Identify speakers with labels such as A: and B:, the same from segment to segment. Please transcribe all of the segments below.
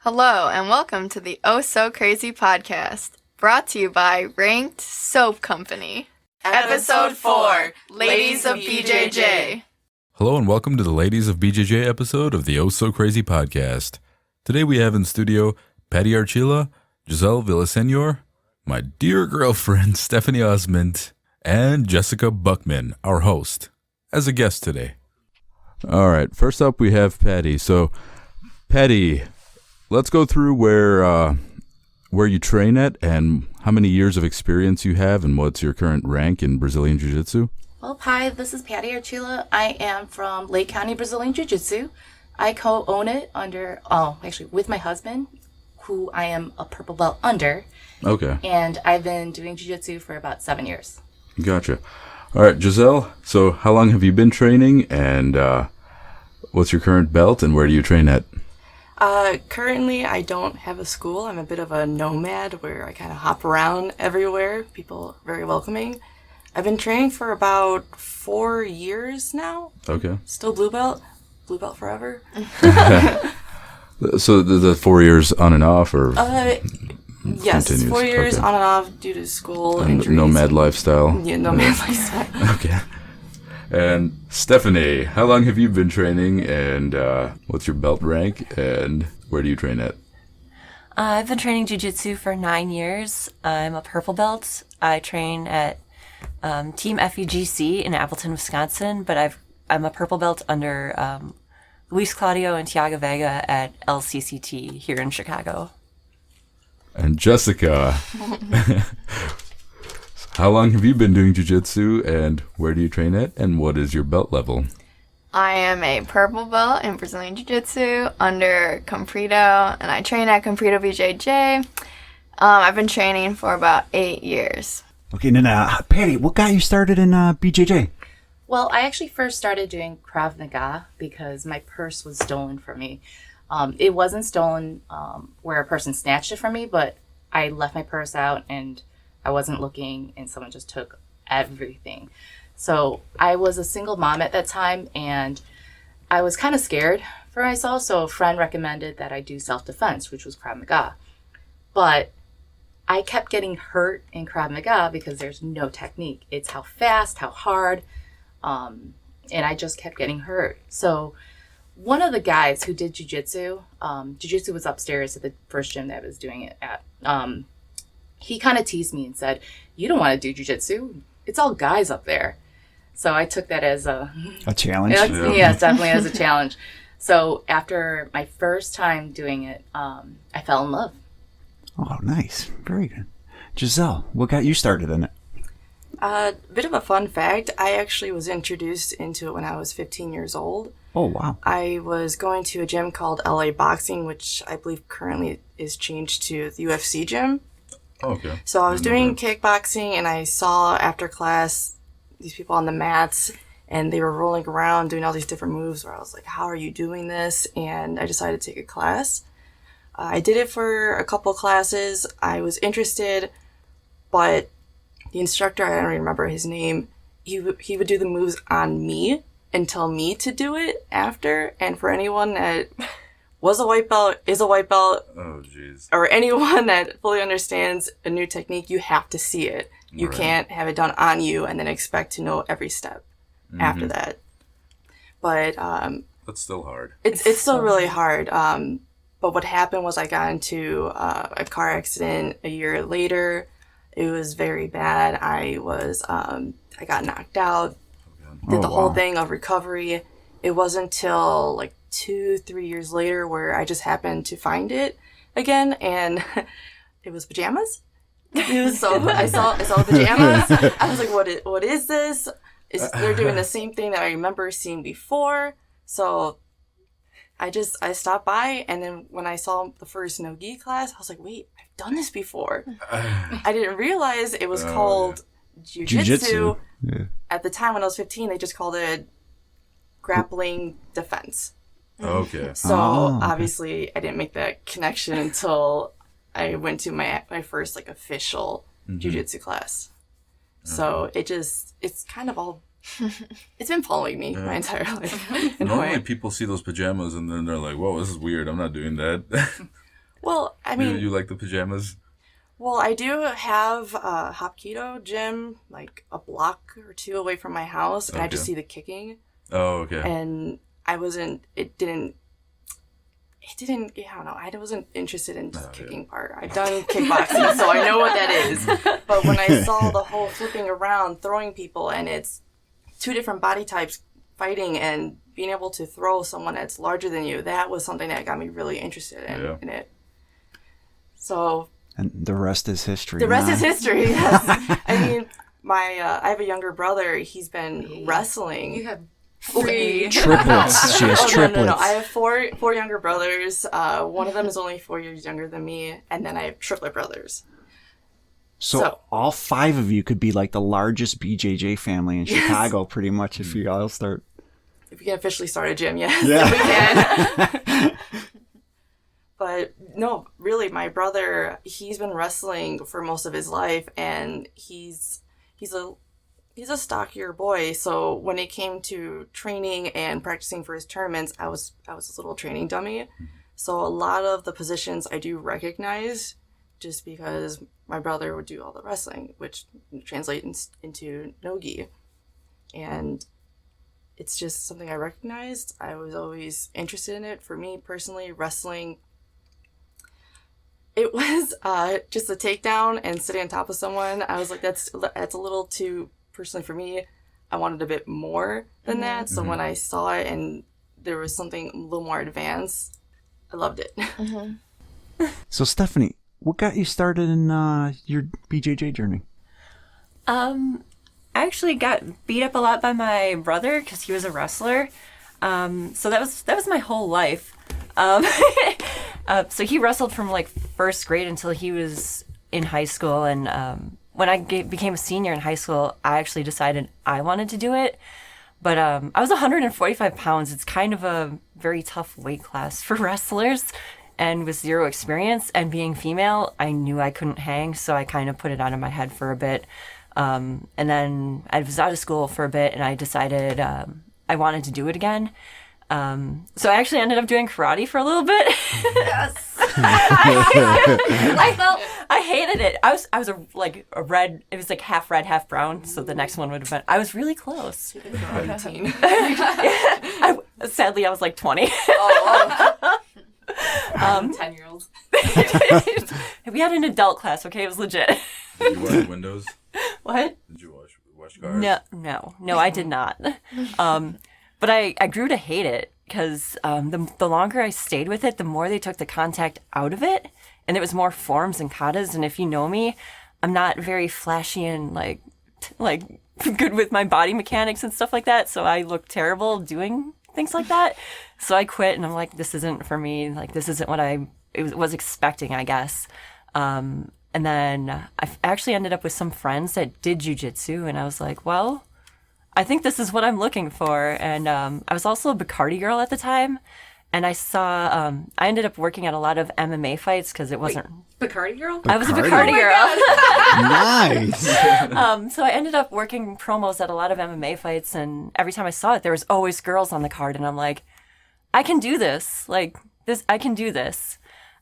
A: Hello, and welcome to the Oss-So Crazy podcast, brought to you by Ranked Soap Company. Episode 4, Ladies of BJJ.
B: Hello and welcome to the Ladies of BJJ episode of the Oss-So Crazy podcast. Today we have in studio Patty Archila, Giselle Villasenor, my dear girlfriend Stephanie Ozment, and Jessica Buchman, our host, as a guest today. All right, first up we have Patty. So, Patty, let's go through where you train at and how many years of experience you have and what's your current rank in Brazilian Jiu Jitsu.
C: Well, hi, this is Patty Archila. I am from Lake County, Brazilian Jiu Jitsu. I co-own it with my husband, who I am a purple belt under.
B: Okay.
C: And I've been doing Jiu Jitsu for about 7 years.
B: Gotcha. All right, Giselle, so how long have you been training and what's your current belt and where do you train at?
D: Currently, I don't have a school. I'm a bit of a nomad where I kind of hop around everywhere. People are very welcoming. I've been training for about 4 years now.
B: Okay.
D: Still blue belt. Blue belt forever.
B: So the 4 years on and off or?
D: Yes,
B: continues?
D: 4 years
B: Okay.
D: on and off due to school injuries.
B: Nomad lifestyle.
D: Yeah, nomad lifestyle.
B: Okay. And Stephanie, how long have you been training and what's your belt rank and where do you train at?
E: I've been training jiu-jitsu for 9 years. I'm a purple belt. I train at Team FEGC in Appleton, Wisconsin, but I'm a purple belt under Luis Claudio and Tiago Vega at LCCT here in Chicago.
B: And Jessica, how long have you been doing jiu-jitsu and where do you train at and what is your belt level?
A: I am a purple belt in Brazilian Jiu-Jitsu under Compredo, and I train at Compredo BJJ. I've been training for about 8 years.
F: Okay, and then Patty, what got you started in BJJ?
C: Well, I actually first started doing Krav Maga because my purse was stolen from me. It wasn't stolen where a person snatched it from me, but I left my purse out and I wasn't looking and someone just took everything. So I was a single mom at that time and I was kind of scared for myself. So a friend recommended that I do self-defense, which was Krav Maga. But I kept getting hurt in Krav Maga because there's no technique. It's how fast, how hard, and I just kept getting hurt. So one of the guys who did jiu-jitsu, jiu-jitsu was upstairs at the first gym that I was doing it at. He kind of teased me and said, "You don't want to do jiu-jitsu. It's all guys up there." So I took that as a
F: challenge.
C: Yes, definitely as a challenge. So after my first time doing it, I fell in love.
F: Oh, nice. Very good. Giselle, what got you started in it?
D: Bit of a fun fact. I actually was introduced into it when I was 15 years old.
F: Oh, wow.
D: I was going to a gym called LA Boxing, which I believe currently is changed to the UFC gym.
B: Okay.
D: So I was doing kickboxing and I saw after class these people on the mats and they were rolling around doing all these different moves where I was like, how are you doing this? And I decided to take a class. I did it for a couple classes. I was interested, but the instructor, I don't even remember his name, he would do the moves on me and tell me to do it after. And for anyone that was a white belt, is a white belt,
B: Oh, jeez.
D: or anyone that fully understands a new technique, you have to see it. You
B: Right.
D: can't have it done on you and then expect to know every step after that. But
B: That's still hard.
D: it's still really hard. But what happened was I got into a car accident a year later. It was very bad. I got knocked out, did the whole thing of recovery. It wasn't until like 2-3 years later where I just happened to find it again, and it was pajamas. So I saw pajamas. I was like, what is this? They're doing the same thing that I remember seeing before. So I stopped by, and then when I saw the first no-gi class, I was like, wait, I've done this before. I didn't realize it was called Jiu-Jitsu.
F: Yeah.
D: At the time when I was 15, they just called it grappling defense.
B: Okay.
D: So
F: okay.
D: obviously I didn't make that connection until I went to my first like official jiu-jitsu class. So it's kind of all, it's been following me my entire life. In a
B: Normally
D: way.
B: people see those pajamas and then they're like, whoa, this is weird. I'm not doing that.
D: Well, I mean,
B: you like the pajamas?
D: well, I do have a Hapkido gym, like a block or two away from my house, and I just see the kicking.
B: Oh, okay.
D: And I wasn't, I don't know, I wasn't interested in the kicking part. I've done kickboxing, so I know what that is. But when I saw the whole flipping around, throwing people, and it's two different body types fighting and being able to throw someone that's larger than you, that was something that got me really interested in it. So...
F: And the rest is history.
D: The rest is history, yes. I mean, I have a younger brother. He's been wrestling.
C: You have
D: three.
F: Triplets. She has triplets.
D: No. I have four younger brothers. One of them is only 4 years younger than me. And then I have triplet brothers.
F: So all 5 of you could be like the largest BJJ family in Chicago, pretty much, if you all start.
D: If we can officially start a gym, yes.
F: Yeah.
D: We can. But no, really, my brother, he's been wrestling for most of his life, and he's a stockier boy. So when it came to training and practicing for his tournaments, I was his little training dummy. So a lot of the positions I do recognize, just because my brother would do all the wrestling, which translates into no-gi, and it's just something I recognized. I was always interested in it. For me personally, wrestling. It was just a takedown and sitting on top of someone. I was like, that's a little too, personally for me, I wanted a bit more than that. So when I saw it and there was something a little more advanced, I loved it.
F: So Stephanie, what got you started in your BJJ journey?
E: I actually got beat up a lot by my brother because he was a wrestler. So that was my whole life. So he wrestled from like first grade until he was in high school, and when I became a senior in high school, I actually decided I wanted to do it. But I was 145 pounds. It's kind of a very tough weight class for wrestlers, and with zero experience and being female, I knew I couldn't hang, so I kind of put it out of my head for a bit. And then I was out of school for a bit, and I decided I wanted to do it again. So I actually ended up doing karate for a little bit. Yes. I hated it. I was a red. It was like half red, half brown. So the next one would have been. I was really close. Sadly, I was like 20.
C: 10-year-olds.
E: We had an adult class. Okay, it was legit.
B: Did you wash windows?
E: What?
B: Did you wash cars?
E: No, I did not. But I grew to hate it because the longer I stayed with it, the more they took the contact out of it. And there was more forms and katas. And if you know me, I'm not very flashy and like good with my body mechanics and stuff like that. So I look terrible doing things like that. So I quit and I'm like, this isn't for me. Like, this isn't what I was expecting, I guess. And then I actually ended up with some friends that did Jiu Jitsu. And I was like, well, I think this is what I'm looking for. And I was also a Bacardi girl at the time. And I saw, I ended up working at a lot of MMA fights because it wasn't...
C: Bacardi girl?
E: I was a Bacardi girl.
F: Nice.
E: So I ended up working promos at a lot of MMA fights. And every time I saw it, there was always girls on the card. And I'm like, I can do this. I can do this.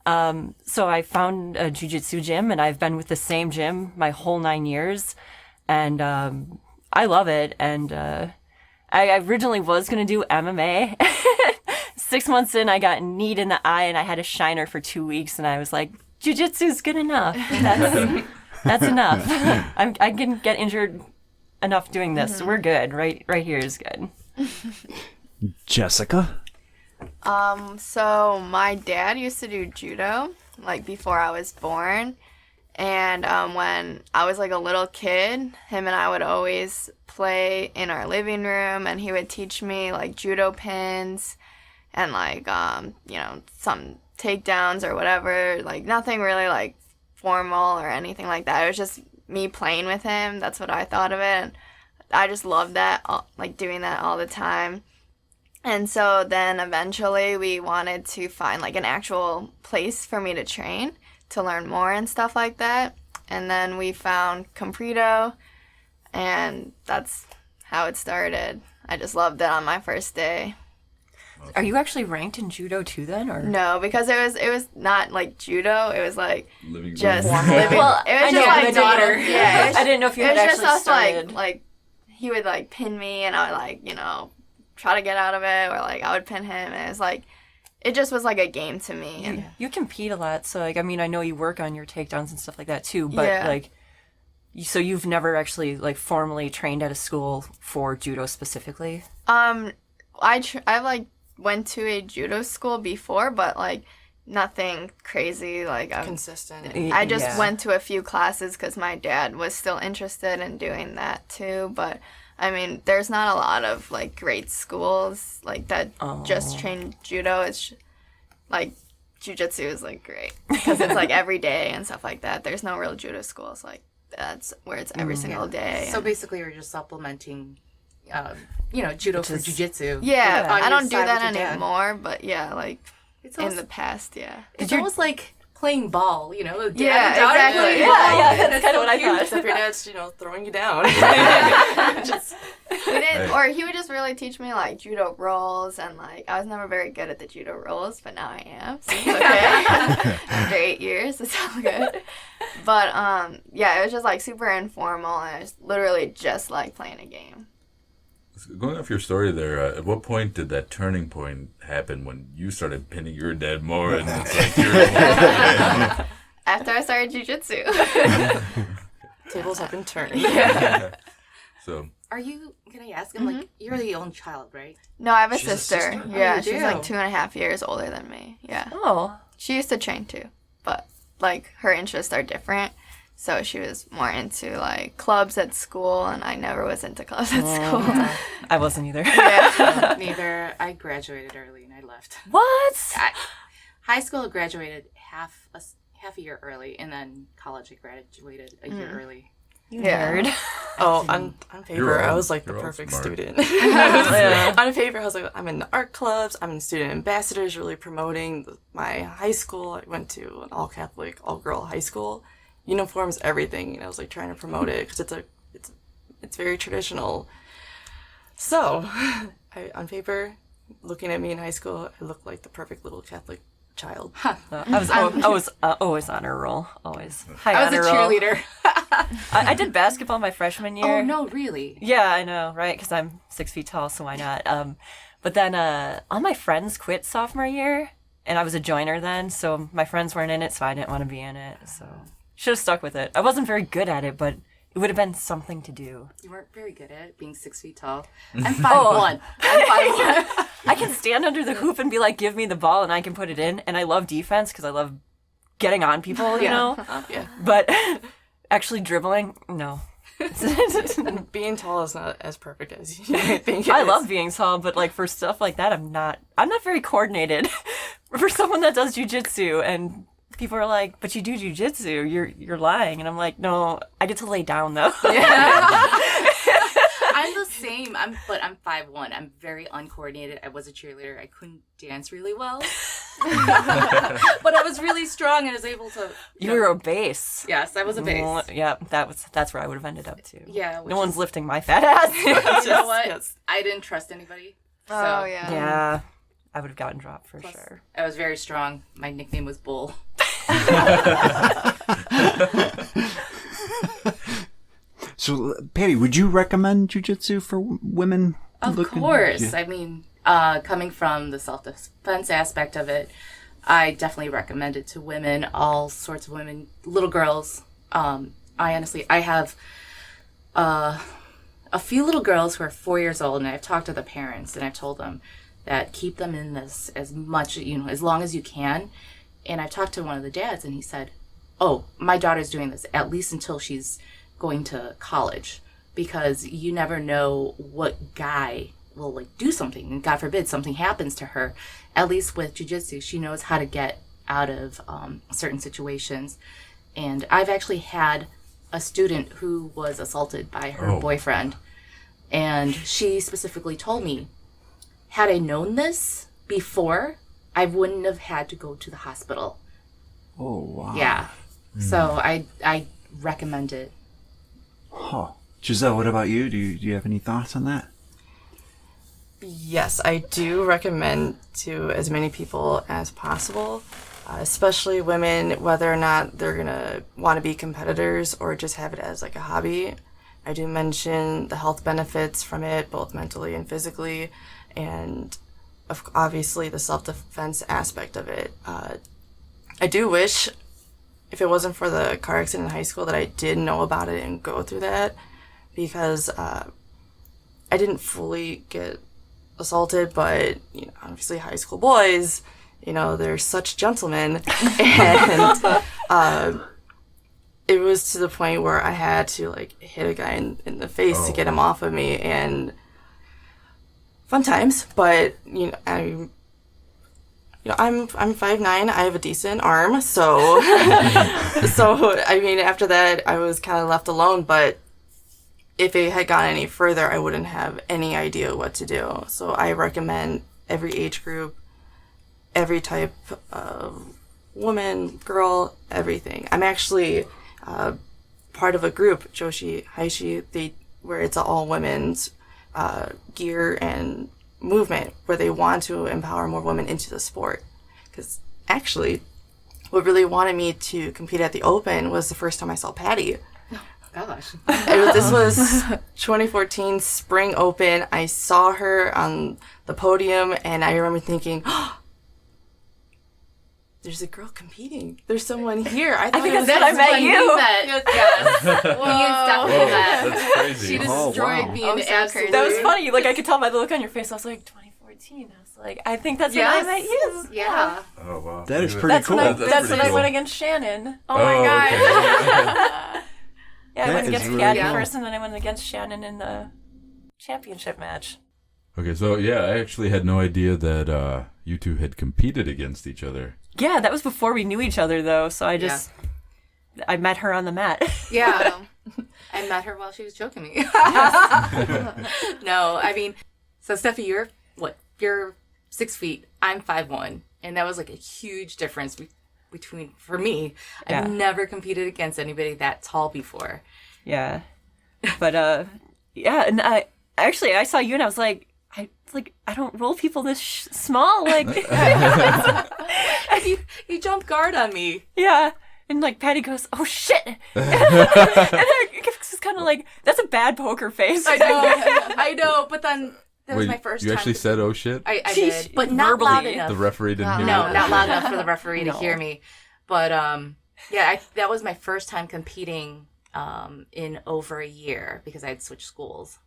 E: So I found a jiu-jitsu gym. And I've been with the same gym my whole 9 years. And I love it. And I originally was going to do MMA. 6 months in, I got kneed in the eye and I had a shiner for 2 weeks. And I was like, jiu-jitsu's good enough. That's enough. I can get injured enough doing this. So we're good. Right here is good.
F: Jessica?
A: So my dad used to do judo, like before I was born. And when I was like a little kid, him and I would always play in our living room, and he would teach me like judo pins and like, some takedowns or whatever, like nothing really like formal or anything like that. It was just me playing with him. That's what I thought of it. And I just loved that, like doing that all the time. And so then eventually we wanted to find like an actual place for me to train, to learn more and stuff like that. And then we found Compredo, and that's how it started. I just loved it on my first day.
E: Are you actually ranked in judo too then, or
A: No, because it was not like judo. It was like
B: Living
A: just
B: room.
A: living.
E: Well,
A: it was
E: I
A: just
E: know,
A: like
E: my daughter.
A: Yeah, it was,
E: I didn't know if you
A: it
E: had
A: was just
E: actually
A: us
E: started.
A: like he would like pin me, and I would like try to get out of it, or like I would pin him, and it was like it just was like a game to me. And
E: You compete a lot, so like I mean I know you work on your takedowns and stustuff like that too, but
A: Yeah.
E: like so you've never actually like formally trained at a school for judo specifically?
A: I like went to a judo school before, but like nothing crazy. Like
D: Consistent.
A: I just
E: Yeah.
A: went to a few classes because my dad was still interested in doing that too. But I mean, there's not a lot of like great schools like that just train judo. It's like jiu-jitsu is like great because it's like every day and stuff like that. There's no real judo schools like that's where it's every single day.
C: So
A: and-
C: basically, we're just supplementing, judo for jujitsu.
A: yeah,
C: on
A: I
C: your
A: don't do
C: side
A: that
C: with your dad.
A: anymore. But yeah, like
C: It's
A: in
C: almost,
A: the past, yeah.
C: it's almost like playing ball, the dad
A: Yeah,
C: and daughter
A: exactly.
C: playing
A: Yeah,
C: ball.
E: yeah, that's kind of what I thought.
D: Except your dad's, throwing you down. Just
A: We didn't, or he would just really teach me like judo rolls, and like I was never very good at the judo rolls, but now I am. So it's okay. After 8 years, it's all good. But yeah, it was just like super informal, and it was literally just like playing a game.
B: Going off your story there, at what point did that turning point happen when you started pinning your dad more and it's like you're
A: After I started jujitsu.
D: tables have been turned.
B: So
C: Can I ask him, like, you're the only child, right?
A: No, I have a
F: She's a
A: sister.
F: sister?
A: Yeah,
C: Oh, you
A: she's
C: do?
A: like 2.5 years older than me. Yeah,
E: Oh.
A: she used to train too, but like her interests are different. So she was more into like clubs at school, and I never was into clubs at school.
E: I wasn't either.
A: Yeah.
C: Neither. I graduated early and I left.
E: What?
C: High school, I graduated half a year early, and then college, I graduated a year early.
E: You
A: Yeah.
E: nerd.
D: Oh, on paper,
B: You're
D: I
B: all-
D: was like the
B: you're all
D: perfect
B: smart.
D: student.
E: Yeah.
D: On paper, I was like, I'm in the art clubs, I'm in student ambassadors, really promoting my high school. I went to an all-Catholic, all-girl high school. Uniforms, everything. And I was like trying to promote it because it's very traditional. So, on paper, looking at me in high school, I looked like the perfect little Catholic child.
E: I was always honor roll. Always. High
C: I was a
E: honor roll.
C: cheerleader.
E: I did basketball my freshman year.
C: Oh, no, really?
E: Yeah, I know, right? Because I'm 6 feet tall, so why not? But then all my friends quit sophomore year, and I was a joiner then, so my friends weren't in it, so I didn't want to be in it. So should have stuck with it. I wasn't very good at it, but it would have been something to do.
C: You weren't very good at it, being 6 feet tall. I'm 5'1". I'm 5'1".
E: I can stand under the hoop and be like, give me the ball, and I can put it in. And I love defense because I love getting on people, you know?
D: Yeah.
E: But actually dribbling, no.
D: Being tall is not as perfect as you might think it
E: I
D: is.
E: love being tall, but like for stuff like that, I'm not very coordinated. For someone that does jujitsu, and people are like, but you do jujitsu, you're lying. And I'm like, no, I get to lay down though.
C: I'm the same. But I'm 5'1". I'm very uncoordinated. I was a cheerleader. I couldn't dance really well. But I was really strong and was able to...
E: You were a base.
C: Yes, I was a base.
E: Yeah, that's where I would have ended up too.
C: Yeah.
E: No one's lifting my fat ass.
C: You know what?
D: Yes.
C: I didn't trust anybody. So
A: Oh yeah.
E: Yeah, I would have gotten dropped for
C: plus,
E: sure.
C: I was very strong. My nickname was Bull.
F: So, Patty, would you recommend jujitsu for women?
C: Of
F: looking-
C: course.
F: Yeah.
C: I mean, coming from the self-defense aspect of it, I definitely recommend it to women, all sorts of women, little girls. I have a few little girls who are 4 years old, and I've talked to the parents, and I've told them that keep them in this as much, as long as you can. And I've talked to one of the dads, and he said, oh, my daughter's doing this at least until she's going to college, because you never know what guy will like do something, and God forbid something happens to her. At least with jiu-jitsu, she knows how to get out of certain situations. And I've actually had a student who was assaulted by her boyfriend, and she specifically told me, had I known this before, I wouldn't have had to go to the hospital.
F: Oh, wow.
C: Yeah. So I recommend it.
F: Huh. Giselle, what about you? Do you have any thoughts on that?
D: Yes, I do recommend to as many people as possible, especially women, whether or not they're going to want to be competitors or just have it as like a hobby. I do mention the health benefits from it, both mentally and physically, and obviously the self-defense aspect of it. I do wish, if it wasn't for the car accident in high school, that I did know about it and go through that, because I didn't fully get assaulted, but obviously high school boys, they're such gentlemen, and it was to the point where I had to like hit a guy in the face to get him off of me, and fun times. But I'm 5'9", I have a decent arm, so I mean, after that I was kind of left alone, but if it had gone any further, I wouldn't have any idea what to do. So I recommend every age group, every type of woman, girl, everything. I'm actually part of a group, Joshi Haishi, where it's all women's gear and movement, where they want to empower more women into the sport. Because actually, what really wanted me to compete at the Open was the first time I saw Patty.
C: Gosh.
D: This was 2014 Spring Open. I saw her on the podium, and I remember thinking, there's a girl competing. There's someone here. I
E: think
D: it was
E: that's when I met you.
C: Yes.
B: That's crazy.
C: She destroyed me in absolute.
E: That was funny. Like, I could tell by the look on your face. I was like, 2014. I was like, I think that's when I met you.
C: Yeah.
B: Oh, wow.
F: That is pretty cool.
E: That's when I went against Shannon. Oh my God. Yeah, I went
F: That is
E: against
F: really
E: Patty
F: cool.
E: first, and then I went against Shannon in the championship match.
B: Okay, so yeah, I actually had no idea that you two had competed against each other.
E: Yeah, that was before we knew each other, though, so I met her on the mat.
C: Yeah. I met her while she was choking me. No, I mean, so Steffi, you're 6 feet. I'm 5'1", and that was like a huge difference between for me.
E: Yeah.
C: I've never competed against anybody that tall before.
E: Yeah. But, yeah, and I saw you, and I was like, I don't roll people this small, like...
C: And you jump guard on me.
E: Yeah. And, like, Patty goes, oh, shit! And it's kind of like, that's a bad poker face.
C: I know, but then that was
B: Wait,
C: my first
B: you
C: time.
B: actually said, oh shit?
C: I did, but not
E: verbally.
C: loud enough.
B: The referee didn't hear
C: No,
B: it?
C: not loud enough for the referee
E: No.
C: to hear me. But, yeah, that was my first time competing in over a year because I had switched schools.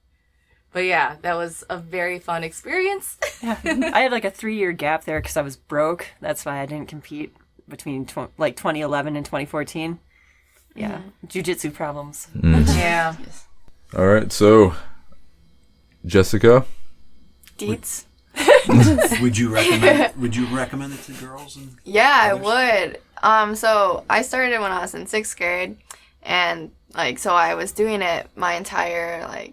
C: But yeah, that was a very fun experience.
E: Yeah. I had like a 3-year gap there because I was broke. That's why I didn't compete between 2011 and 2014. Yeah, jiu-jitsu problems.
C: Yeah.
B: All right, so Jessica,
A: Deets.
G: Would you recommend it to girls? And
A: Yeah, I
G: others?
A: would. So I started when I was in 6th grade, and so I was doing it my entire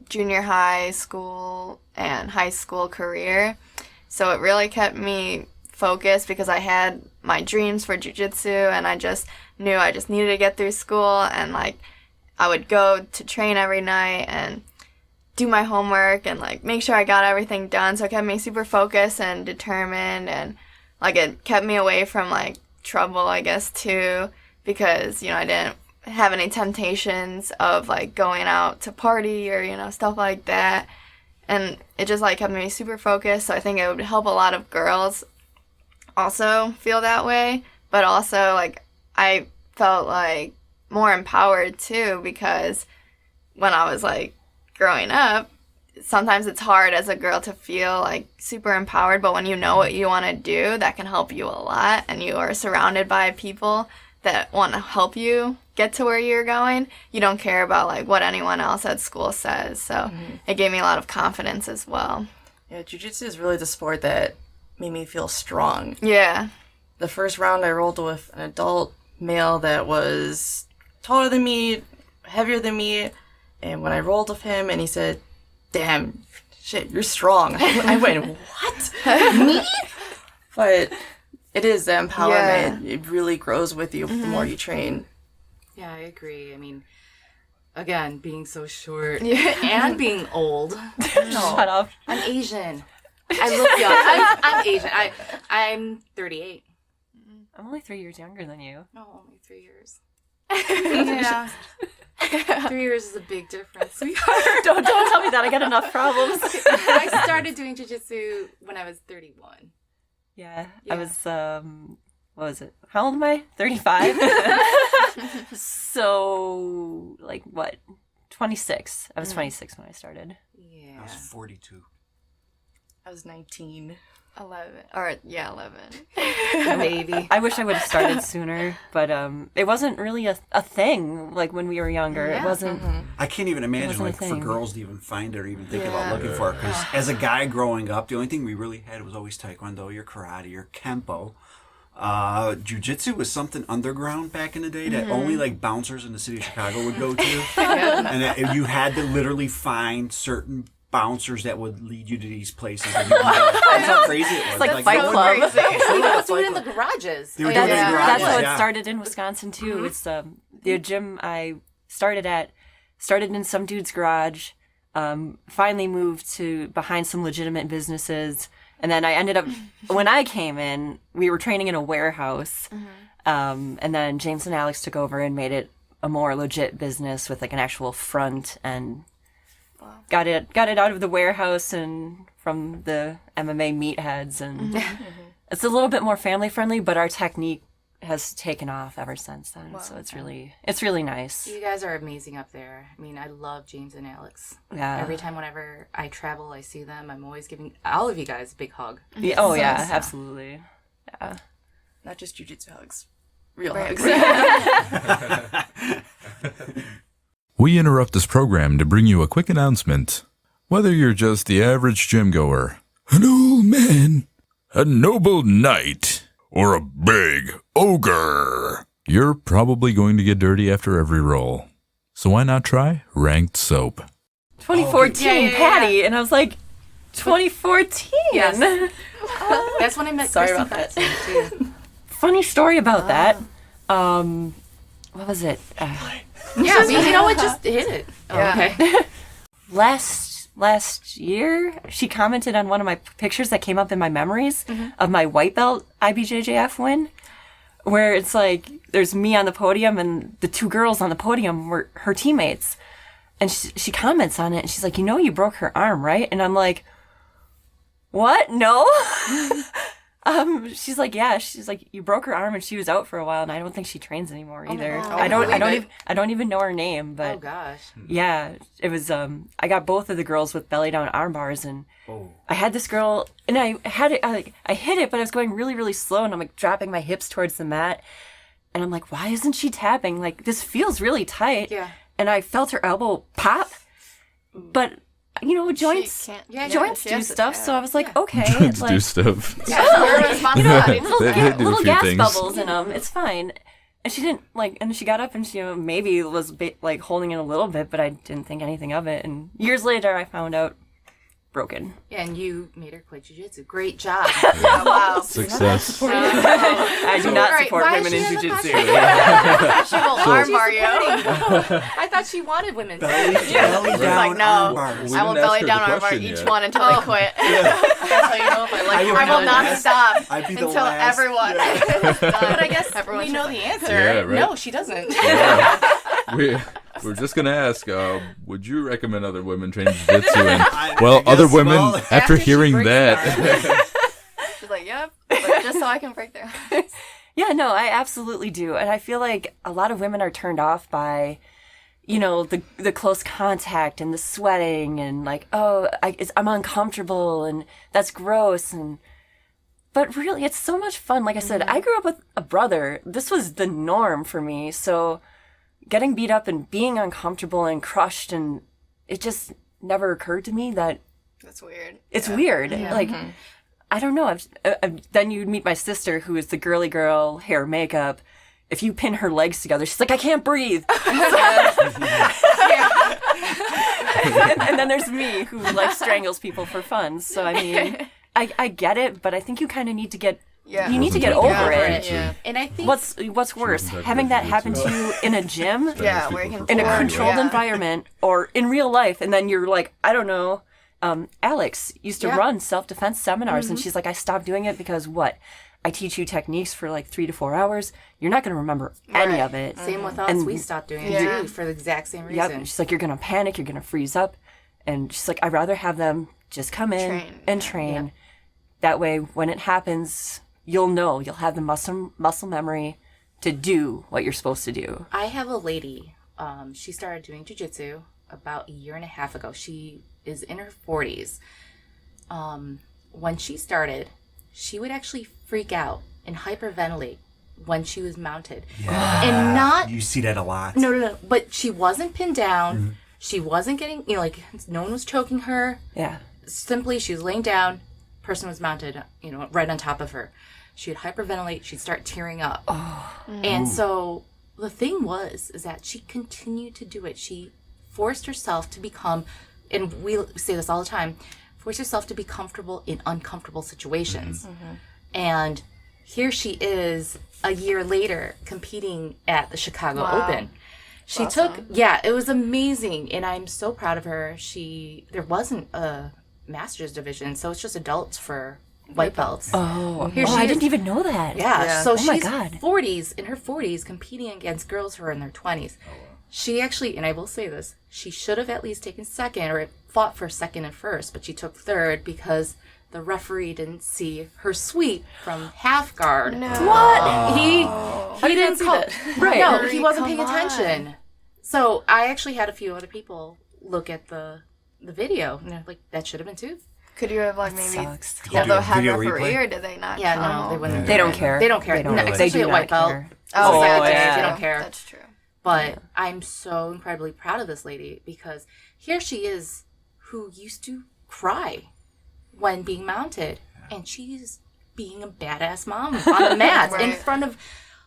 A: junior high school and high school career. So it really kept me focused because I had my dreams for jiu-jitsu, and I just knew I just needed to get through school, and I would go to train every night and do my homework and make sure I got everything done. So it kept me super focused and determined, and it kept me away from trouble, I guess, too, because I didn't have any temptations of going out to party or stuff like that. And it just kept me super focused. So I think it would help a lot of girls also feel that way, but also I felt more empowered too, because when I was growing up, sometimes it's hard as a girl to feel super empowered, but when you know what you want to do, that can help you a lot, and you are surrounded by people that want to help you get to where you're going. You don't care about what anyone else at school says. So it gave me a lot of confidence as well.
D: Yeah, jiu-jitsu is really the sport that made me feel strong.
A: Yeah.
D: The first round I rolled with an adult male that was taller than me, heavier than me, and when I rolled with him and he said, "Damn, shit, you're strong," I went, "What? Me?" But it is the empowerment. Yeah. It really grows with you the more you train.
C: Yeah, I agree. I mean, Again, being so short
A: Yeah.
C: and being old.
E: Shut up.
C: I'm Asian. I look young. I'm Asian. I'm 38.
E: I'm only 3 years younger than you.
C: No, only 3 years. Yeah. 3 years is a big difference.
E: Don't tell me that. I got enough problems.
C: I started doing jiu-jitsu when I was 31.
E: Yeah,
C: Yeah.
E: I was, what was it? How old am I? 35? So, like, what? 26. I was 26 when I started.
C: Yeah.
G: I was 42.
D: I was 19.
A: 11. Or, yeah, 11.
C: Baby.
E: I wish I would have started sooner, but it wasn't really a thing, like, when we were younger.
C: Yeah.
E: It wasn't...
G: I can't even imagine,
E: wasn't a
G: like, for
E: thing.
G: girls to even find it or even think
A: Yeah.
G: about looking for it. Because as a guy growing up, the only thing we really had was always Taekwondo, your karate, your Kempo. Jiu-Jitsu was something underground back in the day that only, like, bouncers in the city of Chicago would go to. And that you had to literally find certain bouncers that would lead you to these places. And that's how crazy it was.
E: It's like Fight
G: no one-
E: Club.
C: People would do it in the garages.
G: They would do it in the
A: Yeah.
G: garages,
E: That's how
G: yeah.
E: it started in Wisconsin, too. It's the gym I started in some dude's garage, finally moved to behind some legitimate businesses. And then I ended up, when I came in, we were training in a warehouse. And then James and Alex took over and made it a more legit business with like an actual front and got it out of the warehouse and from the MMA meatheads. And it's a little bit more family friendly, but our technique has taken off ever since then. So it's really nice.
C: You guys are amazing up there. I mean, I love James and Alex.
E: Yeah.
C: Every time whenever I travel, I see them, I'm always giving all of you guys a big hug.
E: Yeah, oh yeah, absolutely. Yeah.
D: Not just jujitsu hugs. Real
A: Right.
D: hugs.
B: We interrupt this program to bring you a quick announcement. Whether you're just the average gym goer, an old man, a noble knight, or a big ogre, you're probably going to get dirty after every roll. So why not try ranked soap?
E: 2014, Patty, and I was like, 2014.
C: Yes. That's when I met
E: Sorry
C: Kristen
E: about that.
C: Patson, too.
E: Funny story about that. What was it?
C: Yeah, you know what? Just hit it. Oh,
A: Yeah.
C: okay.
E: Last year, she commented on one of my pictures that came up in my memories of my white belt IBJJF win, where it's like there's me on the podium and the two girls on the podium were her teammates, and she comments on it and she's like, "You know, you broke her arm, right?" And I'm like, "What? No." She's like, "Yeah." She's like, "You broke her arm and she was out for a while, and I don't think she trains anymore either." I don't even know her name, but
C: Oh, gosh.
E: yeah, it was. I got both of the girls with belly down arm bars, and I had this girl, and I had it. I hit it, but I was going really, really slow, and I'm like dropping my hips towards the mat, and I'm like, why isn't she tapping? Like this feels really tight.
C: Yeah.
E: And I felt her elbow pop, but you know, joints joints
A: she
E: do
A: has to
E: stuff.
A: tap.
E: So I was like, okay,
B: Joints
E: like,
B: do stuff.
A: We're responsible.
B: They do a
E: little
B: few
E: gas
B: things.
E: bubbles in them. It's fine. And she didn't and she got up and she maybe was like holding it a little bit, but I didn't think anything of it. And years later, I found out broken.
C: Yeah, and you made her quit jiu-jitsu. Great job.
A: Oh, wow.
B: Success.
E: I do not
C: Alright,
E: support
C: why
E: women
C: is
E: in
C: she in the
E: jujitsu.
A: She will armbar you.
C: I thought she wanted women.
G: Belly
A: He's
G: down
A: like, no.
G: arm bars.
B: We
A: I will
B: didn't ask
A: belly
B: her
A: down
B: the
A: armbar
B: question
A: each
B: yet.
A: one until they quit. That's how you know if I like you.
G: would
A: I will
G: be the
A: not
G: last.
A: stop
G: I'd be the
A: until
G: last.
A: everyone is done.
C: But I guess
A: Everyone
C: we know
A: should-
C: the answer.
B: Yeah, right.
C: No, she doesn't.
B: We're just gonna ask. Would you recommend other women train jiu-jitsu? And
G: I
B: well,
G: guess,
B: other women
G: well,
B: after
A: after she
B: hearing
A: breaks
B: that,
A: She's like, yep. But just so I can break their hearts.
E: Yeah, no, I absolutely do. And I feel like a lot of women are turned off by, the close contact and the sweating and like, I'm uncomfortable and that's gross. But really, it's so much fun. Like I said, I grew up with a brother. This was the norm for me. So getting beat up and being uncomfortable and crushed, and it just never occurred to me that
A: That's weird.
E: it's weird. Like, I don't know. Then you'd meet my sister, who is the girly girl, hair, makeup. If you pin her legs together, she's like, I can't breathe. and then there's me, who like strangles people for fun. So I mean, I get it, but I think you kind of need to get
A: Yeah.
E: You need to get over
C: over
E: it.
A: Yeah.
C: And I think
E: What's worse, having that happen to you in a gym,
A: Yeah, where you can
E: in a
A: form,
E: controlled
A: yeah.
E: environment, or in real life, and then you're like, I don't know. Alex used to
C: Yeah.
E: run self-defense seminars, and she's like, I stopped doing it because what? I teach you techniques for like 3 to 4 hours. You're not going to remember any
A: Right.
E: of it.
C: same with us.
E: And-
C: we stopped doing it
A: Yeah.
C: too for the exact same
E: Yep.
C: reason.
E: She's like, you're going to panic. You're going to freeze up. And she's like, I'd rather have them just come in
A: Train.
E: and train. That way, when it happens, you'll know. You'll have the muscle memory to do what you're supposed to do.
C: I have a lady. She started doing jiu-jitsu about a year and a half ago. She is in her 40s. When she started, she would actually freak out and hyperventilate when she was mounted. And not
G: You see that a lot.
C: no. But she wasn't pinned down. She wasn't getting, like, no one was choking her.
E: Yeah.
C: Simply, she was laying down. Person was mounted, right on top of her. She'd hyperventilate. She'd start tearing up. And so the thing is that she continued to do it. She forced herself to become, and we say this all the time, force yourself to be comfortable in uncomfortable situations. And here she is a year later competing at the Chicago Open. She took, it was amazing. And I'm so proud of her. There wasn't a master's division, so it's just adults for white belts. Here she
E: I
C: is.
E: didn't even know that.
C: Yeah, so
E: Oh my
C: she's
E: God.
C: 40s, in her 40s, competing against girls who are in their 20s. She actually, and I will say this, she should have at least taken second or fought for second and first, but she took third because the referee didn't see her sweep from half guard.
A: No.
C: What? He didn't
E: see
C: call.
E: that.
C: Right. No, he
A: Hurry,
C: wasn't
A: come
C: paying attention. So I actually had a few other people look at the video, and they're like, that should have been two.
A: Could you have like maybe
E: Sucks.
A: told
G: do a
A: the head
G: video
A: referee,
G: replay?
A: or did they not?
C: Yeah,
A: come?
C: no, they wouldn't.
E: They don't care.
C: They don't care.
E: They don't
C: No,
E: really.
C: especially
E: They do
C: at white
E: not
C: belt.
E: care.
A: Oh,
C: Yeah,
A: yeah,
C: they don't care.
A: That's true.
C: But I'm so incredibly proud of this lady because here she is who used to cry when being mounted. And she's being a badass mom on the mat in
A: Right.
C: front of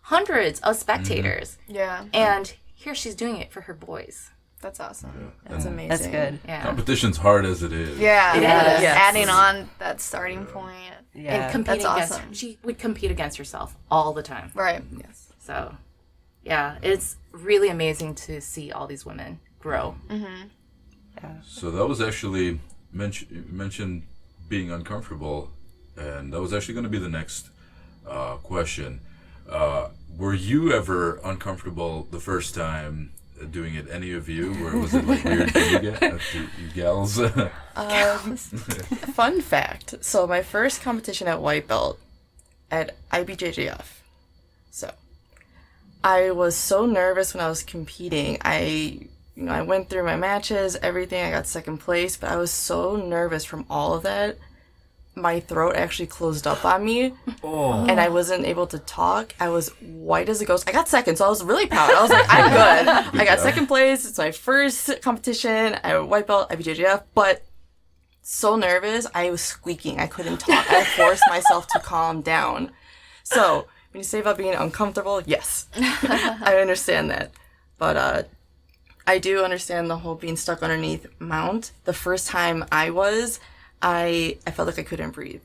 C: hundreds of spectators.
A: Yeah,
C: And here she's doing it for her boys.
A: that's awesome.
D: That's amazing.
E: That's good.
C: Yeah.
B: Competition's hard as it is.
A: Yeah,
C: It
A: yeah.
C: is.
E: Yes.
A: Adding on that starting point.
E: Yeah.
C: And competing
A: That's
C: against
A: awesome.
C: she would compete against herself all the time.
A: Right.
D: Yes.
C: So, yeah, it's really amazing to see all these women grow.
B: So that was actually you mentioned being uncomfortable, and that was actually going to be the next question. Were you ever uncomfortable the first time doing it? Any of you? Or was it like weird for you gals?
D: Fun fact. So my first competition at white belt at IBJJF. So I was so nervous when I was competing. I went through my matches, everything. I got second place, but I was so nervous from all of that. My throat actually closed up on me, and I wasn't able to talk. I was white as a ghost. I got second, so I was really proud. I was like, I'm good. I got second place. It's my first competition. I have white belt, IBJJF, but so nervous, I was squeaking. I couldn't talk. I forced myself to calm down. So when you say about being uncomfortable, yes, I understand that. But I do understand the whole being stuck underneath mount. The first time I felt like I couldn't breathe.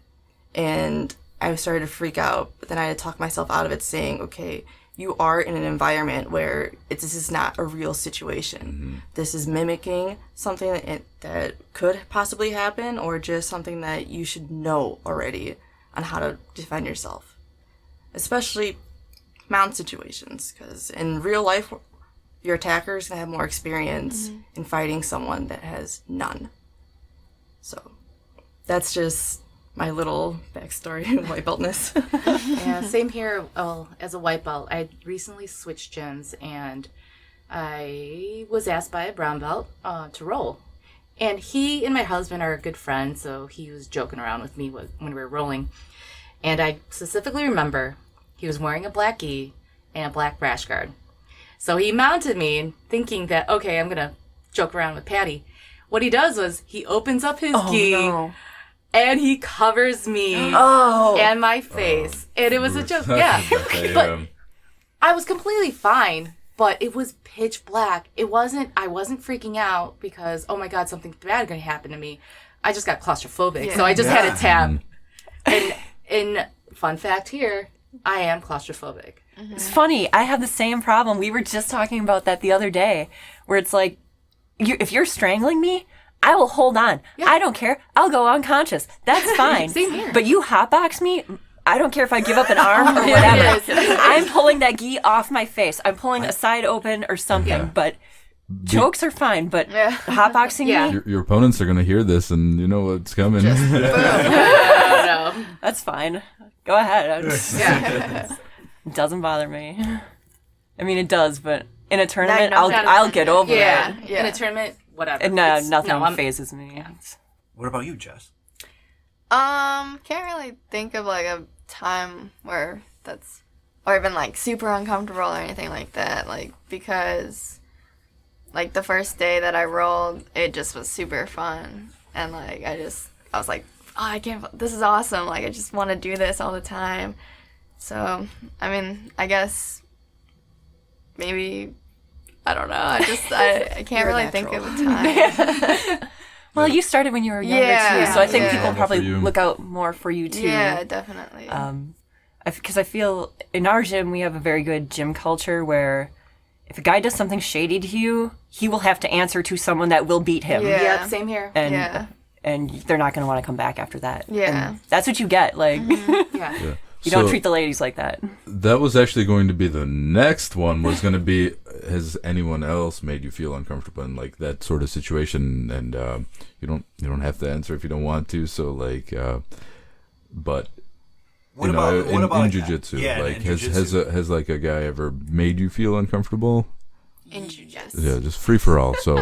D: And I started to freak out. But then I had to talk myself out of it saying, okay, you are in an environment where this is not a real situation. This is mimicking something that could possibly happen, or just something that you should know already on how to defend yourself. Especially mount situations, because in real life, your attacker is going to have more experience in fighting someone that has none. So that's just my little backstory in white beltness.
C: Yeah, same here. Well, as a white belt, I recently switched gyms, and I was asked by a brown belt to roll. And he and my husband are good friends, so he was joking around with me when we were rolling. And I specifically remember he was wearing a black gi and a black rash guard. So he mounted me thinking that, okay, I'm going to joke around with Patty. What he does was he opens up his gi and he covers me and my face. And it was a joke. Yeah. But I was completely fine, but it was pitch black. I wasn't freaking out because, oh my God, something bad going to happen to me. I just got claustrophobic. So I just had a tap. And fun fact here, I am claustrophobic.
E: It's funny. I have the same problem. We were just talking about that the other day, where it's like, if you're strangling me, I will hold on. I don't care. I'll go unconscious. That's fine.
C: Same here.
E: But you hotbox me, I don't care if I give up an arm or whatever. I'm pulling that gi off my face. I'm pulling a side open or something. But chokes are fine. But hotboxing me,
B: Your opponents are going to hear this and you know what's coming.
C: No.
E: that's fine. Go ahead. It doesn't bother me. I mean, it does, but in a tournament, I'll get over it.
C: In a tournament, whatever.
E: And nothing phases me.
G: What about you, Jess?
A: Can't really think of like a time where that's, or even like super uncomfortable or anything like that. Like, because like the first day that I rolled, it just was super fun. And like, I was like, oh, I can't, this is awesome. Like, I just want to do this all the time. So, I mean, I guess maybe, I don't know. I can't really think of a time.
E: Well, you started when you were younger too, so I think people probably
B: For you.
E: look out more for you too.
A: Yeah, definitely.
E: Because I feel in our gym we have a very good gym culture where if a guy does something shady to you, he will have to answer to someone that will beat him.
A: Yeah.
C: Yep, same here.
E: And they're not going to want to come back after that.
A: Yeah.
E: And that's what you get. Like,
C: Yeah.
E: you don't
B: So-
E: treat the ladies like that.
B: That was actually going to be the next one. Was going to be, has anyone else made you feel uncomfortable in like that sort of situation? And you don't have to answer if you don't want to. So like, but
G: What about
B: in
G: like
B: jiu-jitsu,
G: Yeah,
B: like
G: in
B: has
G: jiu-jitsu.
B: has like a guy ever made you feel uncomfortable?
A: In jiu-jitsu.
B: Yeah, just free for all. So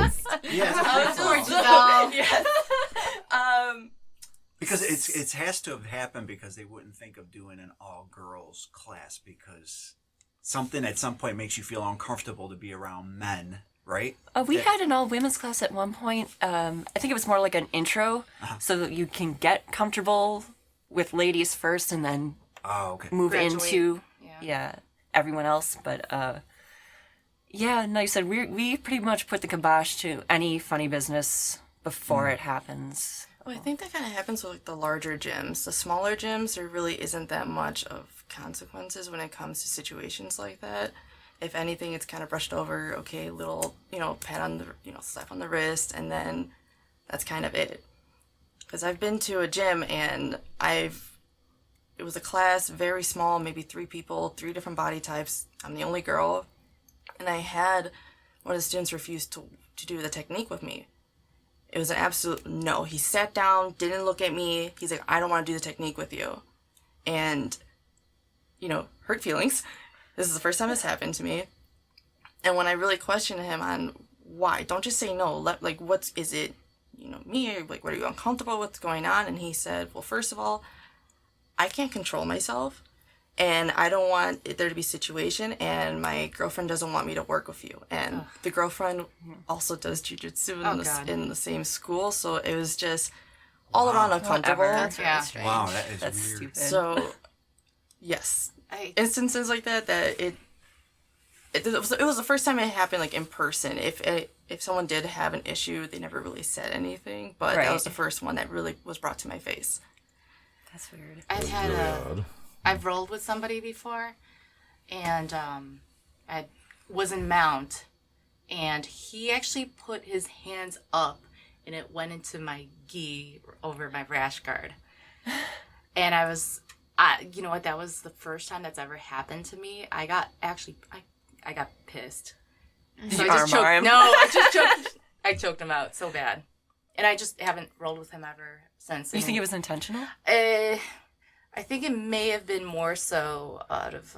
G: Because it has to have happened because they wouldn't think of doing an all girls class because something at some point makes you feel uncomfortable to be around men, right?
E: We had an all women's class at one point. I think it was more like an intro, so that you can get comfortable with ladies first, and then
G: Oh, okay.
E: move
C: Graduate.
E: into everyone else. But like you said, we pretty much put the kibosh to any funny business before it happens.
D: Well, I think that kind of happens with like the larger gyms. The smaller gyms, there really isn't that much of consequences when it comes to situations like that. If anything, it's kind of brushed over. Okay, little, pat on the, slap on the wrist, and then that's kind of it. Because I've been to a gym and it was a class, very small, maybe 3 people, 3 different body types. I'm the only girl, and I had one of the students refuse to do the technique with me. It was an absolute no. He sat down, didn't look at me. He's like, I don't want to do the technique with you. And, hurt feelings. This is the first time this happened to me. And when I really questioned him on why, don't just say no. Is it, me? Or, what are you uncomfortable with? What's going on? And he said, well, first of all, I can't control myself. And I don't want there to be a situation, and my girlfriend doesn't want me to work with you. And the girlfriend also does jiu-jitsu in the same school, so it was just all around uncomfortable.
A: That's really strange.
G: Wow, that is
E: That's
G: weird.
E: stupid.
D: So, yes, instances like that it was the first time it happened like in person. If someone did have an issue, they never really said anything, but that was the first one that really was brought to my face.
E: That's weird.
C: I've rolled with somebody before, and I was in mount, and he actually put his hands up, and it went into my gi over my rash guard. And you know what? That was the first time that's ever happened to me. I got pissed. So I just choked. No, I choked him out so bad, and I just haven't rolled with him ever since.
E: You think it was intentional?
C: I think it may have been more so out of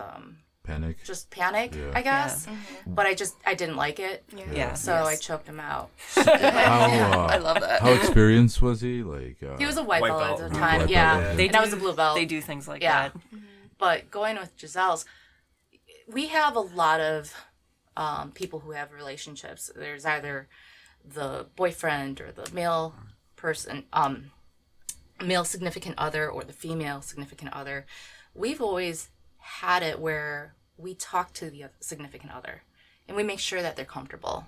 B: panic.
C: just panic, I guess.
E: Yeah.
C: But I didn't like it.
E: Yeah.
C: So I choked him out.
B: I
D: love that.
B: How experienced was he? Like
C: He was a white
G: White
C: belt
G: belt.
C: at the
G: White
C: time.
B: belt,
C: Yeah.
B: yeah.
C: And I was a blue belt.
E: They do things like
C: Yeah.
E: that.
C: But going with Giselle's, we have a lot of people who have relationships. There's either the boyfriend or the male person, male significant other, or the female significant other. We've always had it where we talk to the significant other and we make sure that they're comfortable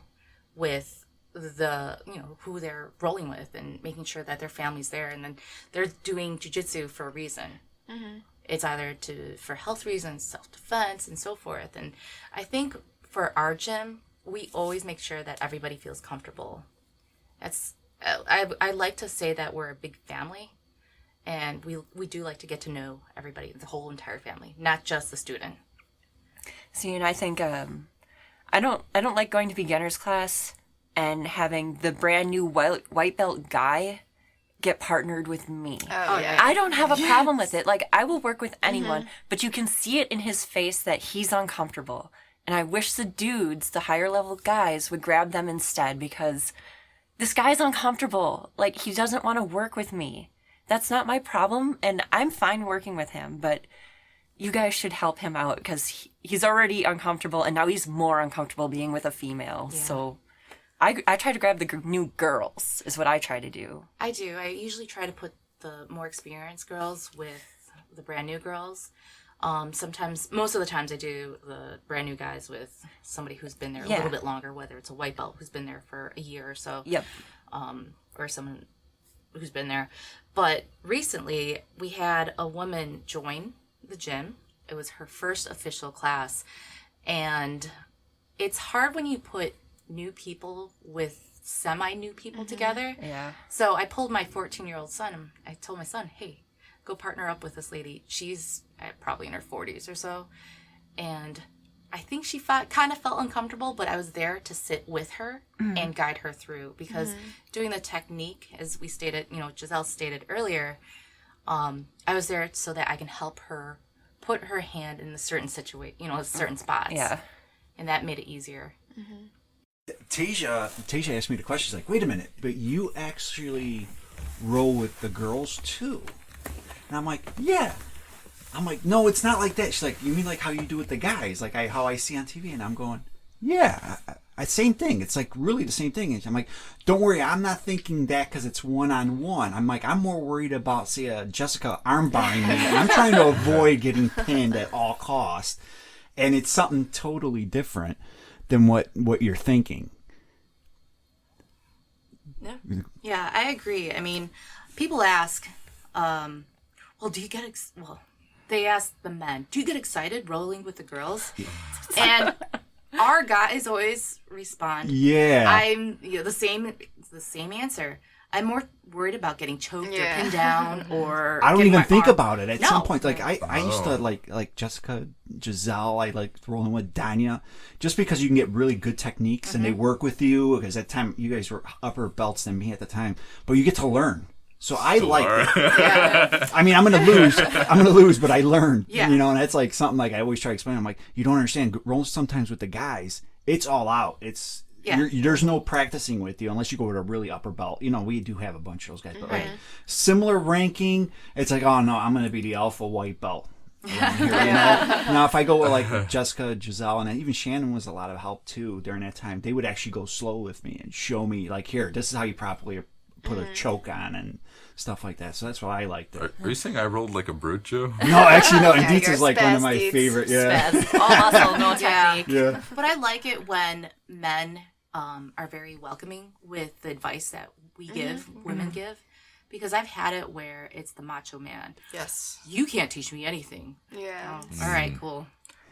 C: with the, who they're rolling with, and making sure that their family's there, and then they're doing jiu-jitsu for a reason. It's either for health reasons, self-defense, and so forth. And I think for our gym, we always make sure that everybody feels comfortable. I like to say that we're a big family, and we do like to get to know everybody, the whole entire family, not just the student.
E: See, and I think I don't like going to beginners class and having the brand new white belt guy get partnered with me.
A: Oh, yeah.
E: I don't have a problem with it. Like, I will work with anyone, but you can see it in his face that he's uncomfortable. And I wish the dudes, the higher level guys, would grab them instead, because this guy's uncomfortable. Like, he doesn't want to work with me. That's not my problem, and I'm fine working with him, but you guys should help him out, because he's already uncomfortable, and now he's more uncomfortable being with a female. Yeah. So I try to grab the new girls, is what I try to do.
C: I do. I usually try to put the more experienced girls with the brand new girls. Sometimes, most of the times I do the brand new guys with somebody who's been there a little bit longer, whether it's a white belt who's been there for a year or so.
E: Yep.
C: Or someone who's been there. But recently, we had a woman join the gym. It was her first official class. And it's hard when you put new people with semi-new people together.
E: Yeah.
C: So I pulled my 14-year-old son, and I told my son, hey, go partner up with this lady. She's probably in her 40s or so. And I think she kind of felt uncomfortable, but I was there to sit with her and guide her through, because doing the technique, as we stated, Giselle stated earlier, I was there so that I can help her put her hand in a certain situation, certain spots.
E: Yeah.
C: And that made it easier.
G: Tasia asked me the question. She's like, wait a minute, but you actually roll with the girls too? And I'm like, yeah. I'm like, no, it's not like that. She's like, you mean like how you do with the guys, like how I see on TV? And I'm going, yeah, same thing. It's like really the same thing. And I'm like, don't worry, I'm not thinking that because it's one-on-one. I'm like, I'm more worried about, say, Jessica armbarring me. And I'm trying to avoid getting pinned at all costs. And it's something totally different than what you're thinking.
C: Yeah, I agree. I mean, people ask, they ask the men, do you get excited rolling with the girls? And our guys always respond, I'm the same answer. I'm more worried about getting choked or pinned down, or
G: I don't even think about it at some point. Like I used to like Jessica, Giselle. I like rolling with Danya, just because you can get really good techniques and they work with you. Because at the time you guys were upper belts than me at the time, but you get to learn. So I like it. I mean, I'm gonna lose, but I learned. And that's like something like I always try to explain. I'm like, you don't understand. Rolling sometimes with the guys, it's all out. It's there's no practicing with you unless you go to a really upper belt. We do have a bunch of those guys, but like similar ranking, it's like, oh no, I'm gonna be the alpha white belt. Now if I go with like Jessica, Giselle, and even Shannon was a lot of help too during that time. They would actually go slow with me and show me like, here, this is how you properly put a choke on and stuff like that. So that's why I liked it.
B: Are you saying I rolled like a brute, Joe?
G: No, actually no. And Dietz is like one of my favorite.
C: All muscle, no technique. Yeah. But I like it when men are very welcoming with the advice that we give, women give. Because I've had it where it's the macho man.
A: Yes.
C: You can't teach me anything.
A: Yeah.
C: All right, cool.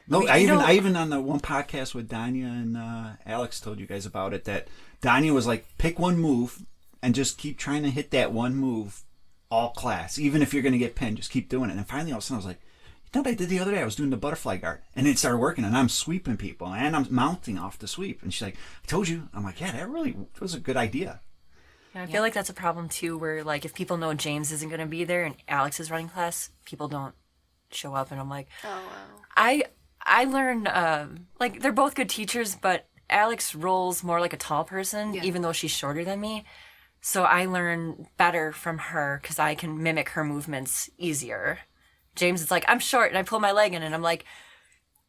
G: No, I even on the one podcast with Danya and Alex told you guys about it, that Danya was like, pick one move and just keep trying to hit that one move all class. Even if you're going to get pinned, just keep doing it. And finally all of a sudden I was like, you know what I did the other day? I was doing the butterfly guard. And it started working, and I'm sweeping people, and I'm mounting off the sweep. And she's like, I told you. I'm like, yeah, that really was a good idea.
E: I feel like that's a problem too, where like if people know James isn't going to be there and Alex is running class, people don't show up, and I'm like, oh wow. I learn like they're both good teachers, but Alex rolls more like a tall person, even though she's shorter than me. So I learn better from her because I can mimic her movements easier. James is like, I'm short, and I pull my leg in, and I'm like,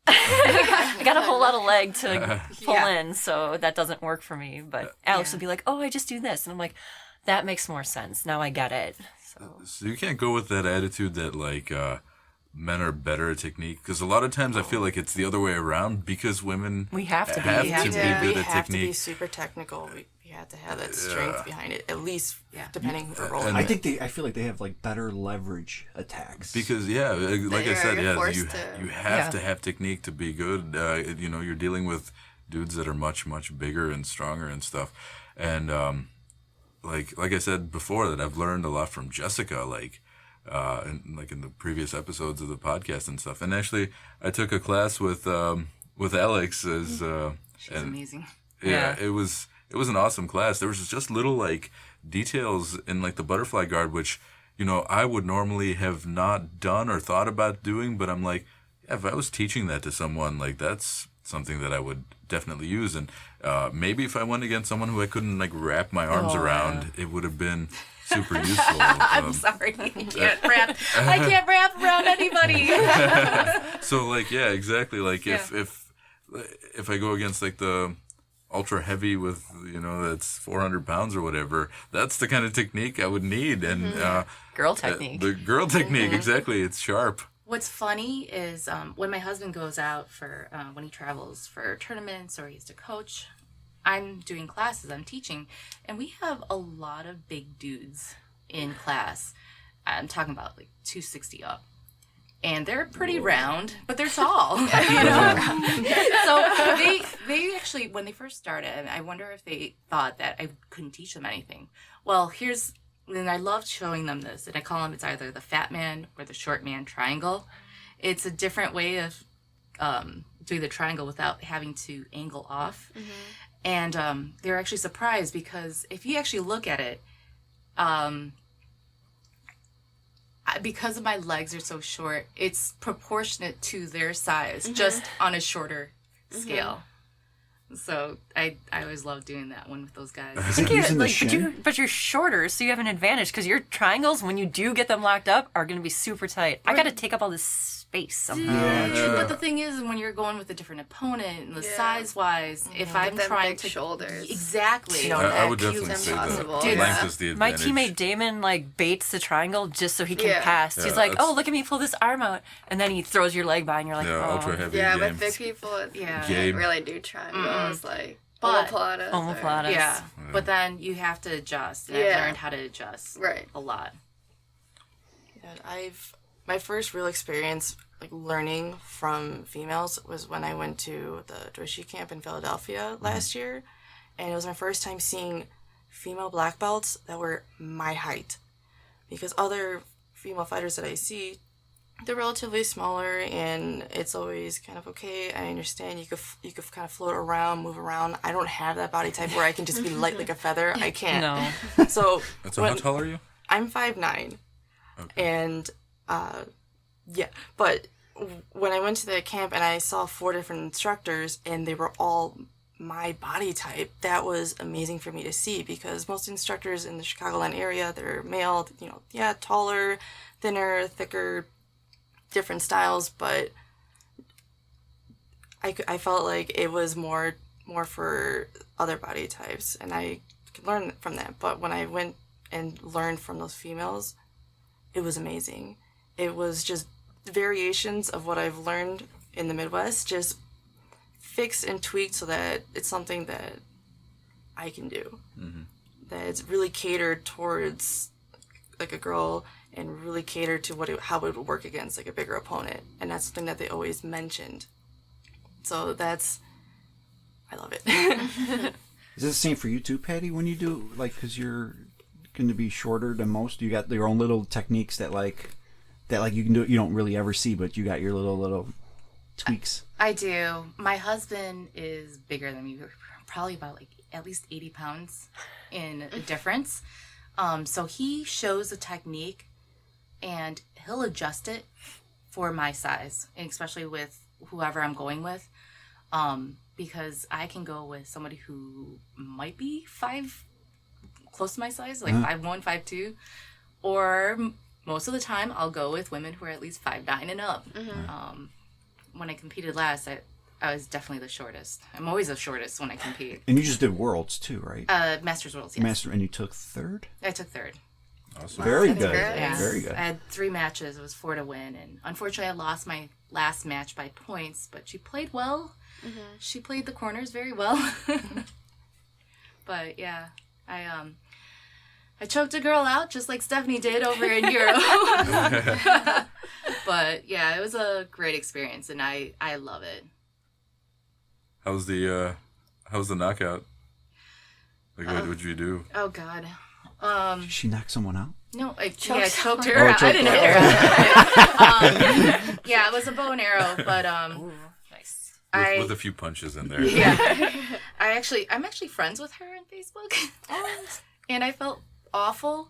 E: I got a whole lot of leg to pull in, so that doesn't work for me. But Alex would be like, oh, I just do this. And I'm like, that makes more sense. Now I get it.
B: So you can't go with that attitude that, like, men are better at technique. Because a lot of times I feel like it's the other way around, because women
E: we have to be
B: good at technique.
A: We have to be super technical. We
D: you have to have that strength behind it, at least depending who they're rolling.
B: And
F: I feel like they have like better leverage attacks.
B: Because like I said, you have to have technique to be good. You're dealing with dudes that are much, much bigger and stronger and stuff. And like I said before, that I've learned a lot from Jessica, in the previous episodes of the podcast and stuff. And actually, I took a class with Alex as
C: She's amazing.
B: Yeah, it was an awesome class. There was just little like details in like the butterfly guard, which I would normally have not done or thought about doing, but I'm like, if I was teaching that to someone, like that's something that I would definitely use. And maybe if I went against someone who I couldn't like wrap my arms around, it would have been super useful.
C: I'm sorry, I can't wrap around anybody.
B: So like, yeah, exactly. Like if I go against like the ultra heavy with that's 400 pounds or whatever, that's the kind of technique I would need. And
E: Girl technique.
B: The girl technique, exactly. It's sharp.
C: What's funny is when my husband goes out for when he travels for tournaments or he has to coach, I'm doing classes, I'm teaching, and we have a lot of big dudes in class. I'm talking about like 260 up. And they're pretty round, but they're tall, So they actually, when they first started, I wonder if they thought that I couldn't teach them anything. Well, and I love showing them this, and I call them, it's either the fat man or the short man triangle. It's a different way of doing the triangle without having to angle off. And they're actually surprised because if you actually look at it, because my legs are so short, it's proportionate to their size, just on a shorter scale. So I always love doing that one with those guys.
E: But you're shorter, so you have an advantage because your triangles, when you do get them locked up, are going to be super tight. I got to take up all this space somehow.
C: Yeah. But the thing is, when you're going with a different opponent, and the size-wise, if I'm trying to
A: shoulders,
C: exactly,
B: I would definitely say that length is the
E: my
B: advantage.
E: teammate Damon baits the triangle just so he can pass. He's like, "Oh, look at me pull this arm out," and then he throws your leg by, and you're like, "Oh."
B: Ultra heavy
A: but
B: games.
A: big people,
B: Game.
A: really do triangles, like
C: But-
A: omoplatas.
C: Yeah, but then you have to adjust, and I've learned how to adjust a lot.
D: Yeah, my first real experience like learning from females was when I went to the Doshi camp in Philadelphia last year, and it was my first time seeing female black belts that were my height, because other female fighters that I see, they're relatively smaller, and it's always kind of okay. I understand you could kind of float around, move around. I don't have that body type where I can just be light like a feather. I can't.
E: No.
D: So
B: how tall are you?
D: I'm 5'9", and but when I went to the camp and I saw 4 different instructors and they were all my body type, that was amazing for me to see, because most instructors in the Chicagoland area, they're male, taller, thinner, thicker, different styles, but I felt like it was more for other body types, and I could learn from that. But when I went and learned from those females, it was amazing. It was just variations of what I've learned in the Midwest, just fixed and tweaked so that it's something that I can do. That it's really catered towards like a girl, and really catered to how it would work against like a bigger opponent, and that's something that they always mentioned. So I love it.
F: Is it the same for you too, Patty? When you do because you're going to be shorter than most, you got your own little techniques that you can do. You don't really ever see, but you got your little tweaks.
C: I do. My husband is bigger than me. We're probably about at least 80 pounds in a difference. So he shows a technique, and he'll adjust it for my size, and especially with whoever I'm going with, because I can go with somebody who might be close to my size, like 5'1", 5'2", or most of the time I'll go with women who are at least 5'9" and up. When I competed last, I was definitely the shortest. I'm always the shortest when I compete.
F: And you just did Worlds too, right?
C: Masters Worlds, yes.
F: And you took third?
C: I took third.
B: Awesome.
F: Very good.
C: Yeah.
F: Very good.
C: I had 3 matches. It was 4 to win, and unfortunately I lost my last match by points, but she played well. She played the corners very well. But yeah, I choked a girl out just like Stephanie did over in Europe. But yeah, it was a great experience, and I love it.
B: How's the knockout? Like, what would you do?
C: Oh God.
F: Did she knock someone out?
C: No, I choked her out. I
F: choked
C: didn't
F: her
C: hit her. Yeah, it was a bow and arrow, but
E: Ooh, nice.
B: With a few punches in there.
C: Yeah. I'm actually friends with her on Facebook. And I felt awful.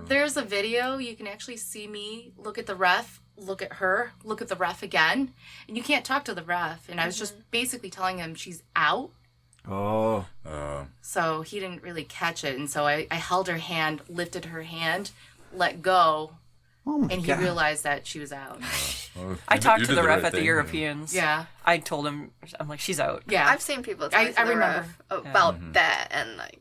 C: There's a video, you can actually see me look at the ref, look at her, look at the ref again, and you can't talk to the ref. And I was just basically telling him she's out.
F: Oh.
C: So he didn't really catch it, and so I held her hand, lifted her hand, let go,
F: Oh my
C: and he
F: God.
C: realized that she was out.
B: Well,
E: I
B: you
E: talked
B: did
E: to the ref
B: right
E: at the
B: thing,
E: Europeans.
C: Yeah.
E: I told him, I'm like, she's out.
C: Yeah.
A: I've seen people talk to
C: I
A: the
C: remember.
A: ref about that, and like,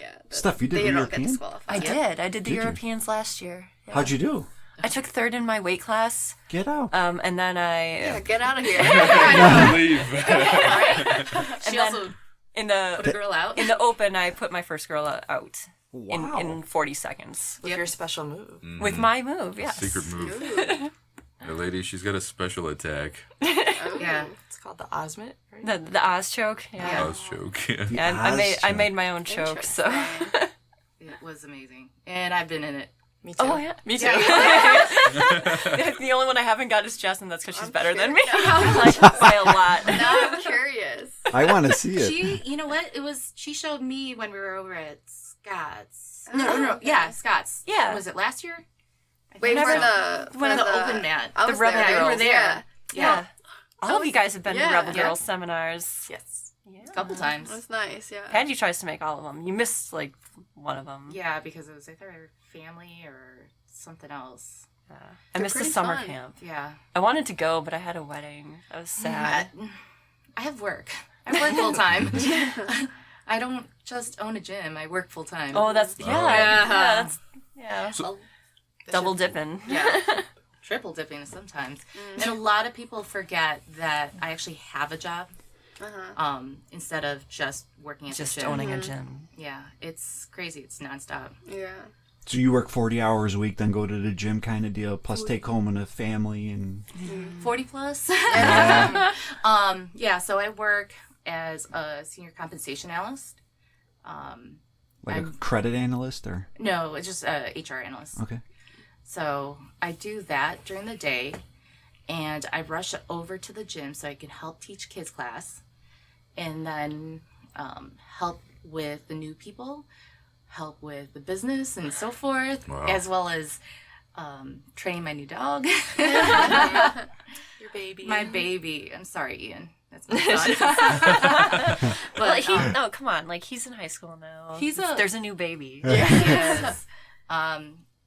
A: yeah.
F: Steph, you did
A: they
F: the
A: don't get
F: European?
A: disqualified.
E: I did. I did the
F: Did you?
E: Europeans last year. Yeah.
F: How'd you do?
E: I took third in my weight class.
F: Get out.
E: And then
A: Yeah, get out of here.
B: Leave.
C: She
E: then-
C: also
E: in
C: put a
E: the
C: girl out.
E: in the open, I put my first girl out
F: Wow.
E: in 40 seconds
D: With your special move.
E: with my move. Yes.
B: Secret move. The lady, she's got a special attack.
C: Yeah.
D: It's called the Ozment, right?
E: The Oz choke. Yeah.
B: Oz choke.
E: Yeah, I made my own choke. So.
C: It was amazing. And I've been in it.
D: Me too.
E: Oh yeah, me too. The only one I haven't got is Jess, and that's because she's better than me. Like, by a lot.
A: Now I'm curious.
F: I want to see it.
C: You know what? She showed me when we were over at Scott's. No. Yeah, Scott's.
E: Yeah.
C: Was it last year?
A: Wait for
C: Whenever-
A: the
C: When the open mat.
A: I
E: The
A: was
E: Rebel
A: there.
C: Yeah, you were
E: Girls,
C: there.
E: Yeah. All of you guys have been to
A: Yeah.
E: Rebel
C: Yeah.
E: Girls seminars.
C: Yes.
E: Yeah.
C: A couple times.
A: It was nice. Yeah.
E: Patty tries to make all of them. You missed like one of them.
C: Yeah, because it was either family or something else.
E: I missed the
A: pretty
E: summer
A: fun.
E: camp.
C: Yeah.
E: I wanted to go, but I had a wedding. I was sad.
C: I have work. I work full time. I don't just own a gym. I work full time.
E: Oh, that's that's double dipping.
C: Yeah. Triple dipping sometimes. And a lot of people forget that I actually have a job. Instead of just working at
E: Just
C: the gym.
E: owning a gym.
C: Yeah, it's crazy. It's nonstop.
A: Yeah.
F: So you work 40 hours a week, then go to the gym kind of deal, plus take home and a family and...
C: 40 plus.
F: Yeah.
C: Yeah, so I work as a senior compensation analyst.
F: Like a credit analyst or...
C: No, it's just a HR analyst.
F: Okay.
C: So I do that during the day, and I rush over to the gym so I can help teach kids class, and then help with the new people, help with the business and so forth,
B: Wow.
C: as well as training my new dog.
D: Your baby.
C: My baby. I'm sorry, Ian. That's my son. But
E: No, come on. Like, he's in high school now. There's a new baby.
C: yes.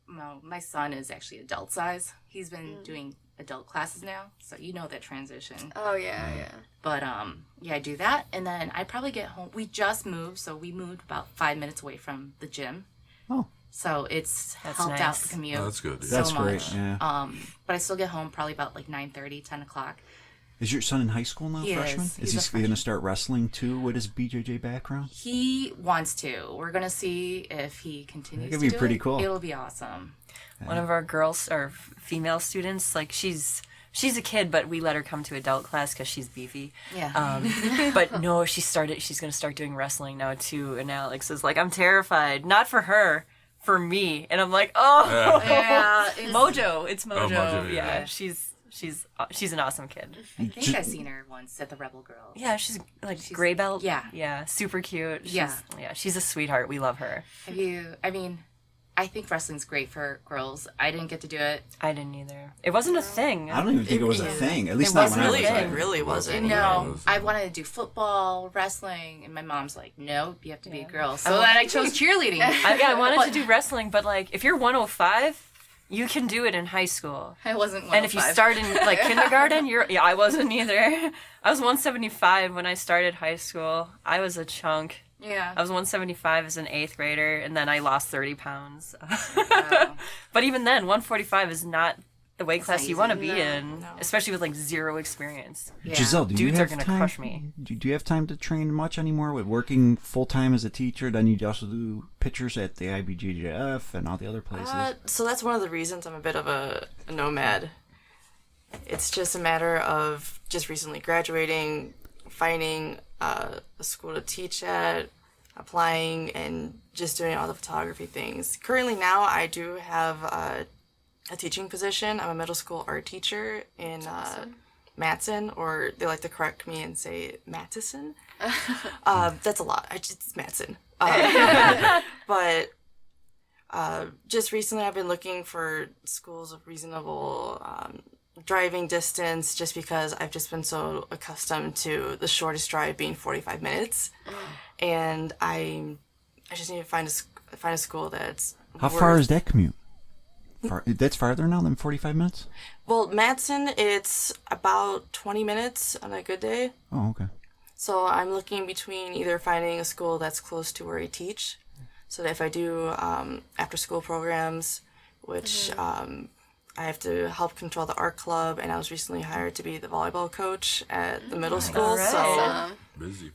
C: No, my son is actually adult size. He's been doing adult classes now, so you know that transition.
A: Oh yeah. Yeah.
C: But yeah, I do that, and then I probably get home. We just moved, so we moved about 5 minutes away from the gym.
F: Oh.
C: So it's
E: That's
C: helped out
E: nice.
C: the commute.
B: Oh, that's good.
C: So
F: That's
C: much.
F: great, yeah.
C: But I still get home probably about like 9:30, 10 o'clock.
F: Is your son in high school now,
C: He
F: freshman?
C: is.
F: Is
C: He's a
F: he going to start wrestling too with his BJJ background?
C: He wants to. We're gonna see if he continues.
F: That could
C: to
F: be
C: do
F: pretty
C: it.
F: cool.
C: It'll be awesome.
E: One of our girls or female students, like she's a kid, but we let her come to adult class because she's beefy.
C: Yeah.
E: But no, she's going to start doing wrestling now too. And Alex is like, I'm terrified, not for her, for me. And I'm like, oh,
C: Yeah.
E: Mojo, it's Mojo.
B: Mojo, yeah.
E: Yeah, she's an awesome kid.
C: I think I've seen her once at the Rebel Girls.
E: Yeah, she's like gray belt.
C: yeah.
E: super cute.
C: Yeah.
E: She's a sweetheart. We love her.
C: I think wrestling's great for girls. I didn't get to do it.
E: I didn't either. It wasn't a thing.
F: I don't even think it was a thing. At least
E: It
F: not
E: wasn't
F: when I
E: really
F: was
E: a
F: there.
E: thing.
D: It really wasn't.
C: No, I wanted to do football, wrestling, and my mom's like, "No, you have to be a girl." So then I chose cheerleading.
E: I wanted to do wrestling, but like if you're 105, you can do it in high school.
C: I wasn't 105.
E: And if you start in like kindergarten, I wasn't either. I was 175 when I started high school. I was a chunk.
C: yeah.
E: I was 175 as an 8th grader, and then I lost 30 pounds.
C: Wow.
E: But even then, 145 is not the weight class you want to be
A: No,
E: in, especially with like zero experience.
C: Yeah.
F: Giselle, do you
E: Dudes are
F: have
E: gonna
F: time?
E: crush me.
F: Do you have time to train much anymore with working full time as a teacher? Then you also do pictures at the IBJJF and all the other places.
D: So that's one of the reasons I'm a bit of a nomad. It's just a matter of just recently graduating, finding a school to teach at, applying, and just doing all the photography things. Currently now I do have a teaching position. I'm a middle school art teacher in Matson, or they like to correct me and say Mattison. That's a lot. It's Matson. But just recently I've been looking for schools of reasonable driving distance, just because I've just been so accustomed to the shortest drive being 45 minutes. And I just need to find a school that's
F: How far is that commute? That's farther now than 45 minutes?
D: Well, Matson, it's about 20 minutes on a good day.
F: Oh, okay.
D: So I'm looking between either finding a school that's close to where I teach, so that if I do after-school programs, which I have to help control the art club, and I was recently hired to be the volleyball coach at the middle school.
E: All right.
D: So
B: Busy.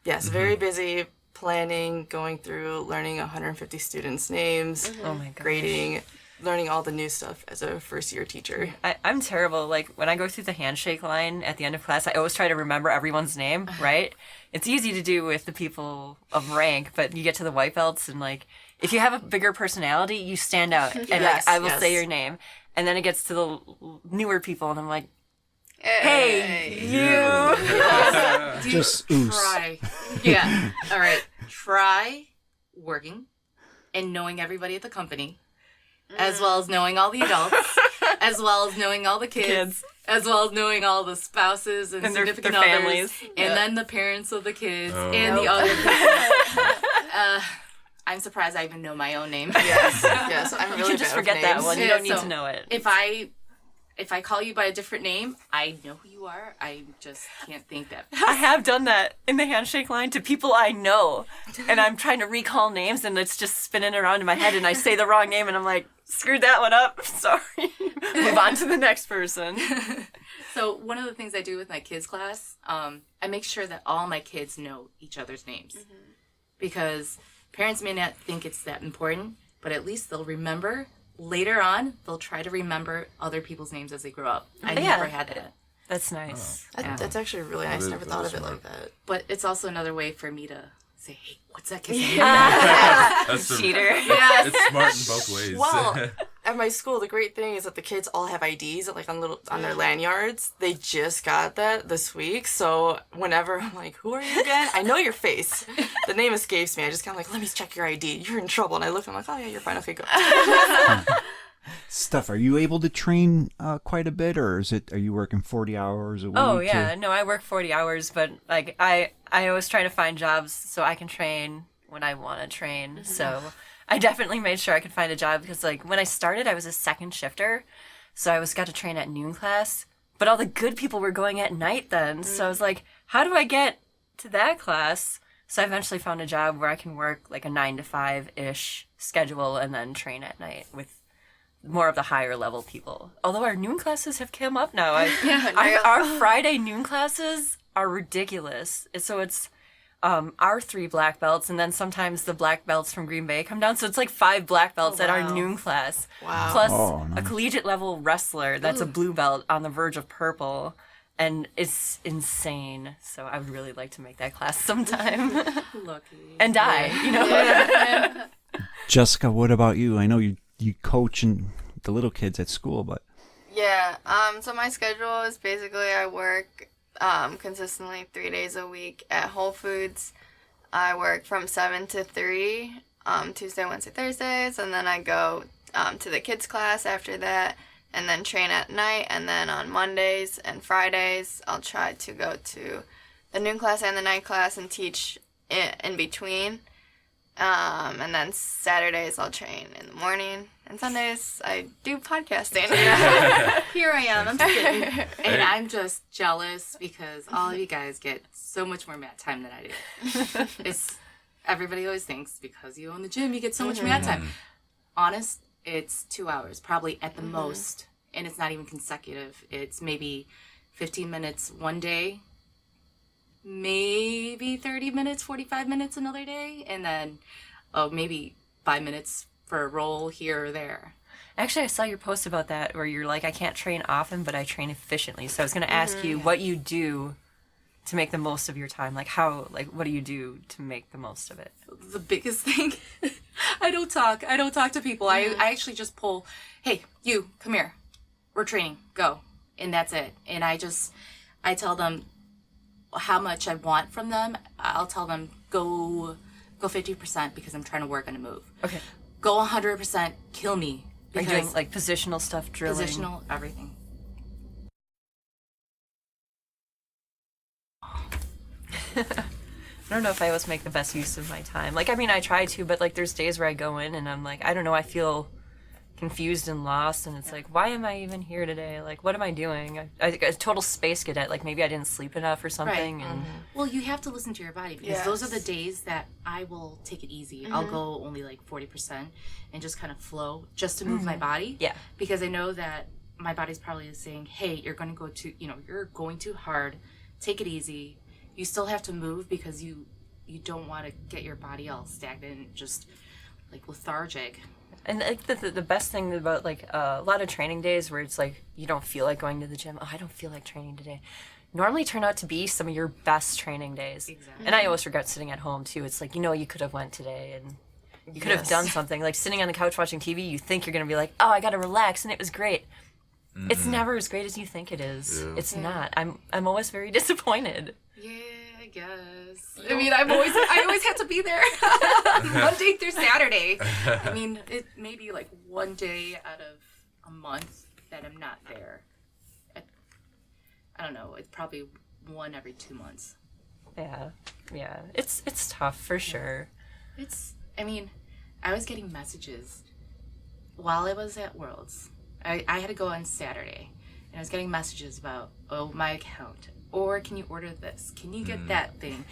D: yes, very busy planning, going through, learning 150 students' names,
E: Oh my god.
D: grading, learning all the new stuff as a first-year teacher.
E: I'm terrible. Like, when I go through the handshake line at the end of class, I always try to remember everyone's name, right? It's easy to do with the people of rank, but you get to the white belts, and, like, if you have a bigger personality, you stand out, and
D: Yes,
E: like, I will
D: yes.
E: say your name. And then it gets to the newer people, and I'm like, hey, you!
F: Just ooze.
C: Try. Yeah. All right. Try working and knowing everybody at the company, as well as knowing all the adults, as well as knowing all the kids, as well as knowing all the spouses and
E: their
C: significant
E: their
C: others,
E: families.
C: and then the parents of the kids
B: Oh.
C: and the other people. I'm surprised I even know my own name.
D: Yes, I'm really
E: You can just
D: bad with
E: forget that
D: names.
E: one. You
C: Yeah,
E: don't need
C: so
E: to know it.
C: If I call you by a different name, I know who you are. I just can't think that.
E: I have done that in the handshake line to people I know, and I'm trying to recall names, and it's just spinning around in my head, and I say the wrong name, and I'm like, screwed that one up. Sorry. Move on to the next person.
C: So one of the things I do with my kids class, I make sure that all my kids know each other's names, because parents may not think it's that important, but at least they'll remember. Later on, they'll try to remember other people's names as they grow up. I
E: Yeah.
C: never had that.
E: That's nice.
D: That's actually really nice.
B: is-
D: Never
B: that
D: thought
B: is
D: of it
B: smart.
D: like that.
C: But it's also another way for me to say, hey, what's that kid's name?
B: That's the,
E: Cheater.
B: It's smart in both ways.
D: Well, at my school, the great thing is that the kids all have IDs, like on their lanyards. They just got that this week, so whenever I'm like, "Who are you again?" I know your face. The name escapes me. I just kind of like, "Let me check your ID. You're in trouble." And I look, I'm like, "Oh yeah, you're fine. Okay, go."
F: Stuff. Are you able to train quite a bit, or are you working 40 hours a week?
E: Oh yeah, no, I work 40 hours, but like I always try to find jobs so I can train when I want to train. So I definitely made sure I could find a job, because like when I started, I was a second shifter, so I got to train at noon class. But all the good people were going at night then, so I was like, how do I get to that class? So I eventually found a job where I can work like a 9 to 5-ish schedule and then train at night with more of the higher level people. Although our noon classes have come up now. Our Friday noon classes are ridiculous. So it's our 3 black belts, and then sometimes the black belts from Green Bay come down. So it's like 5 black belts at our noon class.
D: Wow.
E: Plus
F: Oh, nice.
E: a collegiate level wrestler that's a blue belt on the verge of purple. And it's insane. So I would really like to make that class sometime.
C: Lucky.
E: And die, you know?
F: Jessica, what about you? I know you coach the little kids at school, but
A: Yeah, so my schedule is basically I work consistently 3 days a week at Whole Foods. I work from 7 to 3, Tuesday, Wednesday, Thursdays, and then I go to the kids class after that, and then train at night, and then on Mondays and Fridays, I'll try to go to the noon class and the night class and teach in between. And then Saturdays I'll train in the morning, and Sundays I do podcasting.
C: Here I am. I'm sitting, and I'm just jealous because all of you guys get so much more mat time than I do. Everybody always thinks because you own the gym, you get so much mat time. Honest, it's 2 hours, probably at the most. and it's not even consecutive. It's maybe 15 minutes one day, maybe 30 minutes, 45 minutes another day, and then maybe 5 minutes for a roll here or there.
E: Actually, I saw your post about that where you're like, I can't train often, but I train efficiently. So I was going to ask you what you do to make the most of your time. Like what do you do to make the most of it?
C: The biggest thing, I don't talk to people. I actually just pull, hey, you, come here. We're training, go. And that's it. And I tell them how much I want from them. I'll tell them, go 50% because I'm trying to work on a move. Okay. Go 100%, kill me.
E: Are you doing like positional stuff, drilling?
C: Positional, everything.
E: I don't know if I always make the best use of my time. Like, I mean, I try to, but like there's days where I go in and I'm like, I don't know, I feel confused and lost, and it's like, why am I even here today? Like, what am I doing? I a total space cadet. Like, maybe I didn't sleep enough or something.
C: Right.
E: And
C: well, you have to listen to your body, because those are the days that I will take it easy. I'll go only like 40% and just kind of flow just to move my body. Yeah. Because I know that my body's probably saying, hey, you're going too hard. Take it easy. You still have to move because you don't want to get your body all stagnant and just like lethargic.
E: And like the best thing about like a lot of training days where it's like you don't feel like going to the gym. Oh, I don't feel like training today. Normally turn out to be some of your best training days. Exactly. And I always regret sitting at home too. It's like, you could have went today and you could have done something. Like sitting on the couch watching TV, you think you're going to be like, oh, I got to relax, and it was great. Mm-hmm. It's never as great as you think it is. Yeah. It's not. I'm always very disappointed.
C: Yeah, I guess. I mean, I always have to be there Monday through Saturday. I mean, it may be like one day out of a month that I'm not there. I don't know. It's probably one every 2 months.
E: Yeah. It's tough for sure.
C: I mean, I was getting messages while I was at Worlds. I had to go on Saturday, and I was getting messages about, my account. Or can you order this? Can you get that thing?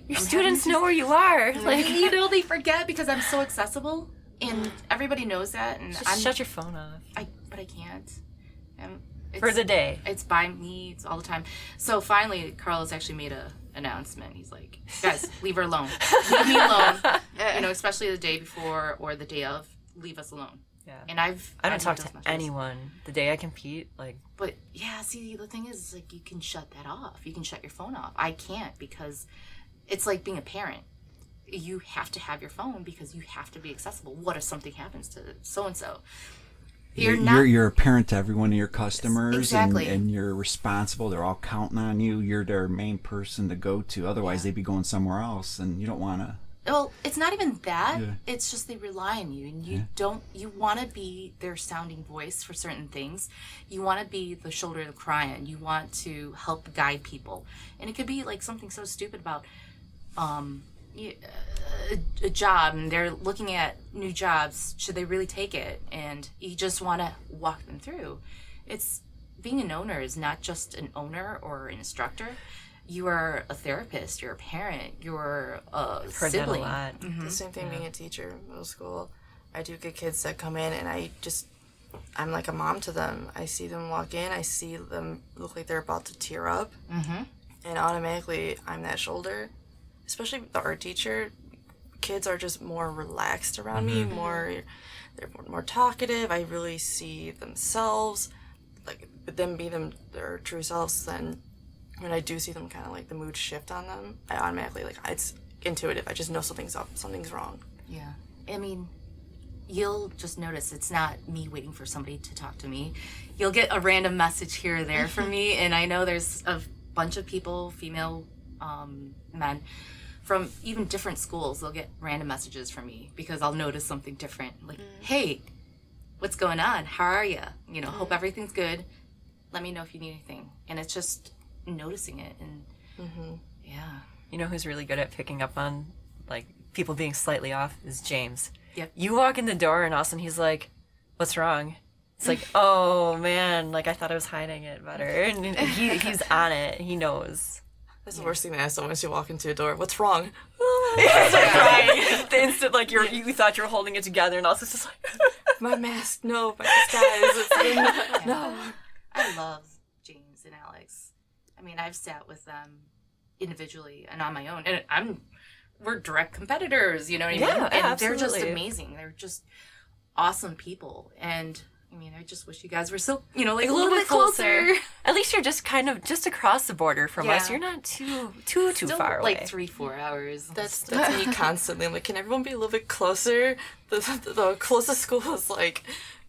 E: Your students know where you are.
C: Like, they forget because I'm so accessible, and everybody knows that. And
E: just shut your phone off.
C: But I can't.
E: For the day.
C: It's by me. It's all the time. So finally, Carlos actually made an announcement. He's like, guys, leave her alone. Leave me alone. Especially the day before or the day of. Leave us alone. Yeah. And I
E: don't talk to anyone the day I compete.
C: But yeah, see, the thing is, like, you can shut that off. You can shut your phone off. I can't, because it's like being a parent. You have to have your phone because you have to be accessible. What if something happens to so and so?
F: You're a parent to every one of your customers.
C: Exactly.
F: And you're responsible. They're all counting on you. You're their main person to go to. Otherwise, they'd be going somewhere else, and you don't want to.
C: Well, it's not even that. Yeah. It's just they rely on you, and you want to be their sounding voice for certain things. You want to be the shoulder to cry on. You want to help guide people. And it could be like something so stupid about a job, and they're looking at new jobs. Should they really take it? And you just want to walk them through. Being an owner is not just an owner or an instructor. You are a therapist, you're a parent, you're a sibling.
E: That a lot.
D: Mm-hmm. The same thing being a teacher in middle school. I do get kids that come in, and I'm like a mom to them. I see them walk in, I see them look like they're about to tear up, and automatically I'm that shoulder. Especially the art teacher, kids are just more relaxed around me, they're more talkative. I really see themselves, like them be their true selves. Then when I do see them kind of like the mood shift on them, I automatically, it's intuitive. I just know something's up, something's wrong.
C: Yeah. I mean, you'll just notice it's not me waiting for somebody to talk to me. You'll get a random message here or there from me, and I know there's a bunch of people, female men, from even different schools. They'll get random messages from me because I'll notice something different. Like, hey, what's going on? How are you? Hope everything's good. Let me know if you need anything. And it's just noticing it, and yeah.
E: You know who's really good at picking up on like people being slightly off is James.
C: Yep.
E: You walk in the door and all of a sudden he's like, what's wrong? It's like, oh man, like I thought I was hiding it better. And he's on it. He knows.
D: That's the worst thing to ask someone as you walk into a door. What's wrong?
E: It's like crying. The instant like you thought you were holding it together, and also it's just like
D: my mask, no, my disguise. No.
C: I love James and Alex. I mean, I've sat with them individually and on my own, and we're direct competitors, you know what I mean?
E: Yeah,
C: And they're just
E: absolutely.
C: amazing. They're just awesome people. And I mean, I just wish you guys were so, you know, like
E: A little bit closer. At least you're just kind of just across the border from us.
C: Yeah.
E: You're not too
C: Still
E: far away.
C: like 3-4 hours.
D: That's me constantly. I'm like, can everyone be a little bit closer? The closest school is like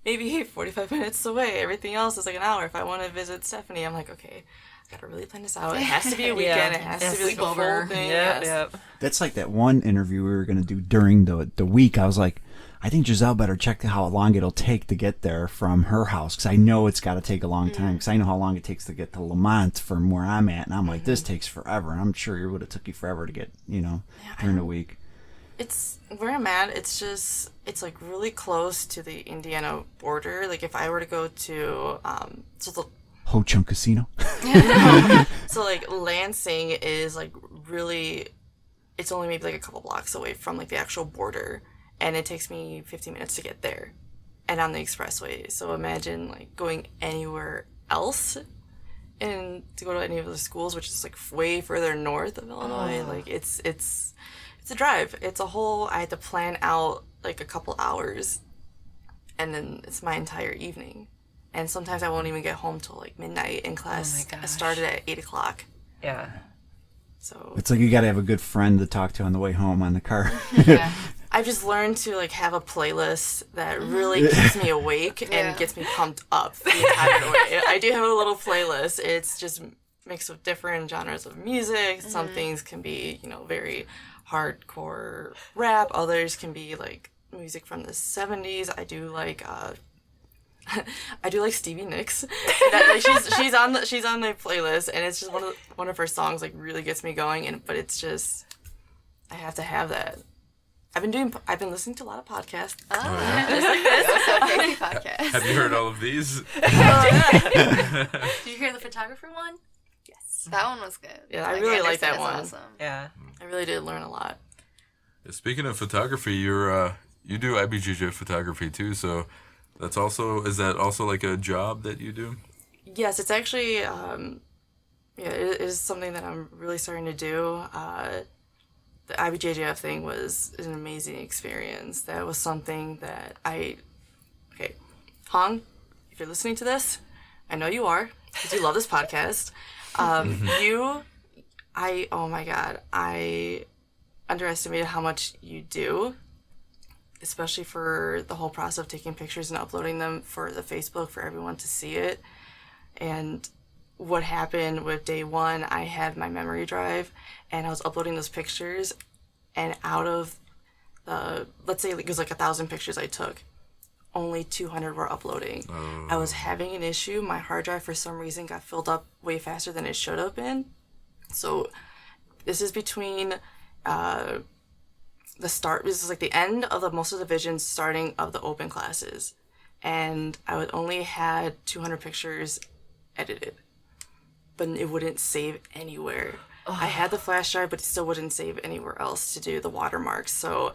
D: maybe 45 minutes away. Everything else is like an hour. If I want to visit Stephanie, I'm like, okay, I gotta really plan this out. It has to be a weekend.
E: Yeah.
D: It has
E: Yeah,
D: to be like a full
C: sleepover.
D: thing.
E: Yep,
D: Yes.
E: yep.
F: That's like that one interview we were going to do during the week. I was like, I think Giselle better check how long it'll take to get there from her house, because I know it's got to take a long time, because I know how long it takes to get to Lamont from where I'm at, and I'm like, this takes forever, and I'm sure it would have took you forever to get, during the week.
D: It's where I'm at. It's like really close to the Indiana border. Like if I were to go to
F: Ho Chunk Casino.
D: so like Lansing is like really, it's only maybe like a couple blocks away from like the actual border, and it takes me 15 minutes to get there, and on the expressway. So imagine like going anywhere else and to go to any of the schools, which is like way further north of Illinois. Like it's a drive. It's a whole, I had to plan out like a couple hours, and then it's my entire evening. And sometimes I won't even get home till like midnight, in class
E: gosh.
D: started at 8 o'clock.
E: Yeah.
D: So
F: It's like you got to have a good friend to talk to on the way home on the car.
C: Yeah.
D: I've just learned to like have a playlist that really keeps me awake and gets me pumped up the entire way. I do have a little playlist. It's just mixed with different genres of music. Some things can be, very hardcore rap. Others can be like music from the 70s. I do like Stevie Nicks. She's on the playlist, and it's just one of her songs like really gets me going. But it's just, I have to have that. I've been listening to a lot of podcasts.
A: So crazy podcast.
B: Have you heard all of these?
C: Did you hear the photographer one?
D: Yes.
A: That one was good.
D: Yeah, I really like that
A: Anderson
D: one.
A: is Awesome.
E: Yeah.
D: I really did learn a lot.
B: Speaking of photography, you do IBJJF photography too, so is that also like a job that you do?
D: Yes, it's actually it is something that I'm really starting to do. The IBJJF thing was an amazing experience. That was something that Hong, if you're listening to this, I know you are, because you love this podcast. Oh my God, I underestimated how much you do, especially for the whole process of taking pictures and uploading them for the Facebook for everyone to see it. And what happened with day one, I had my memory drive and I was uploading those pictures, and out of let's say it was like 1,000 pictures I took, only 200 were uploading. I was having an issue. My hard drive for some reason got filled up way faster than it should have been. So this is between this is like the end of most of the divisions, starting of the open classes, and I would only had 200 pictures edited, but it wouldn't save anywhere. I had the flash drive, but it still wouldn't save anywhere else to do the watermarks. So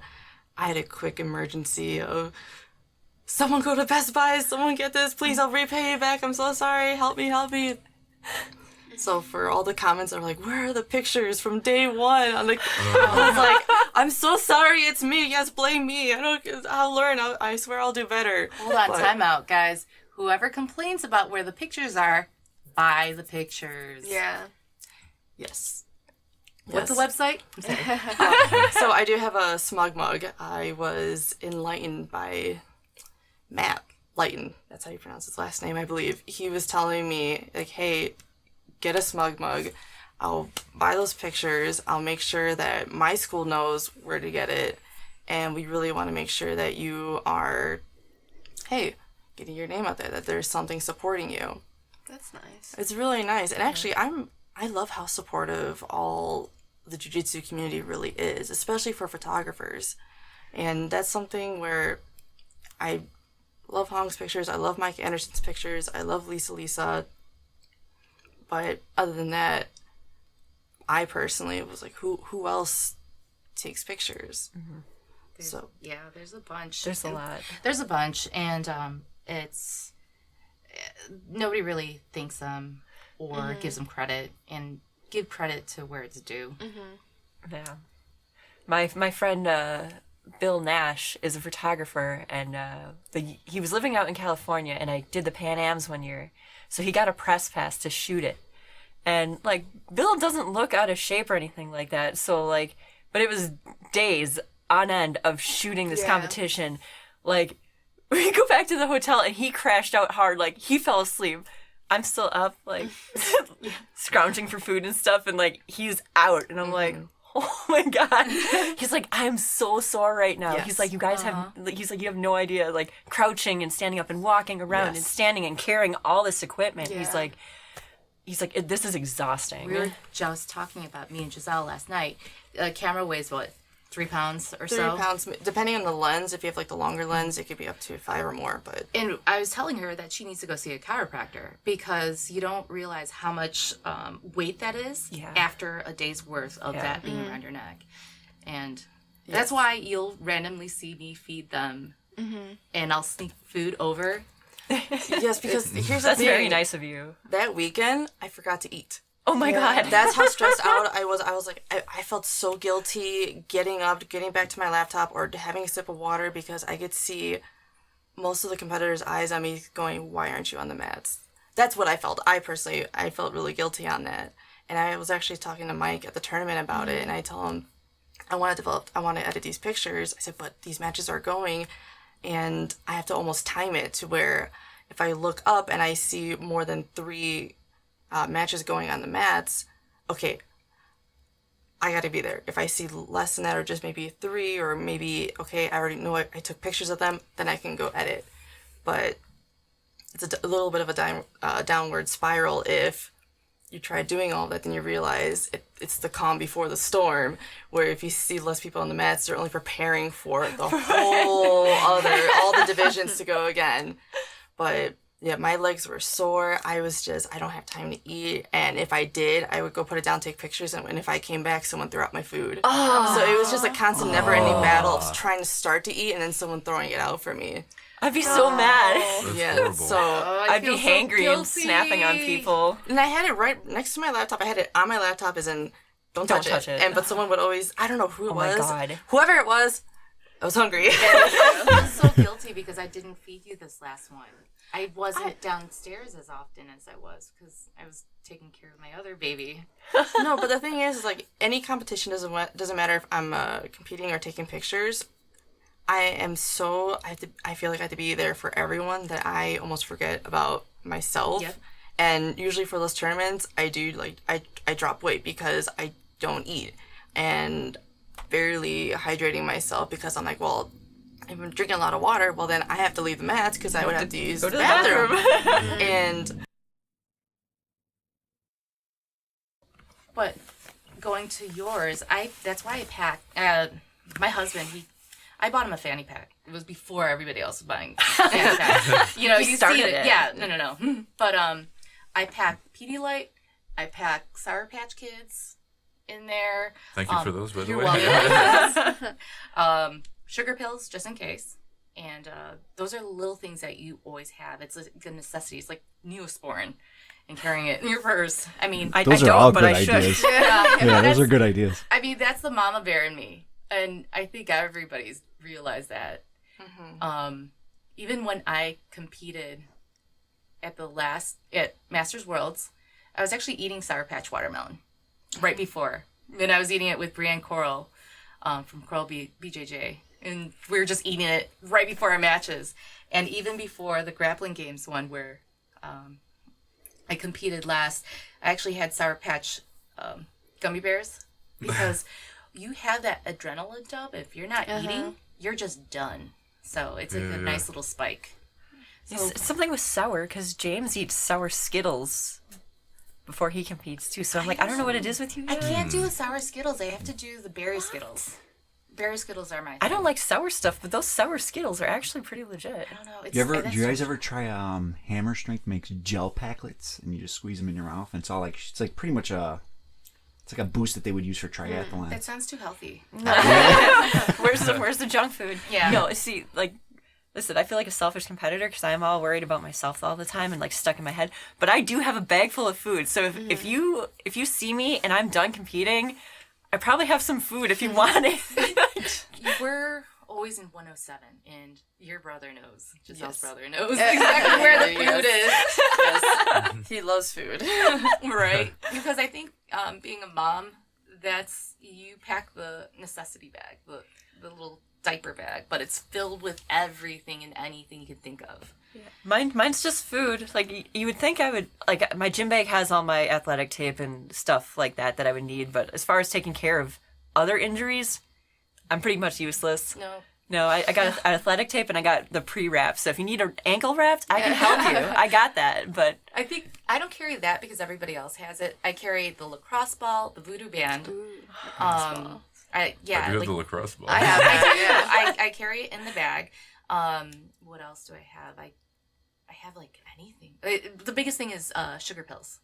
D: I had a quick emergency of, someone go to Best Buy, someone get this, please, I'll repay you back, I'm so sorry, help me. So for all the comments that are like, where are the pictures from day one? I was like, I'm so sorry, it's me. Yes, blame me. I'll learn. I swear I'll do better.
C: Hold on, time out, guys. Whoever complains about where the pictures are, buy the pictures.
A: Yeah.
D: Yes.
C: What's the website? I'm sorry.
D: So I do have a smug mug. I was enlightened by Matt Lighten. That's how you pronounce his last name, I believe. He was telling me, like, hey, get a smug mug. I'll buy those pictures. I'll make sure that my school knows where to get it. And we really want to make sure that you are, getting your name out there, that there's something supporting you.
A: That's nice.
D: It's really nice. And actually, I love how supportive all the jiu-jitsu community really is, especially for photographers. And that's something where I love Hong's pictures. I love Mike Anderson's pictures. I love Lisa. But other than that, I personally was like, who else takes pictures? So
C: there's a bunch.
E: There's a lot.
C: There's a bunch, and it's nobody really thanks them or gives them credit, and give credit to where it's due.
E: Yeah. My friend Bill Nash is a photographer, and he was living out in California, and I did the Pan Ams one year, so he got a press pass to shoot it. And like Bill doesn't look out of shape or anything like that, so like, but it was days on end of shooting this competition. Like, we go back to the hotel and he crashed out hard, like he fell asleep. I'm still up, like scrounging for food and stuff, and like he's out, and I'm like, oh my god. He's like, I'm so sore right now. He's like, you guys have, he's like, you have no idea, like crouching and standing up and walking around and standing and carrying all this equipment. He's like, this is exhausting.
C: We were just talking about me and Giselle last night. The camera weighs what, 3 pounds or so?
D: 3 pounds, depending on the lens. If you have like the longer lens, it could be up to 5 or more. But
C: and I was telling her that she needs to go see a chiropractor, because you don't realize how much weight that is after a day's worth of that being around your neck. And that's why you'll randomly see me feed them, and I'll sneak food over.
D: yes, because here's the
E: That's
D: thing.
E: very nice of you.
D: That weekend, I forgot to eat.
E: Oh my god.
D: That's how stressed out I was. I was like, I felt so guilty getting up, getting back to my laptop, or having a sip of water, because I could see most of the competitors' eyes on me going, why aren't you on the mats? That's what I felt. I felt really guilty on that. And I was actually talking to Mike at the tournament about it, and I told him, I want to edit these pictures. I said, but these matches are going, and I have to almost time it to where if I look up and I see more than 3 matches going on the mats, okay, I got to be there. If I see less than that, or just maybe 3, or maybe, okay, I already know I took pictures of them, then I can go edit. But it's a little bit of a downward spiral. If you try doing all that, then you realize it's the calm before the storm, where if you see less people on the mats, they're only preparing for the whole all the divisions to go again. But yeah, my legs were sore. I don't have time to eat. And if I did, I would go put it down, take pictures. And if I came back, someone threw out my food. So it was just a constant never-ending battle of trying to start to eat and then someone throwing it out for me.
E: I'd be so mad.
D: Yeah,
B: horrible.
D: so
E: I'd be hangry and snapping on people.
D: and I had it right next to my laptop. I had it on my laptop, as in, don't touch it. But someone would always, I don't know who it was.
E: Oh my god.
D: Whoever it was, I was hungry.
C: I feel so guilty because I didn't feed you this last one. I wasn't downstairs as often as I was because I was taking care of my other baby.
D: No, but the thing is like, any competition doesn't matter if I'm competing or taking pictures. I feel like I have to be there for everyone, that I almost forget about myself.
C: Yep.
D: And usually for those tournaments, I do I drop weight because I don't eat and barely hydrating myself, because I'm like, well, if I'm drinking a lot of water, well then I have to leave the mats because I would have to use the bathroom. And
C: But going to yours, that's why I packed. My husband, I bought him a fanny pack. It was before everybody else was buying fanny packs. You
E: started
C: see
E: it.
C: Yeah, no. But I packed Pedialyte. I packed Sour Patch Kids in there.
B: Thank you for those, by the
C: You're
B: way.
C: welcome. Sugar pills, just in case. And those are little things that you always have. It's like a necessity. It's like Neosporin and carrying it in your purse. I mean,
F: Those
E: I
F: are
E: don't,
F: all
E: but
F: good
E: I should.
F: ideas.
C: yeah,
F: Yeah, those are good ideas.
C: I mean, that's the mama bear in me. And I think everybody's realized that. Even when I competed at Masters Worlds, I was actually eating Sour Patch watermelon right before. And I was eating it with Brienne Coral from Coral BJJ. And we were just eating it right before our matches. And even before the grappling games one where I competed last, I actually had Sour Patch gummy bears, because you have that adrenaline dump. If you're not eating, you're just done. So it's like a nice little spike. So
E: Something with sour, because James eats sour Skittles before he competes too. So I'm like, I don't know what it is with you
C: I
E: guys.
C: can't do the sour Skittles. I have to do the berry Skittles. Berry Skittles are my thing.
E: I don't like sour stuff, but those sour Skittles are actually pretty legit.
C: I don't know.
F: Do you guys ever try Hammer Strength makes gel packlets and you just squeeze them in your mouth and it's like pretty much it's It's like a boost that they would use for triathlon.
C: That sounds too healthy.
E: Where's the junk food?
C: Yeah.
E: No, see, like, listen, I feel like a selfish competitor because I'm all worried about myself all the time and like stuck in my head. But I do have a bag full of food. So if you see me and I'm done competing, I probably have some food if you want it.
C: We're always in 107, and your brother knows. Giselle's
D: Yes.
C: brother knows exactly where the food is.
D: Yes. He loves food.
C: Right. Because I think being a mom, that's, you pack the necessity bag, the little diaper bag, but it's filled with everything and anything you can think of.
E: Mine's just food. Like, you would think I would, like, my gym bag has all my athletic tape and stuff like that I would need. But as far as taking care of other injuries, I'm pretty much useless. No, I got athletic tape and I got the pre-wrap. So if you need an ankle wrapped, I can help you. I got that. But
C: I think I don't carry that because everybody else has it. I carry the lacrosse ball, the voodoo band.
B: I do have the lacrosse ball.
C: I have. I carry it in the bag. What else do I have? I have like anything. The biggest thing is sugar pills.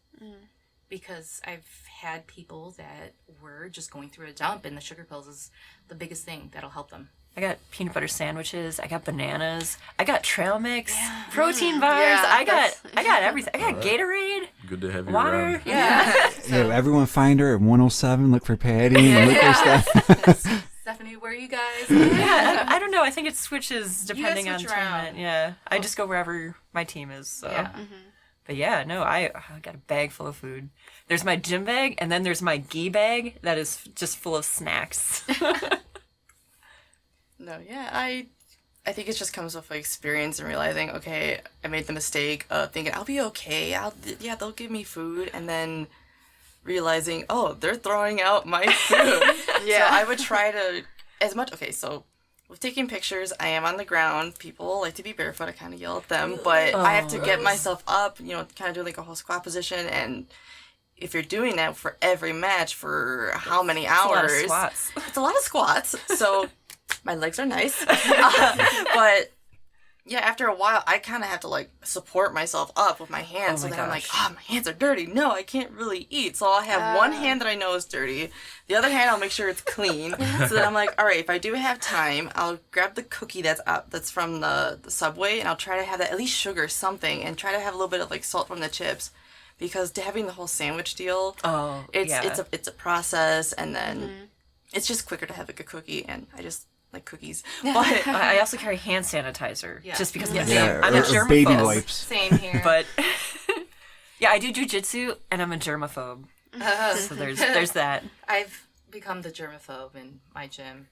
C: Because I've had people that were just going through a dump, and the sugar pills is the biggest thing that'll help them.
E: I got peanut butter sandwiches. I got bananas. I got trail mix, protein bars. I got everything. I got Gatorade.
B: Good to have you
E: Water.
B: around.
E: Yeah.
F: Yeah, everyone find her at 107. Look for Patty and look for stuff.
C: Stephanie, where are you guys?
E: Yeah, I don't know. I think it switches depending on
C: switch around.
E: tournament. Yeah, I just go wherever my team is. So.
C: Yeah.
E: But yeah, no, I got a bag full of food. There's my gym bag, and then there's my gi bag that is just full of snacks.
D: No, yeah, I think it just comes with experience and realizing, okay, I made the mistake of thinking I'll be okay. They'll give me food, and then realizing, oh, they're throwing out my food.
A: Yeah.
D: So I would try to as much. Okay, so with taking pictures, I am on the ground. People like to be barefoot. I kind of yell at them, but I have to get myself up. Kind of do like a whole squat position, and if you're doing that for every match for how many hours?
E: It's a lot of squats.
D: It's a lot of squats. So my legs are nice, but yeah, after a while, I kind of have to like support myself up with my hands.
E: Oh
D: so
E: my
D: then I'm like,
E: gosh.
D: my hands are dirty. No, I can't really eat. So I'll have one hand that I know is dirty. The other hand, I'll make sure it's clean. So then I'm like, all right, if I do have time, I'll grab the cookie that's from the Subway, and I'll try to have that, at least sugar, something, and try to have a little bit of like salt from the chips. Because having the whole sandwich deal, it's a process, and then it's just quicker to have like a cookie, and I just like cookies. But
E: I also carry hand sanitizer just because I'm
F: Yeah,
E: I'm a
F: or
E: germaphobe.
F: baby wipes.
C: Same here.
E: But yeah, I do jujitsu and I'm a germaphobe. So there's that.
C: I've become the germaphobe in my gym.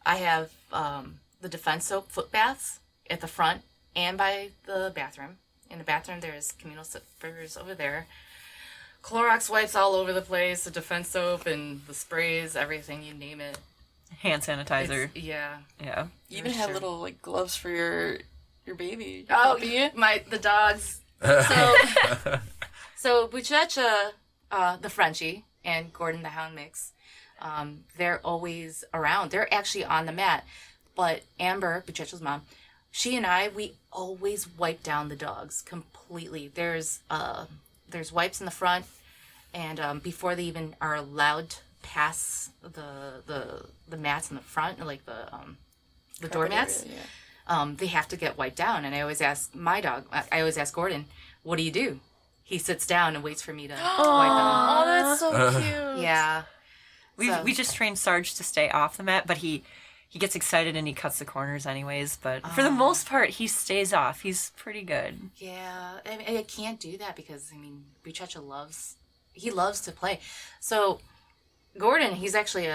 C: I have the defense soap foot baths at the front and by the bathroom. In the bathroom, there's communal sippers over there. Clorox wipes all over the place, the defense soap and the sprays, everything, you name it.
E: Hand sanitizer.
C: Yeah.
E: Yeah.
D: you even have little like gloves for your baby.
C: Oh,
D: puppy.
C: the dogs. So Buchecha, the Frenchie, and Gordon the Hound mix, they're always around. They're actually on the mat. But Amber, Buchecha's mom, she and I, we always wipe down the dogs completely. There's wipes in the front, and before they even are allowed to pass the mats in the front, like the doormats, they have to get wiped down. And I always ask I always ask Gordon, what do you do? He sits down and waits for me to wipe them.
D: Oh, that's so cute.
C: Yeah.
E: We just trained Sarge to stay off the mat, but he gets excited and he cuts the corners anyways. But for the most part, he stays off. He's pretty good.
C: Yeah, I can't do that because Buchecha loves to play. So Gordon, he's actually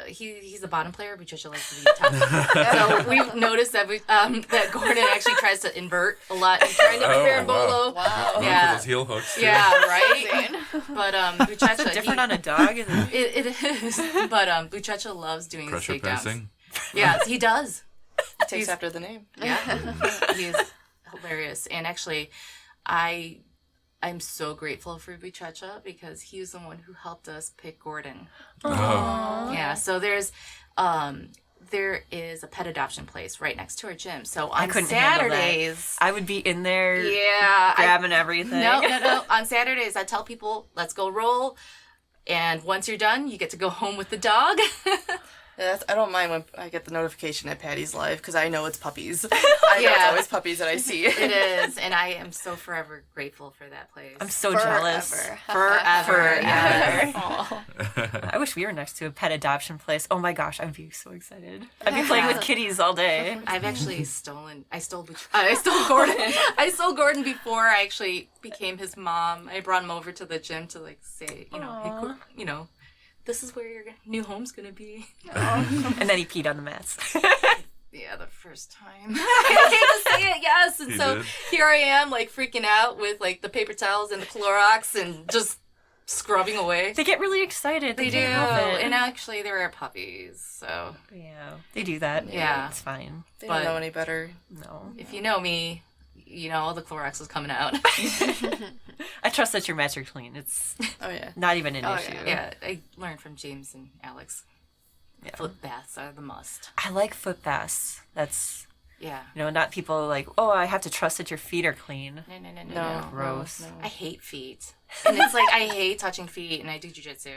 C: he's a bottom player. Buchecha likes to be top. So we've noticed that that Gordon actually tries to invert a lot. He's trying to be Barambolo.
D: Wow.
C: Yeah.
B: Those heel hooks.
C: Yeah, right. But Buchecha
E: Different on a dog. Isn't it?
C: it is. But Buchecha loves doing
B: Pressure
C: these takedowns.
B: passing.
C: Yeah, he does.
D: It takes after the name.
C: Yeah, he's hilarious. And actually, I'm so grateful for Buchecha because he was the one who helped us pick Gordon.
B: Oh.
C: Yeah, so there is a pet adoption place right next to our gym. So on
E: couldn't handle that.
C: Saturdays,
E: I would be in there
C: yeah,
E: grabbing everything.
C: No. On Saturdays, I tell people, let's go roll. And once you're done, you get to go home with the dog.
D: I don't mind when I get the notification that Patty's live because I know it's puppies. I know it's always puppies that I see.
C: It is, and I am so forever grateful for that place.
E: I'm so jealous.
C: Forever.
E: Yeah.
C: Aw.
E: I wish we were next to a pet adoption place. Oh my gosh, I'd be so excited. I'd be playing with kitties all day.
C: I've actually I stole Gordon. I stole Gordon before I actually became his mom. I brought him over to the gym to like say, hey, this is where your new home's gonna be.
E: And then he peed on the mats.
C: Yeah, the first time. I hate to say it, yes. And so here I am, like freaking out with like the paper towels and the Clorox and just scrubbing away.
E: They get really excited.
C: They do. And actually, they were puppies, so.
E: Yeah, they do that.
C: Yeah.
E: It's fine.
D: They don't know any better.
E: No.
C: If you know me, all the Clorox is coming out.
E: I trust that your mats are clean. It's not even an issue.
C: Yeah, I learned from James and Alex. Yeah. Foot baths are the must.
E: I like foot baths. That's,
C: yeah.
E: Not people like, oh, I have to trust that your feet are clean.
C: No.
E: Gross.
D: No.
C: I hate feet. And it's like, I hate touching feet, and I do jiu-jitsu.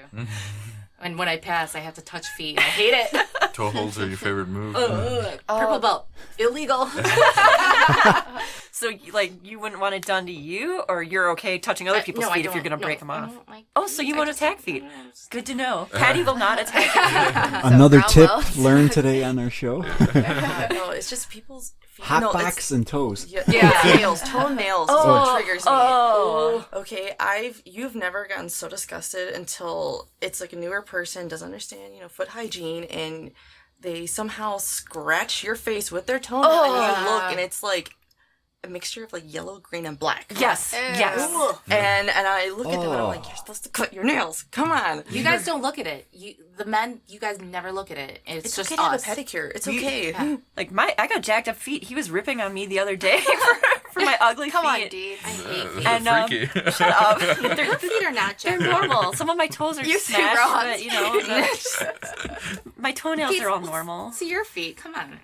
C: And when I pass, I have to touch feet, and I hate it.
B: Toe holds are your favorite move.
C: Purple belt. Illegal.
E: So, you wouldn't want it done to you, or you're okay touching other people's feet if you're going to break them off? So you won't attack feet. Good to know. Patty will not attack feet.
F: Another tip learned today on our show.
D: No, it's just people's feet.
F: Hot box and toes.
D: Yeah, nails. Toenails is what triggers me. Okay, you've never gotten so disgusted until it's like a newer person, doesn't understand, foot hygiene, and they somehow scratch your face with their toenail, and you look, and it's like a mixture of like yellow, green, and black.
E: Yes.
D: And I look at them and I'm like, you're supposed to cut your nails. Come on.
C: You guys don't look at it. The men, you guys never look at it. It's just
D: okay to have
C: us.
D: a pedicure. It's okay.
E: I got jacked up feet. He was ripping on me the other day for my ugly feet.
A: Come on, dude.
C: I hate feet.
E: And
B: freaky.
E: Shut up.
C: Your feet are not
E: They're
C: jacked.
E: normal. Some of my toes are smashed, but my toenails are all normal.
C: See your feet. Come on.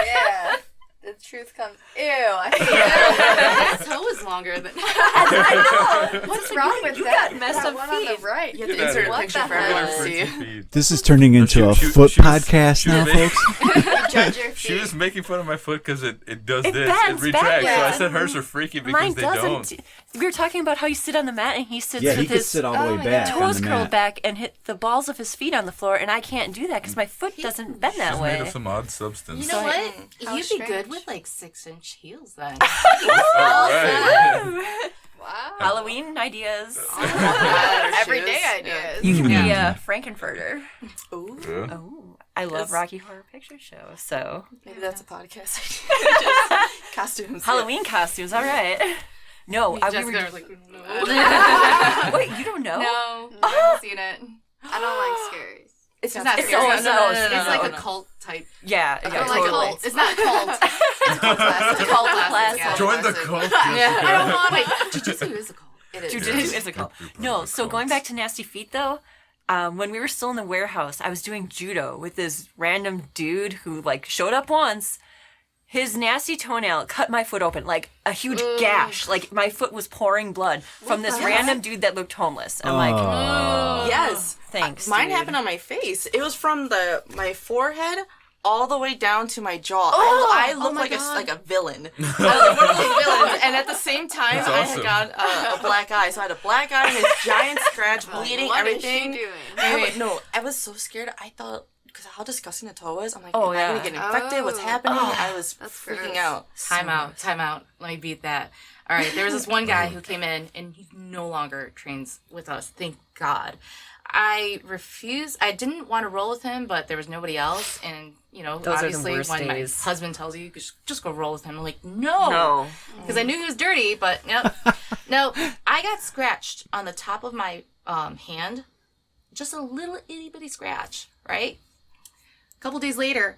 A: Yeah. The truth comes. Ew, I hate that.
C: That toe is longer than.
A: I know. What's wrong with
E: you
A: that?
E: got messed
A: that
E: up
A: one on the
E: feet.
A: right.
D: You have to insert a
A: What
D: picture
A: the
D: for everyone
A: hell?
D: to see.
F: This is turning into a foot podcast now, folks.
A: You judge your feet.
B: She was making fun of my foot because it does
E: It
B: this.
E: bends
B: It retracts.
E: back.
B: So I said hers are freaky because
E: Mine
B: they
E: doesn't.
B: don't.
E: We were talking about how you sit on the mat and he sits
F: Yeah, he
E: with
F: could
E: his
F: sit all the way back on
E: toes
F: the
E: curled
F: mat.
E: back and hit the balls of his feet on the floor, and I can't do that because my foot doesn't bend that
B: She's made
E: way.
B: of some odd substance.
C: You know what?
A: How
C: You'd be
A: strange.
C: good with like 6-inch heels then.
B: All right.
A: Wow.
E: Halloween ideas.
A: Everyday ideas.
E: You can be a Frankenfurter.
D: Ooh.
E: Oh, I love Rocky Horror Picture Show. So
D: Maybe that's a podcast idea. Just costumes.
E: Halloween costumes. All right. No, we
C: Jessica
E: were
C: was like, no.
E: Wait, you don't know?
C: No, I haven't seen it.
A: I don't like scaries.
C: It's not
E: It's
C: scary.
E: always those.
C: It's like a cult type.
E: Yeah,
A: I
E: yeah,
A: don't like
E: totally.
A: cult. It's not cult. It's a cult class. It's a cult class.
C: Yeah.
B: Join the cult.
C: I don't want it. Jiu-Jitsu is a cult. It is.
E: Jiu-Jitsu is a cult. No, so going back to Nasty Feet though, when we were still in the warehouse, I was doing judo with this random dude who showed up once. His nasty toenail cut my foot open, like a huge gash. Like my foot was pouring blood from this random dude that looked homeless. I'm like,
D: Yes.
E: thanks.
D: Mine
E: dude.
D: happened on my face. It was from my forehead all the way down to my jaw. I looked like a villain. I was like one of those villains. And at the same time,
B: That's
D: I
B: awesome.
D: had got a black eye. So I had a black eye, this giant scratch, bleeding,
A: What is
D: everything.
A: she doing?
D: No, I was so scared. I thought, because how disgusting the toe was. I'm like,
E: Oh,
D: am I
E: yeah.
D: going to get infected? What's happening? I was freaking
A: gross.
D: out.
C: Time out. Let me beat that. All right, there was this one guy who came in, and he no longer trains with us. Thank God. I refused. I didn't want to roll with him, but there was nobody else. And,
E: Those are the
C: obviously
E: worst
C: when
E: days.
C: my husband tells you, just go roll with him. I'm like, no.
E: No.
C: Because I knew he was dirty, but no. I got scratched on the top of my hand. Just a little itty bitty scratch, right? A couple days later,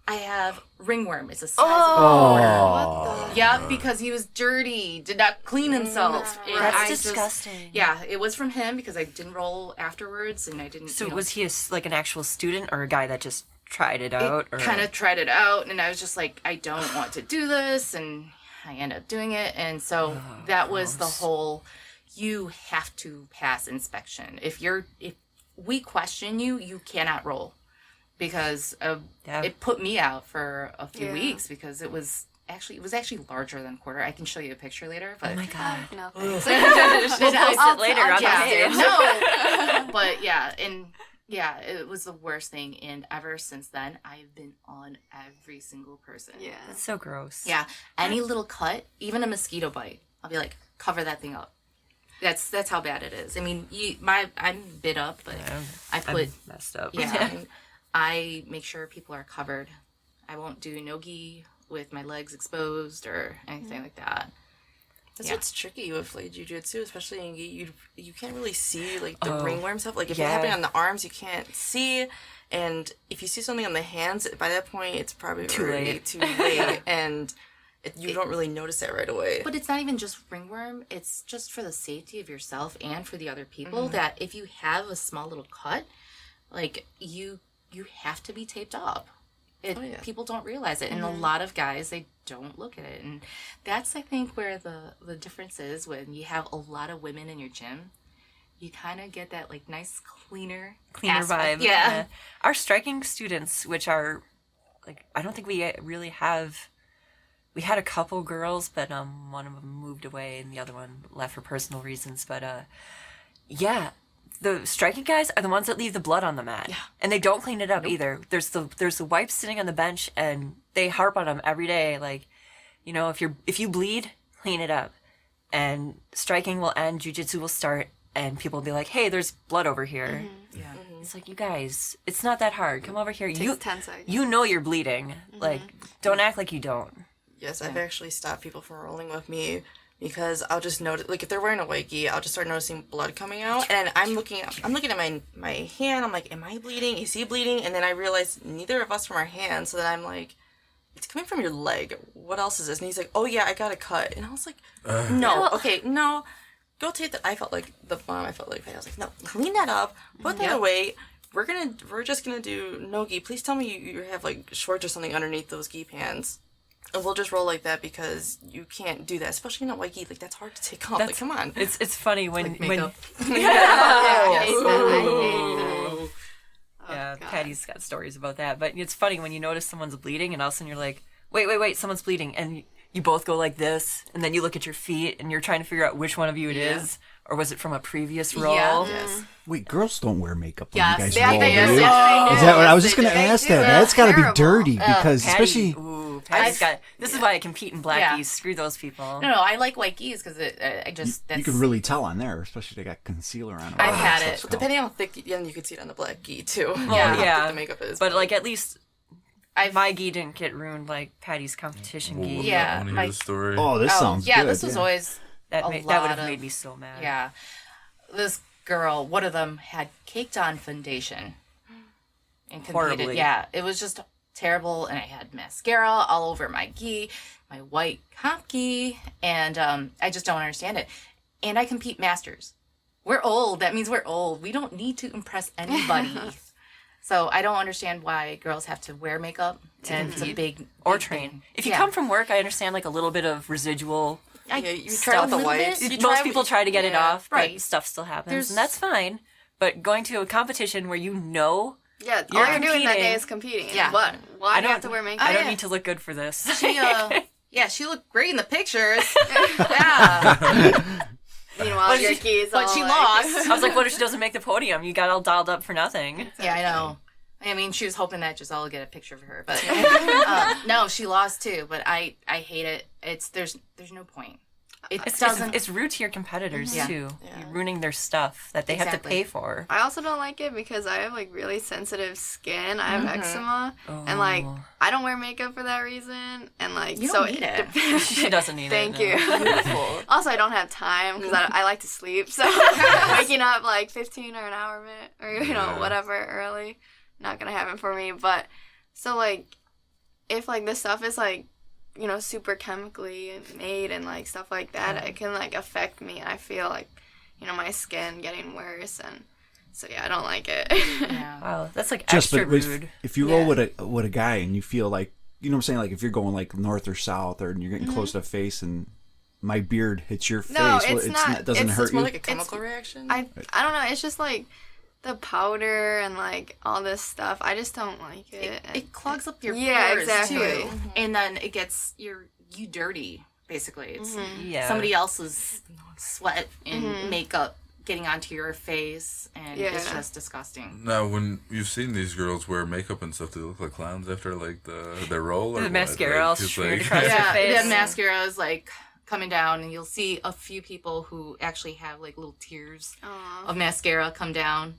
C: I have ringworm. It's a size of yeah, because he was dirty, did not clean himself. And
E: That's
C: I just-
E: disgusting.
C: yeah, it was from him because I didn't roll afterwards, and I didn't.
E: So was he an actual student or a guy that just tried it out? Or
C: kind of tried it out, and I was just like, I don't want to do this, and I ended up doing it, and so that was the whole. you have to pass inspection. If we question you, you cannot roll, because it put me out for a few weeks because it was actually larger than a quarter. I can show you a picture later. But
E: Oh my god.
A: No, thanks.
E: We'll post it later on the
C: yeah,
E: page.
C: no. But yeah, and yeah, it was the worst thing. And ever since then, I've been on every single person.
A: Yeah.
E: That's so gross.
C: Yeah. Any little cut, even a mosquito bite, I'll be like, cover that thing up. That's how bad it is. I mean, I'm bit up, but
E: I'm messed up.
C: yeah, I make sure people are covered. I won't do no-gi with my legs exposed or anything like that.
D: That's what's tricky with like jiu-jitsu, especially in gi. You can't really see like the ringworm stuff. Like if it's happening on the arms, you can't see. And if you see something on the hands, by that point it's probably
E: Too late.
D: Too late, and you don't really notice that right away.
C: But it's not even just ringworm. It's just for the safety of yourself and for the other people that if you have a small little cut, like you have to be taped up. People don't realize it, and a lot of guys, they don't look at it, and that's, I think, where the difference is. When you have a lot of women in your gym, you kind of get that like nice cleaner aspect.
E: vibe.
C: Yeah.
E: Our striking students, which are like, I don't think we really have. We had a couple girls, but one of them moved away and the other one left for personal reasons. But yeah, the striking guys are the ones that leave the blood on the mat, and they don't clean it up either. There's the wipes sitting on the bench, and they harp on them every day. Like, you know, if you bleed, clean it up, and striking will end, jiu-jitsu will start, and people will be like, "Hey, there's blood over here."
C: Yeah.
E: It's like, you guys, it's not that hard. Come over here.
A: It takes 10 seconds.
E: You know you're bleeding. Like, don't act like you don't.
D: Yes, I've actually stopped people from rolling with me because I'll just notice, like if they're wearing a white gi, I'll just start noticing blood coming out, and I'm looking at my hand. I'm like, am I bleeding? Is he bleeding? And then I realize neither of us from our hands. So then I'm like, it's coming from your leg. What else is this? And he's like, oh yeah, I got a cut. And I was like, no, okay, no, go take that. I felt like the bomb. I felt like I was like, no, clean that up, put that away. We're just gonna do no gi. Please tell me you have like shorts or something underneath those gi pants. And we'll just roll like that because you can't do that, especially in a white gi. Like that's hard to take off. Like come on.
E: It's funny when
C: makeup.
A: I hate that.
E: yeah,
A: God.
E: Patty's got stories about that. But it's funny when you notice someone's bleeding, and all of a sudden you're like, wait, someone's bleeding, and you both go like this, and then you look at your feet, and you're trying to figure out which one of you it is, or was it from a previous roll?
C: Yeah.
D: Yes.
F: Wait, girls don't wear makeup when
C: Yes,
F: you guys
C: they
F: roll,
C: do.
F: do you?
C: Yes,
F: Is
C: they do.
F: that what I was just
A: Yes,
F: going to
A: they
F: ask
A: do.
F: that? That's got to be
A: Terrible.
F: dirty because
E: Patty,
F: especially
E: Patty's got. This is why I compete in black
C: Yeah.
E: gis. Screw those people.
C: No, I like white gis because I just
F: you can really tell on there, especially they got concealer on.
C: I've had it.
D: But depending on how thick, and you can see it on the black gi too.
E: Well,
C: Yeah.
D: How
E: yeah,
D: thick the makeup is.
E: but like at least my gi didn't get ruined like Patty's competition gi.
C: Yeah,
B: I want to
C: my-
B: hear the story.
F: Oh, this sounds
C: yeah,
F: good.
C: this was always
E: That
C: a
E: would
C: lot
E: have
C: of-
E: made me so mad.
C: Yeah. This girl, one of them had caked on foundation and competed.
E: Horribly.
C: Yeah, it was just terrible. And I had mascara all over my gi, my white comp gi, and I just don't understand it. And I compete masters. We're old. That means we're old. We don't need to impress anybody. So I don't understand why girls have to wear makeup. And it's a big
E: Or
C: big
E: train.
C: thing.
E: If you
C: Yeah.
E: come from work, I understand like a little bit of residual.
D: yeah, you try
C: Stuff
D: out the
C: a little
D: whites.
C: bit.
D: You
E: Most
D: try-
E: people try to get it
D: yeah.
E: off, but
C: right.
E: stuff still happens,
C: There's-
E: and that's fine. But going to a competition where you know
A: Yeah,
E: You're
A: all you're doing that day
E: competing.
A: is competing.
C: Yeah.
A: What? Why do you have to wear makeup?
E: I don't
C: yeah.
E: need to look good for this.
C: She, yeah, she looked great in the pictures. Yeah.
A: Meanwhile, your keys
C: but
A: all
C: she
A: like-
C: lost.
E: I was like, what if she doesn't make the podium? You got all dialed up for nothing.
C: Yeah, I know. I mean, she was hoping that Giselle would get a picture of her, but no, she lost too. But I hate it. There's no point. It doesn't.
E: It's rude to your competitors
C: Yeah.
E: too.
D: Yeah.
E: You're ruining their stuff that they have to
C: Exactly.
E: pay for.
A: I also don't like it because I have like really sensitive skin. I have eczema, and like
E: Oh.
A: I don't wear makeup for that reason. And like
C: You
A: so
C: don't need it.
E: She doesn't need
A: Thank
E: it.
A: you.
E: no.
A: Also, I don't have time because I like to sleep. So waking up like 15 or an hour minute or whatever early, not gonna happen for me. But so like if like this stuff is like super chemically made and like stuff like that, it can like affect me, and I feel like my skin getting worse, and so yeah, I don't like it.
C: Yeah.
E: Wow, that's like
F: Just
E: extra
F: but
E: rude.
F: if you roll with a guy and you feel like, you know what I'm saying, like if you're going like north or south or you're getting close to the face and my beard hits your face.
A: No,
F: Well,
A: it's not.
F: It doesn't
A: It's
F: hurt
D: It's more
F: you.
D: like a chemical reaction.
A: I don't know. It's just like the powder and like all this stuff. I just don't like it.
C: It clogs up your
A: Yeah,
C: pores
A: exactly.
C: too, and then it gets you dirty. Basically, it's
E: Yeah.
C: somebody else's sweat and makeup getting onto your face, and it's
A: Yeah.
C: just disgusting.
B: Now, when you've seen these girls wear makeup and stuff, they look like clowns after like their roll, or
E: The
B: what?
E: mascara all
B: just
E: smeared across your
C: Yeah,
E: face.
C: the mascara is like coming down, and you'll see a few people who actually have like little tears
A: Aw.
C: of mascara come down,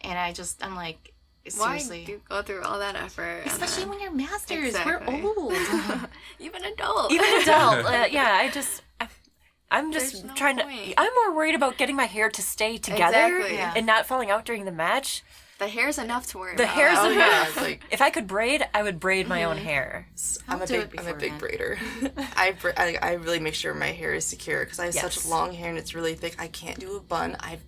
C: and I'm like,
A: Why
C: seriously.
A: do you go through all that effort? and
C: Especially
A: then-
C: when you're masters.
A: Exactly.
C: We're old.
A: Even adult.
E: Even adult. I'm just
A: There's no
E: trying
A: point.
E: to. I'm more worried about getting my hair to stay together
A: Exactly.
C: Yeah.
E: and not falling out during the match.
A: The hair's enough to worry
E: The
A: about.
E: hair's
C: Oh,
E: enough.
C: yeah, it's like-
E: If I could braid, I would braid my own hair.
D: I'm a
C: do
D: big
C: it
D: braider. I really make sure my hair is secure because I have such
E: Yes.
D: long hair and it's really thick. I can't do a bun. I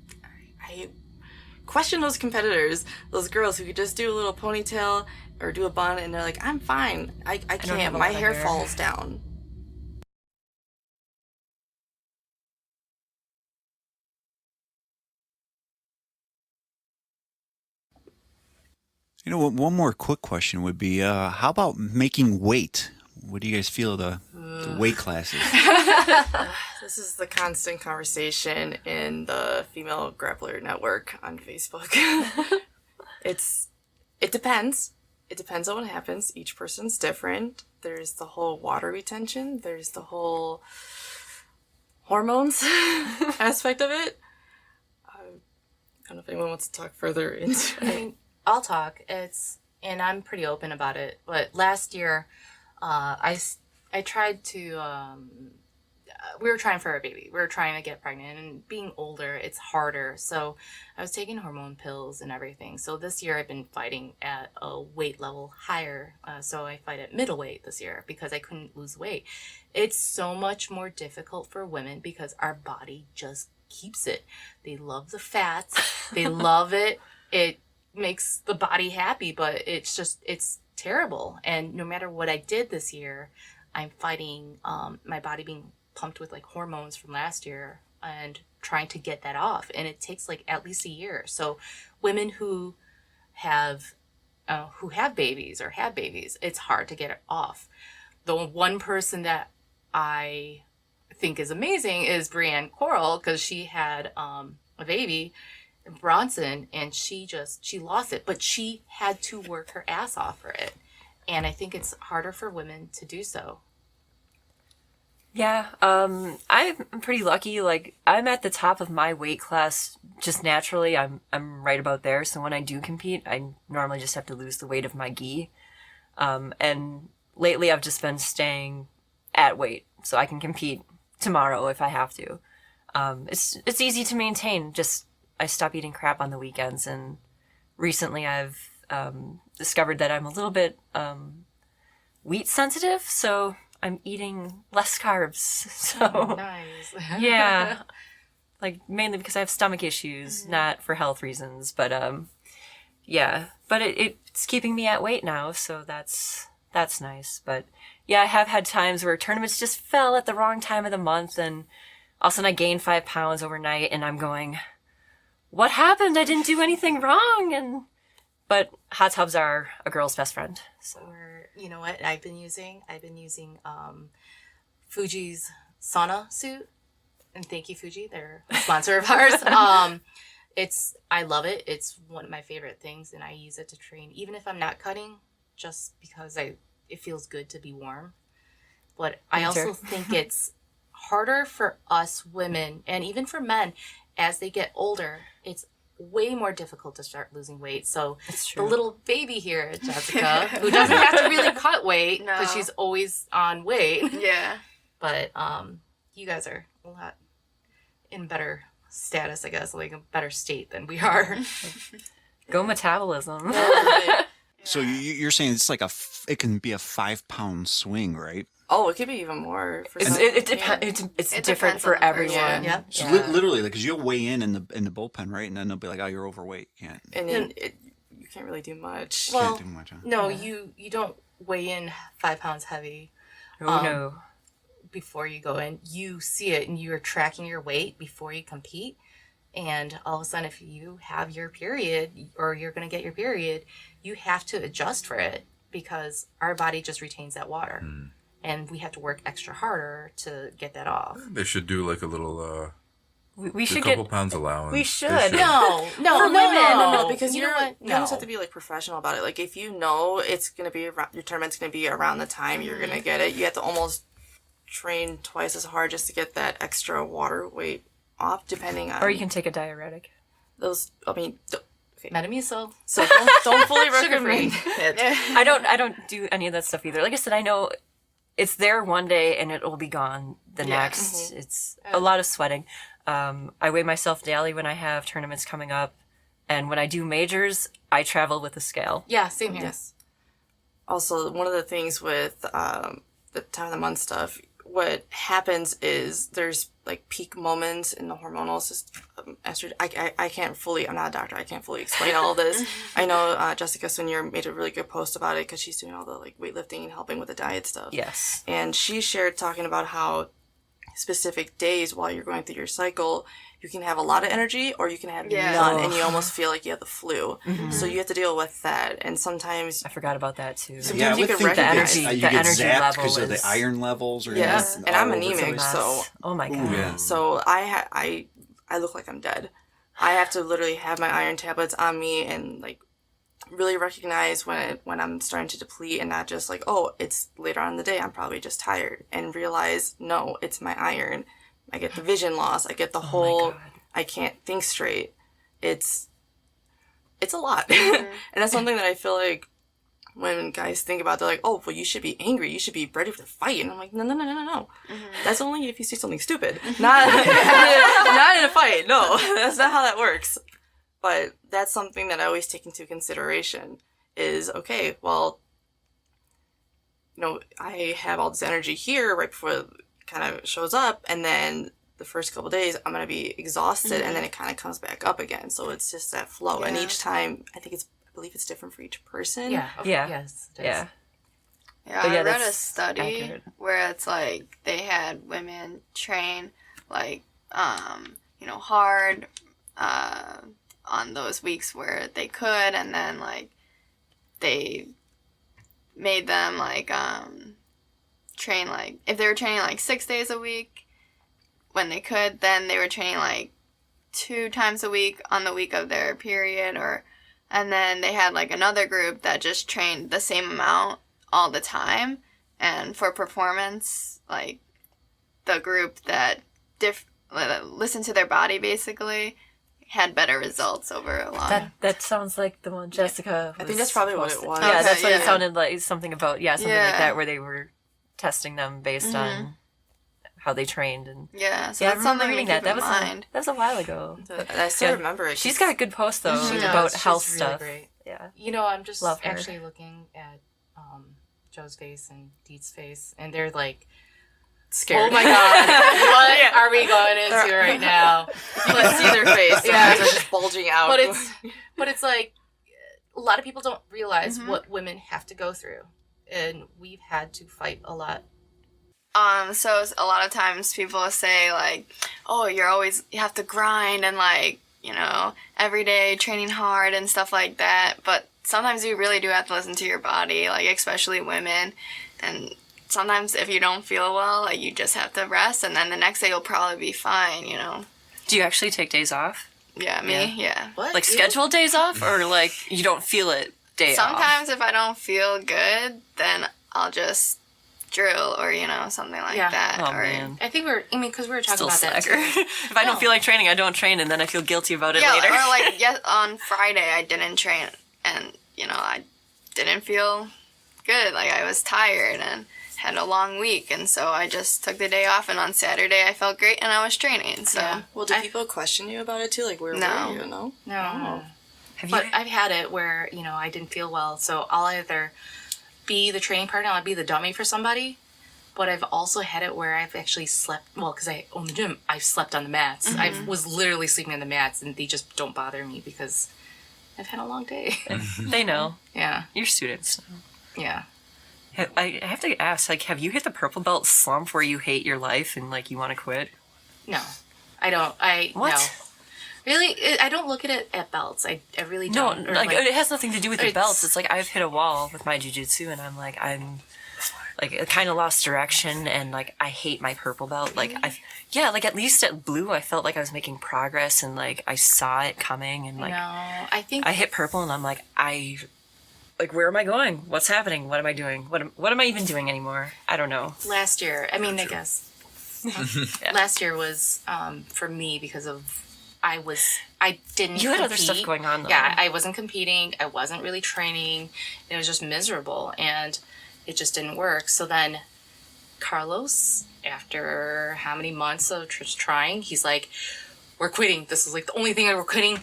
D: question those competitors, those girls who could just do a little ponytail or do a bun and they're like, I'm fine. I
E: don't
D: can't.
E: have a
D: My
E: lot of
D: hair
E: hair.
D: falls down.
F: You know, one more quick question would be, how about making weight? What do you guys feel of the weight classes?
D: This is the constant conversation in the Female Grappler Network on Facebook. It depends. It depends on what happens. Each person's different. There's the whole water retention. There's the whole hormones aspect of it. I don't know if anyone wants to talk further into
C: I
D: it.
C: mean, I'll talk. And I'm pretty open about it. But last year, I tried to. We were trying for a baby. We were trying to get pregnant, and being older, it's harder. So I was taking hormone pills and everything. So this year, I've been fighting at a weight level higher. So I fight at middleweight this year because I couldn't lose weight. It's so much more difficult for women because our body just keeps it. They love the fats. They love it. It makes the body happy, but it's terrible. And no matter what I did this year, I'm fighting my body being pumped with like hormones from last year and trying to get that off, and it takes like at least a year. So women who have babies or have babies, it's hard to get it off. The one person that I think is amazing is Brianne Coral, because she had a baby, Bronson, and she lost it, but she had to work her ass off for it. And I think it's harder for women to do so.
E: Yeah, I'm pretty lucky. Like, I'm at the top of my weight class just naturally. I'm right about there. So when I do compete, I normally just have to lose the weight of my gi. And lately I've just been staying at weight so I can compete tomorrow if I have to. It's easy to maintain. Just I stop eating crap on the weekends, and recently I've discovered that I'm a little bit wheat sensitive, so I'm eating less carbs. So
C: Nice.
E: yeah, like mainly because I have stomach issues, not for health reasons, but yeah. But it's keeping me at weight now, so that's nice. But yeah, I have had times where tournaments just fell at the wrong time of the month, and all of a sudden I gained 5 pounds overnight, and I'm going, what happened? I didn't do anything wrong. But hot tubs are a girl's best friend. So
C: Or, you know what I've been using? I've been using Fuji's sauna suit. And thank you, Fuji. They're a sponsor of ours. I love it. It's one of my favorite things, and I use it to train, even if I'm not cutting, just because it feels good to be warm. But I also think it's harder for us women, and even for men, as they get older, it's way more difficult to start losing weight. So the little baby here, Jessica, who doesn't have to really cut weight because
A: No.
C: she's always on weight.
A: Yeah.
C: But you guys are a lot in better status, I guess, like a better state than we are.
E: go metabolism.
F: So you're saying it's like it can be a 5 pound swing, right?
D: Oh, it could be even more. For some.
E: It depends. It's
A: It
E: different
A: depends
E: for
A: on the person.
E: everyone.
C: Yeah.
F: So
E: Yeah.
F: literally, because you'll weigh in the bullpen, right? And then they'll be like, "Oh, you're overweight. Can't
D: And then you can't really do much.
C: Well,
F: do much." Huh?
C: no, you don't weigh in 5 pounds heavy.
E: Oh no.
C: before you go in, you see it and you're tracking your weight before you compete. And all of a sudden, if you have your period or you're going to get your period, you have to adjust for it because our body just retains that water. And we have to work extra harder to get that off.
B: They should do like a little
E: We
B: a
E: should
B: couple
E: get.
B: pounds allowance.
E: We
B: They
E: should.
C: No,
E: For women.
D: because
C: you know what?
D: you almost
C: No.
D: have to be like professional about it. Like if you know it's gonna be your tournament's gonna be around the time you're gonna get it, you have to almost train twice as hard just to get that extra water weight off, depending on.
E: Or you can take a diuretic.
D: those. I mean,
C: Metamucil.
D: so don't fully recommend it.
E: I don't do any of that stuff either. Like I said, I know it's there one day and it will be gone the next. It's a lot of sweating. I weigh myself daily when I have tournaments coming up, and when I do majors, I travel with a scale.
C: Yeah, same here.
D: Yes. Also, one of the things with the time of the month stuff, what happens is there's like peak moments in the hormonal system. Estrogen. I can't fully. I'm not a doctor. I can't fully explain all of this. I know Jessica Swinier made a really good post about it because she's doing all the like weightlifting and helping with the diet stuff.
E: Yes.
D: And she shared talking about how specific days while you're going through your cycle, you can have a lot of energy or you can have none, and you almost feel like you have the flu. So you have to deal with that. And sometimes
E: I forgot about that too.
G: Yeah, I
D: you
G: would
D: can
G: think
D: recognize
G: you
E: the
G: get
E: energy
G: zapped
E: level
G: because of
E: is-
G: the iron levels. Or
D: Yes,
G: anything
D: and I'm
G: all over the
D: anemic,
G: place.
D: so
E: Oh my god.
G: Yeah.
D: So I look like I'm dead. I have to literally have my iron tablets on me and like really recognize when I'm starting to deplete and not just like, oh, it's later on in the day, I'm probably just tired, and realize no, it's my iron. I get the vision loss. I get the whole
E: God.
D: I can't think straight. It's a lot. And that's something that I feel like when guys think about, they're like, oh, well, you should be angry. You should be ready for the fight. And I'm like, no. That's only if you see something stupid. Not in a fight. No, that's not how that works. But that's something that I always take into consideration is, okay, well, I have all this energy here right before it kind of shows up. And then the first couple days, I'm going to be exhausted. And then it kind of comes back up again. So it's just that flow. And each time, I believe it's different for each person.
C: Yeah.
E: Yeah.
C: Yes. It is.
E: Yeah.
A: Yeah,
E: But yeah,
A: I read a
E: that's
A: study
E: accurate.
A: where it's like they had women train like hard on those weeks where they could, and then like they made them like train like if they were training like 6 days a week when they could, then they were training like 2 times a week on the week of their period, and then they had like another group that just trained the same amount all the time. And for performance, like the group that listened to their body basically had better results over a long.
E: That sounds like the one Jessica.
D: I think that's probably what it
E: posted.
D: was.
E: Yeah,
A: Okay,
E: that's what it
A: yeah.
E: sounded like. Something about something like
A: Yeah.
E: that, where they were testing them based on how they trained and.
A: Yeah, so
E: Yeah, I
A: that's
E: remember
A: something to
E: reading
A: keep
E: that.
A: in mind.
E: That was a while ago.
D: And I still
E: Yeah.
D: remember it.
E: She's got good posts though
C: She
E: about
C: does.
E: health
C: She's really
E: stuff.
C: great.
E: Yeah.
C: I'm just
E: Love her.
C: actually looking at Joe's face and Deet's face, and they're like,
D: scared.
C: oh my god, what are we going into right now?
D: You can see their face.
C: Yeah.
D: They're just bulging out.
C: But it's like a lot of people don't realize what women have to go through, and we've had to fight a lot.
A: So a lot of times people say like, oh, you have to grind and like, every day training hard and stuff like that. But sometimes you really do have to listen to your body, like especially women. And sometimes if you don't feel well, like you just have to rest, and then the next day you'll probably be fine,
E: Do you actually take days off?
A: Yeah, me, yeah.
C: What?
E: Like scheduled days off, or like you don't feel it day off?
A: Sometimes if I don't feel good, then I'll just drill or, something like
C: Yeah.
A: that.
E: Oh
A: or,
E: man.
C: I think because we were talking
E: Still
C: about that
E: slacker.
C: too.
E: If I don't feel like training, I don't train, and then I feel guilty about it
A: Yeah,
E: later.
A: or like on Friday I didn't train, and I didn't feel good. Like I was tired and had a long week, and so I just took the day off. And on Saturday I felt great, and I was training. So
C: Yeah.
D: Well, do people question you about it too? Like, where
A: No.
D: were you? No.
C: No.
E: Have
C: But
E: you?
C: I've had it where, I didn't feel well, so I'll either be the training partner, I'll be the dummy for somebody, but I've also had it where I've actually slept, because I own the gym, I've slept on the mats. I was literally sleeping on the mats, and they just don't bother me because I've had a long day.
E: They know.
C: Yeah.
E: You're students.
C: Yeah.
E: I have to ask, like, have you hit the purple belt slump where you hate your life and, like, you want to quit?
C: No, I don't.
E: What?
C: No. Really, I don't look at it at belts. I really
E: No,
C: don't. Or,
E: like, it has nothing to do with the
C: it's-
E: belts. It's like I've hit a wall with my jiu-jitsu and I'm like, I kind of lost direction and, like, I hate my purple belt. Like, like, at least at blue, I felt like I was making progress and, like, I saw it coming and, like,
C: no, I think
E: I hit purple and I'm like, where am I going? What's happening? What am I doing? What am I even doing anymore? I don't know.
C: last year. I mean, I guess last year was for me because of I didn't.
E: You had other
C: compete.
E: stuff going on, though.
C: Yeah, I wasn't competing. I wasn't really training. It was just miserable, and it just didn't work. So then, Carlos, after how many months of just trying, he's like, "We're quitting. This is like the only thing that we're quitting.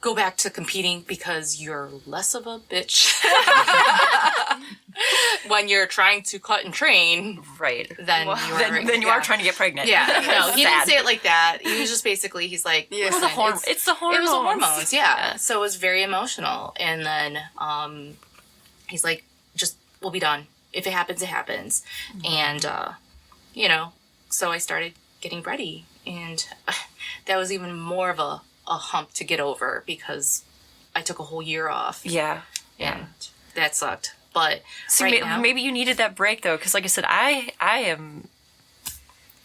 C: Go back to competing because you're less of a bitch when you're trying to cut and train
E: Right.
C: than
E: Then you are trying to get pregnant.
C: Yeah, no, he didn't
E: Sad.
C: say it like that. He was just basically, he's like,
A: Yeah.
C: listen,
E: It's the hormones.
C: it was the hormones, yeah. So it was very emotional. And then he's like, just, we'll be done. If it happens, it happens. And, so I started getting ready. And that was even more of a hump to get over because I took a whole year off.
E: Yeah.
C: And that sucked. But
E: So
C: now,
E: maybe you needed that break though, because like I said,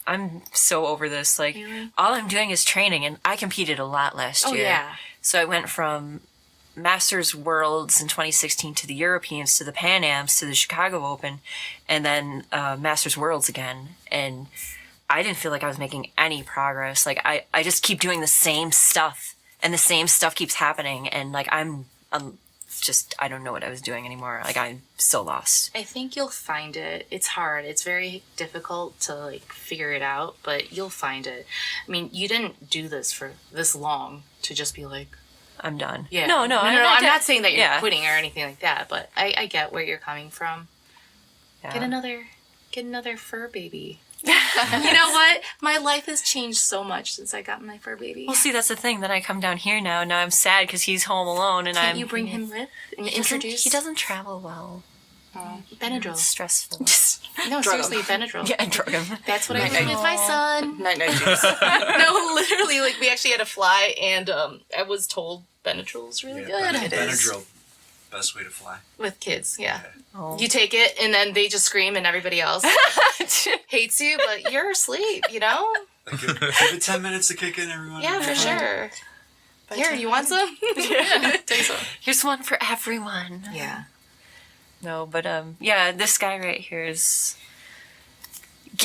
E: I'm so over this. Like all I'm doing is training, and I competed a lot last year.
C: yeah.
E: So I went from Masters Worlds in 2016 to the Europeans to the Pan Ams to the Chicago Open, and then Masters Worlds again. And I didn't feel like I was making any progress. Like I just keep doing the same stuff, and the same stuff keeps happening, and like I'm just I don't know what I was doing anymore. Like I'm so lost.
C: I think you'll find it. It's hard. It's very difficult to like figure it out, but you'll find it. I mean, you didn't do this for this long to just be like,
E: I'm done.
C: yeah.
E: No.
C: I'm not saying that you're quitting or anything like that, but I get where you're coming from.
E: Yeah.
C: Get another fur baby. You know what? My life has changed so much since I got my fur baby.
E: Well, see, that's the thing. Then I come down here now. Now I'm sad because he's home alone, and
C: Can't you bring him with and introduce?
E: He doesn't travel well.
C: Benadryl.
E: It's stressful.
C: No, seriously, Benadryl.
E: Yeah, I drug him.
C: That's what I did with my son.
D: Night juice.
C: No, literally, like we actually had to fly, and I was told Benadryl's really good.
G: Benadryl, best way to fly.
C: With kids, yeah.
E: Oh.
C: You take it, and then they just scream, and everybody else hates you, but you're asleep, you know?
G: Give it 10 minutes to kick in, everyone.
C: Yeah, for sure. Here, you want some? Yeah, take some.
E: Here's one for everyone.
C: Yeah.
E: No, but this guy right here is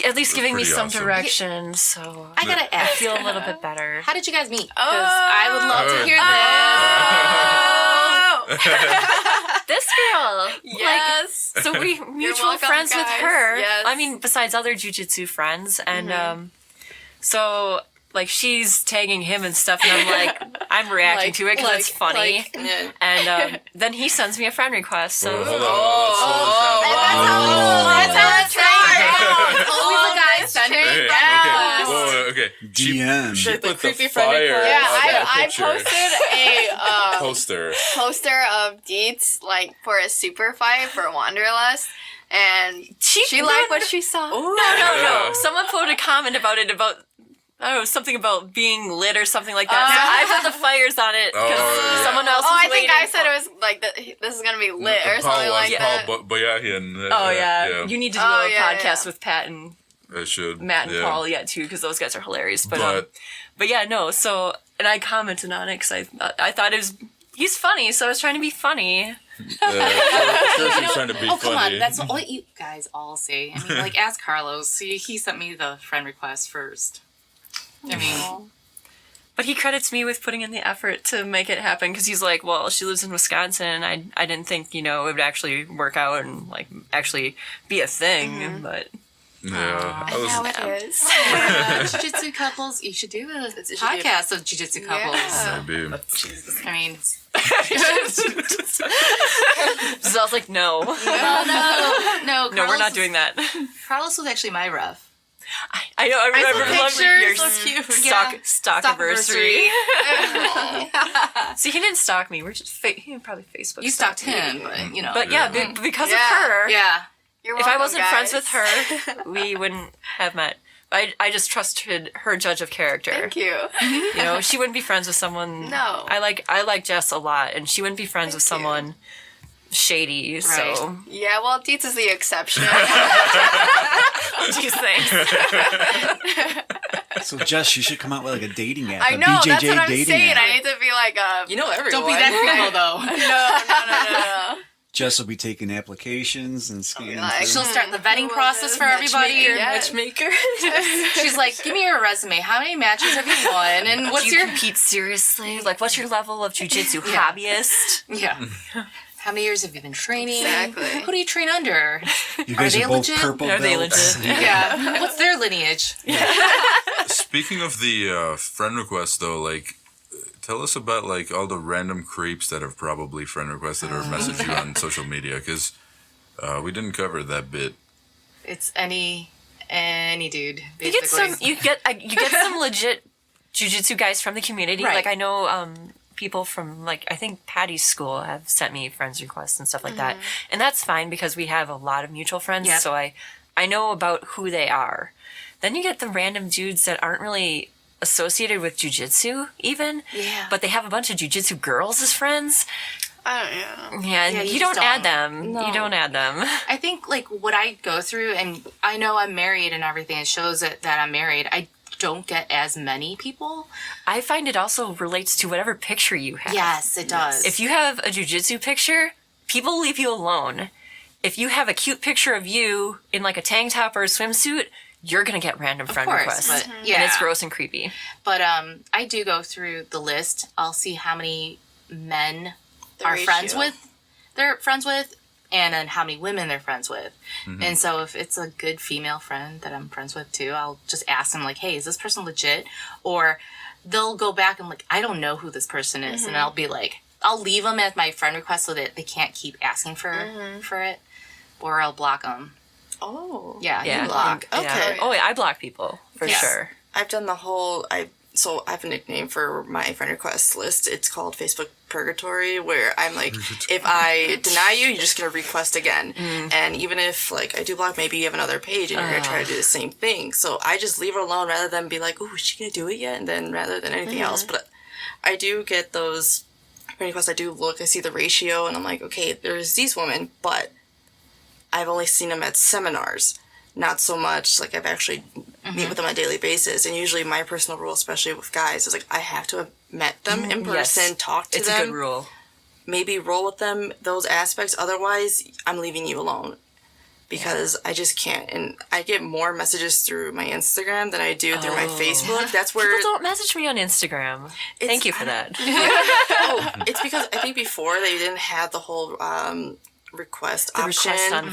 E: at least giving me
B: pretty
E: some
B: awesome.
E: direction, so
C: I gotta
E: I
C: ask.
E: feel a little bit better.
C: How did you guys meet? Because I would love to hear
E: This girl,
A: Yes.
E: so we mutual
A: welcome,
E: friends with
A: guys.
E: her.
A: Yes.
E: I mean, besides other jiu-jitsu friends, and so like she's tagging him and stuff, and I'm like, I'm reacting to it because it's funny.
D: Yeah.
E: And then he sends me a friend request. So
B: Hold on, let's slow this down.
A: That's how it starts.
C: Always a guy sending
B: Hey,
C: friend
B: okay, okay. She,
G: DM.
B: she
D: The
B: put the
D: creepy friend
B: fire
D: request.
A: Yeah,
B: on that
A: I
B: picture.
A: posted a
B: Poster.
A: poster of Dietz like for a super fight for Wanderlust, and she liked what she saw.
E: No. Someone put a comment about it about something about being lit or something like that. So I put the fires on it because
B: yeah.
E: someone else.
A: Oh,
E: was
A: I think
E: waiting
A: I said it was like this is gonna be lit or
B: Paul
A: something like that.
B: Paul Boyahian.
E: Oh yeah. You need to do
A: Oh,
E: a
A: yeah,
E: podcast
A: yeah.
E: with Pat and
B: I should.
E: Matt and
B: yeah.
E: Paul yet too, because those guys are hilarious. But yeah, no. So and I commented on it because I thought it was he's funny, so I was trying to be funny.
B: Sure she's trying to be
C: Oh,
B: funny.
C: come on. That's what you guys all say. I mean, like, ask Carlos. He sent me the friend request first. I mean,
E: But he credits me with putting in the effort to make it happen because he's like, well, she lives in Wisconsin, and I didn't think it would actually work out and like actually be a thing, but.
B: Yeah, I
A: How
B: was.
A: it is.
C: jiu-jitsu couples, you should do a podcast of jiu-jitsu couples.
A: Yeah.
B: Maybe.
C: I mean,
E: Giselle's like, no,
C: no,
E: no, we're
C: Carlos
E: not doing that.
C: Carlos was actually my ref.
E: I know. I remember
C: pictures,
E: your
C: so cute.
E: stalk-iversary. See, he didn't stalk me. We're just he probably Facebook.
C: You stalked him, but
E: But yeah, because of her.
C: Yeah.
A: You're
E: If I
A: welcome,
E: wasn't friends with
A: guys.
E: her, we wouldn't have met. I just trusted her judge of character.
A: Thank you.
E: You know, she wouldn't be friends with someone.
A: No.
E: I like Jess a lot, and she wouldn't be friends with
A: Thank you.
E: someone shady. So,
A: Yeah, well, Dietz is the exception.
E: geez, thanks.
G: So Jess, you should come out with like a dating app.
A: I
G: a
A: know,
G: BJJ
A: that's what I'm
G: dating
A: saying.
G: app.
A: I need to be like a...
E: You know everyone.
C: Don't be that criminal, though.
A: No.
G: Jess will be taking applications and scanning.
A: Like,
C: She'll start the vetting
A: who
C: process
A: was
C: for
A: it?
C: everybody.
A: Yes.
E: Matchmaker.
C: She's like, give me your resume. How many matches have you won? And
E: Do
C: what's
E: you
C: your...
E: compete seriously? Like, what's your level of jujitsu?
C: Yeah.
E: Hobbyist?
C: Yeah. How many years have you been training?
A: Exactly.
C: Who do you train under?
G: You guys
C: they
G: are both
C: legit?
G: purple
E: Are they
G: belts.
E: legit?
C: Yeah. What's their lineage?
B: Speaking of the friend request, though, like, tell us about like all the random creeps that have probably friend requested or messaged you on social media, because we didn't cover that bit.
C: It's any dude, basically.
E: You get some legit jujitsu guys from the community.
C: Right.
E: Like I know people from like I think Patty's school have sent me friends requests and stuff like that, and that's fine because we have a lot of mutual friends.
C: Yep.
E: So I know about who they are. Then you get the random dudes that aren't really associated with jujitsu even,
C: Yeah.
E: but they have a bunch of jujitsu girls as friends.
A: Yeah.
E: Yeah,
C: Yeah,
E: you
C: you
E: don't
C: just
E: add
C: don't.
E: them.
C: No.
E: You don't add them.
C: I think like what I go through, and I know I'm married and everything. It shows that I'm married. I don't get as many people.
E: I find it also relates to whatever picture you have.
C: Yes, it does.
E: If you have a jujitsu picture, people leave you alone. If you have a cute picture of you in like a tank top or a swimsuit, you're gonna get random friend
C: course,
E: requests.
C: but,
E: And
C: yeah.
E: it's gross and creepy.
C: But I do go through the list. I'll see how many men
A: The
C: are
A: ratio.
C: they're friends with, and then how many women they're friends with. And so if it's a good female friend that I'm friends with too, I'll just ask them like, hey, is this person legit? Or they'll go back and like, I don't know who this person is. And I'll be like, I'll leave them as my friend request so that they can't keep asking for it. Or I'll block them.
A: Oh.
C: Yeah.
E: Yeah.
C: You block.
A: Okay.
E: Yeah. Oh yeah, I block people for
C: Yes.
E: sure.
D: I've done the whole. So I have a nickname for my friend request list. It's called Facebook Purgatory, where I'm like, if I deny you, you're just gonna request again. And even if like I do block, maybe you have another page and you're gonna try to do the same thing. So I just leave it alone rather than be like, oh, is she gonna do it yet? And then rather than anything else. But I do get those friend requests. I do look. I see the ratio, and I'm like, okay, there's these women, but I've only seen them at seminars. Not so much like I've actually meet with them on a daily basis. And usually my personal rule, especially with guys, is like I have to have met them in person,
E: Yes.
D: talk to
E: It's
D: them,
E: a good rule.
D: maybe roll with them, those aspects. Otherwise, I'm leaving you alone because I just can't. And I get more messages through my Instagram than I do through my Facebook. That's where
E: People don't message me on Instagram. Thank you for that.
D: it's because I think before they didn't have the whole request
E: The
D: option.
E: request on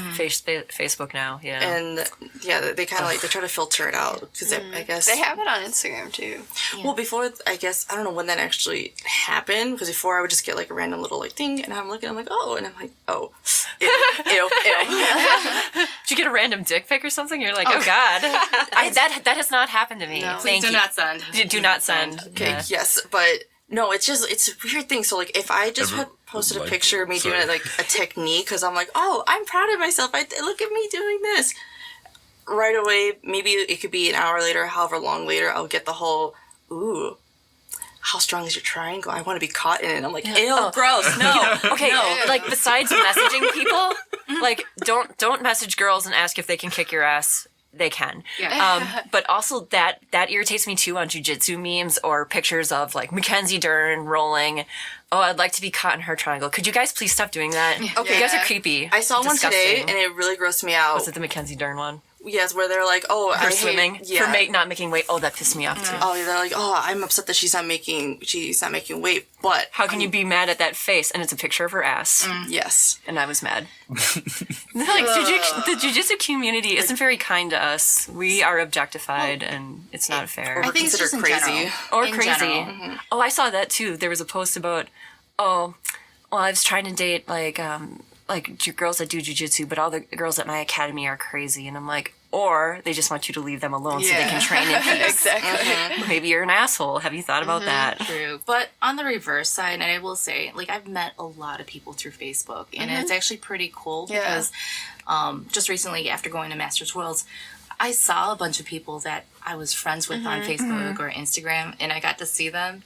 E: Facebook now, yeah.
D: And yeah, they kind of like they try to filter it out because I guess
A: They have it on Instagram too.
D: Well, before I guess I don't know when that actually happened because before I would just get like a random little like thing, and I'm looking, I'm like, oh, and I'm like, oh, ew, ew, ew.
E: Did you get a random dick pic or something? You're like, oh God, that has not happened to me.
A: No.
E: Thank
C: Do
E: you.
C: not send.
E: Do not send.
D: Okay,
E: Yeah.
D: yes, but no, it's a weird thing. So like, if I just had posted a
B: like-
D: picture of me
B: sorry.
D: doing like a technique because I'm like, oh, I'm proud of myself. Look at me doing this. Right away, maybe it could be an hour later, however long later, I'll get the whole, ooh, how strong is your triangle? I want to be caught in it. I'm like, ew,
E: Oh.
D: gross, no.
E: Okay, like besides messaging people, like don't message girls and ask if they can kick your ass. They can.
C: Yeah.
E: But also that irritates me too on jujitsu memes or pictures of like Mackenzie Dern rolling. Oh, I'd like to be caught in her triangle. Could you guys please stop doing that? Okay, you guys are creepy.
D: I saw one today,
E: Disgusting.
D: and it really grossed me out.
E: Was it the Mackenzie Dern one?
D: Yes, where they're like, oh,
E: Her
D: I
E: swimming
D: hate, yeah.
E: for not making weight. Oh, that pissed me off too.
D: Oh, they're like, oh, I'm upset that she's not making weight, but
E: How can you be mad at that face? And it's a picture of her ass.
D: yes,
E: And I was mad. Like, the jiu-jitsu community isn't very kind to us. We are objectified, and it's not fair.
C: I think it's just in
D: crazy.
C: general.
E: Or
C: In
E: crazy.
C: general.
E: Oh, I saw that too. There was a post about, oh, well, I was trying to date like girls that do jiu-jitsu, but all the girls at my academy are crazy. And I'm like, or they just want you to leave them alone so they can train in peace.
A: Exactly.
E: Maybe you're an asshole. Have you thought about that?
C: True. But on the reverse side, and I will say, like, I've met a lot of people through Facebook, and it's actually pretty cool because just recently, after going to Masters Worlds, I saw a bunch of people that I was friends with on Facebook or Instagram, and I got to see them.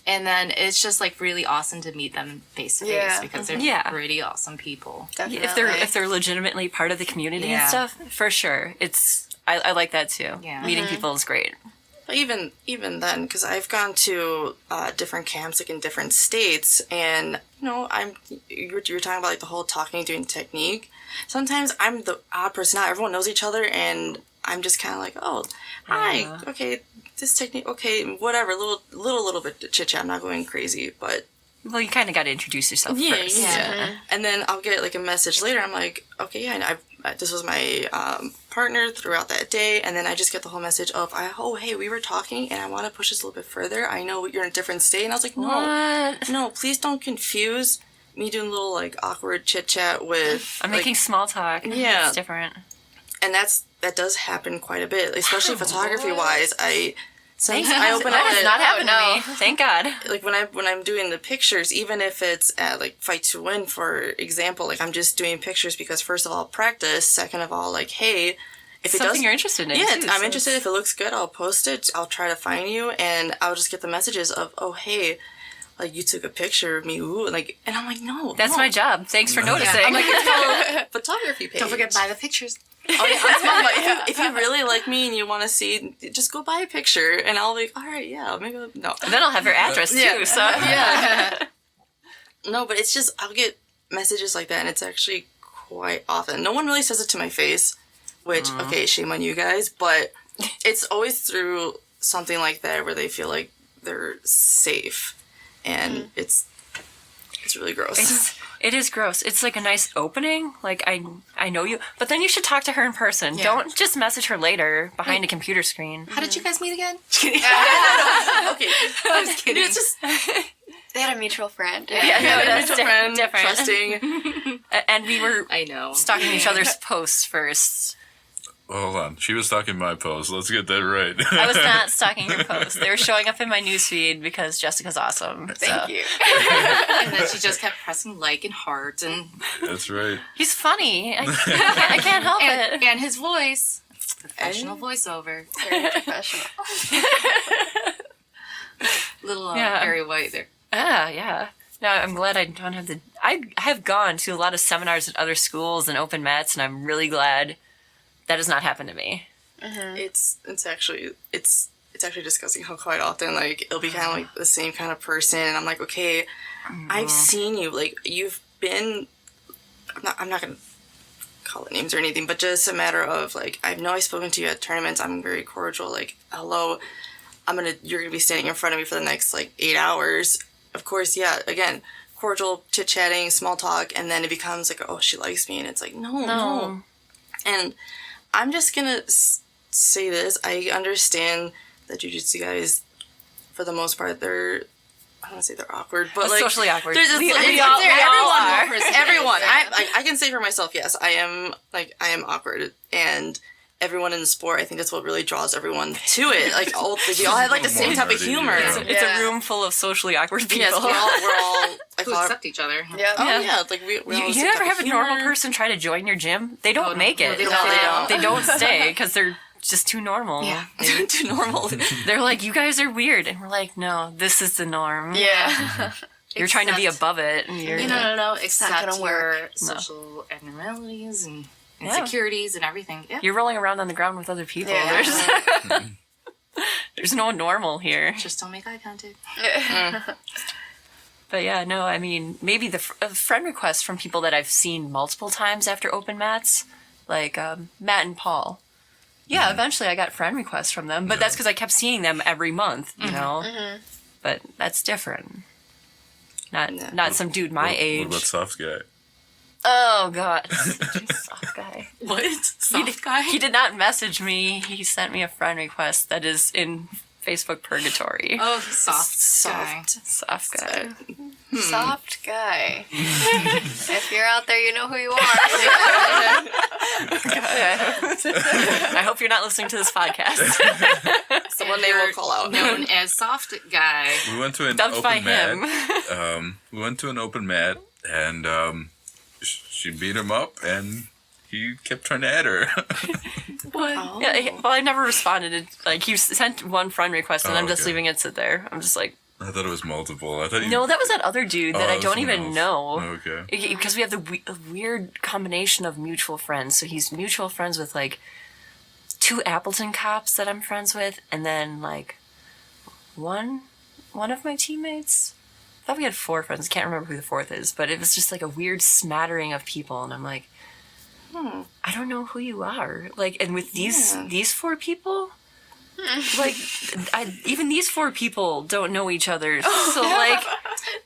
C: And then it's just, like, really awesome to meet them face-to-face because they're pretty awesome people.
A: Definitely.
E: If they're legitimately part of the community and stuff, for sure. I like that too. Yeah. Meeting people is great.
D: But even then, because I've gone to different camps, like in different states, and you're talking about like the whole talking, doing technique. Sometimes I'm the odd person out. Everyone knows each other, and I'm just kind of like, oh, hi, okay, this technique, okay, whatever, little bit chit chat. I'm not going crazy, but
E: well, you kind of got to introduce yourself first.
D: Yeah. And then I'll get like a message later. I'm like, okay, yeah, this was my partner throughout that day, and then I just get the whole message of, oh, hey, we were talking, and I want to push this a little bit further. I know you're in a different state, and I was like, no, please don't confuse me doing a little like awkward chit chat with.
E: I'm making small talk.
D: Yeah,
E: it's different.
D: And that does happen quite a bit, especially photography wise. I open
E: that
D: up.
E: has not happened to me. Thank God.
D: Like when I'm doing the pictures, even if it's at like Fight to Win, for example, like I'm just doing pictures because first of all, practice. Second of all, like, hey, if
E: something you're interested in.
D: Yeah,
E: too,
D: I'm interested. If it looks good, I'll post it. I'll try to find you, and I'll just get the messages of, oh, hey, like you took a picture of me, ooh, like, and I'm like, no,
E: that's my job. Thanks for noticing.
D: I'm like, it's called photography page.
C: Don't forget to buy the pictures.
D: Oh yeah, if you really like me and you want to see, just go buy a picture, and I'll be all right. Yeah, maybe no.
E: And then I'll have your address too. So
D: yeah. No, but it's just I'll get messages like that, and it's actually quite often. No one really says it to my face, which okay, shame on you guys, but it's always through something like that where they feel like they're safe, and it's really gross.
E: It is gross. It's like a nice opening. Like, I know you. But then you should talk to her in person. Yeah. Don't just message her later behind a computer screen.
C: How did you guys meet again?
D: Okay. I was kidding.
C: It's just...
A: They had a mutual friend.
E: That's different.
D: Trusting.
E: And we were stalking each other's posts first.
B: Hold on. She was stalking my post. Let's get that right.
E: I was not stalking your posts. They were showing up in my newsfeed because Jessica's awesome.
A: Thank you.
C: And then she just kept pressing like and heart. And
B: that's right.
E: He's funny. I can't help it.
C: And his voice. Professional voiceover.
A: Very professional.
C: Little Barry White there.
E: Yeah. No, I'm glad I don't have to... I have gone to a lot of seminars at other schools and open mats, and I'm really glad... that has not happened to me.
D: Mm-hmm. It's actually disgusting how quite often like it'll be kind of like the same kind of person, and I'm like, okay, I've seen you, like you've been. I'm not gonna call it names or anything, but just a matter of like I know I've spoken to you at tournaments. I'm very cordial. Like, hello, you're gonna be standing in front of me for the next like 8 hours. Of course, yeah. Again, cordial chit chatting, small talk, and then it becomes like, oh, she likes me, and it's like no. And I'm just gonna say this. I understand that jiu-jitsu guys, for the most part, I don't want to say they're awkward, but like
E: socially awkward.
D: Everyone. I can say for myself, yes, I am awkward, and everyone in the sport, I think that's what really draws everyone to it. Like, we all have like the same type of humor.
E: It's a room full of socially awkward people.
D: Yes, we're all
C: who accept each other.
A: Yeah.
D: Oh yeah, like we all
E: you ever have a normal person try to join your gym? They don't make it.
C: No,
E: they don't stay because they're just too normal.
C: Yeah,
D: they're too normal.
E: They're like, you guys are weird, and we're like, no, this is the norm.
A: Yeah.
E: You're trying to be above it. And you're
C: no. Accept
A: gonna
C: your social abnormalities and insecurities and everything. Yeah.
E: You're rolling around on the ground with other people.
A: Yeah.
E: There's no normal here.
C: Just don't make eye contact.
E: But yeah, no, I mean, maybe the friend requests from people that I've seen multiple times after open mats, like Matt and Paul. Yeah, eventually I got friend requests from them, but that's because I kept seeing them every month, you know? Mm-hmm. But that's different. Not some dude my age.
B: What about Soft Guy?
E: Oh, God. Soft Guy.
C: What? Soft Guy?
E: He did not message me. He sent me a friend request that is in Facebook purgatory.
C: Oh, soft guy.
E: Soft guy.
A: Soft guy. If you're out there, you know who you are.
E: I hope you're not listening to this podcast.
D: Someone they will call out.
C: Known as soft guy.
B: We went to an
E: Dubbed by
B: open mat.
E: him.
B: We went to an open mat, and she beat him up, and he kept trying to add her.
D: Oh.
E: Yeah, well, I never responded. Like, he sent one friend request, and
B: Oh,
E: I'm just
B: okay.
E: leaving it sit there. I'm just like,
B: I thought it was multiple. I thought you.
E: no, that was that other dude that
B: Oh,
E: I don't
B: someone
E: even
B: else.
E: know.
B: Okay.
E: Because we have a weird combination of mutual friends. So he's mutual friends with, like, 2 Appleton cops that I'm friends with, and then, like, one of my teammates. I thought we had 4 friends. Can't remember who the 4th is, but it was just, like, a weird smattering of people, and I'm like, I don't know who you are. Like, and with these 4 people, like, even these 4 people don't know each other. So, like,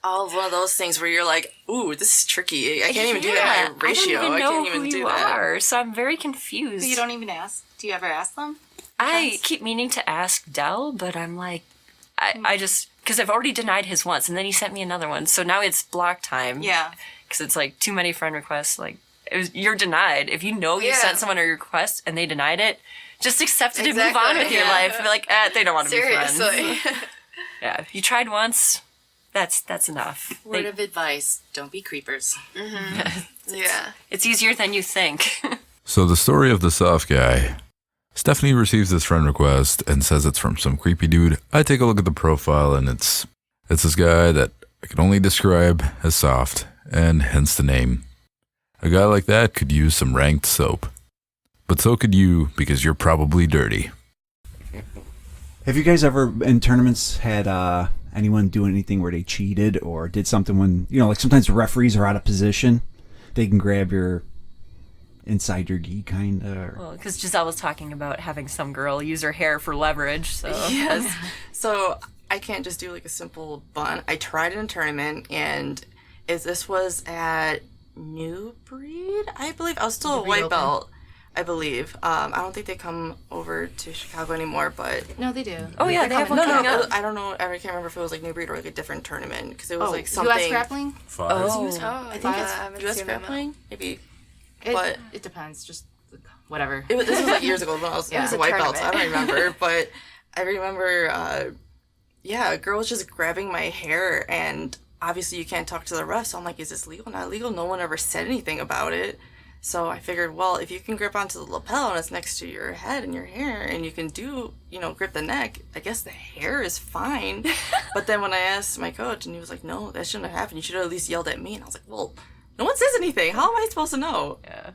D: All one of those things where you're like, ooh, this is tricky. I can't even do that by ratio.
E: I don't even know
D: can't even
E: who
D: do
E: you
D: that.
E: are. So I'm very confused.
C: So you don't even ask? Do you ever ask them?
E: I keep meaning to ask Dell, but I'm like, I just, because I've already denied his once, and then he sent me another one. So now it's block time.
C: Yeah.
E: Because it's like too many friend requests. Like, you're denied. If you know you
A: Yeah.
E: sent someone a request and they denied it, just accept it and move
A: Exactly,
E: on with your
A: yeah.
E: life. Be like, they don't want to be friends.
A: Seriously.
E: Yeah, you tried once, that's enough.
C: Word of advice, don't be creepers.
A: Yeah.
E: It's easier than you think.
B: So the story of the soft guy. Stephanie receives this friend request and says it's from some creepy dude. I take a look at the profile, and it's this guy that I can only describe as soft, and hence the name. A guy like that could use some ranked soap. But so could you, because you're probably dirty.
F: Have you guys ever in tournaments had anyone do anything where they cheated or did something when, like sometimes the referees are out of position? They can grab your inside your gi, kind of.
E: Well, because Giselle was talking about having some girl use her hair for leverage, so...
D: Yes. So I can't just do like a simple bun. I tried it in a tournament, and this was at New Breed, I believe. I was still a
C: Breed
D: white
C: Open.
D: belt, I believe. I don't think they come over to Chicago anymore, but
C: No, they do.
E: Oh, yeah, they have one
D: no,
E: coming up.
D: I don't know. I can't remember if it was like New Breed or like a different tournament because it was like
C: U.S.
D: something.
C: grappling?
B: Five.
E: Oh.
D: I think
A: I
D: it's
A: haven't
D: U.S.
A: seen them.
D: grappling, maybe.
C: It,
D: But-
C: it depends. Just whatever.
D: This was like years ago when I was,
C: Yeah.
D: I was a
A: It's a
D: white belt, so I don't
A: tournament.
D: remember. But I remember, a girl was just grabbing my hair, and obviously you can't talk to the ref. So I'm like, is this legal? Not legal? No one ever said anything about it. So I figured, well, if you can grip onto the lapel and it's next to your head and your hair, and you can grip the neck, I guess the hair is fine. But then when I asked my coach, and he was like, no, that shouldn't have happened. You should have at least yelled at me. And I was like, well, no one says anything. How am I supposed to know?
E: Yeah.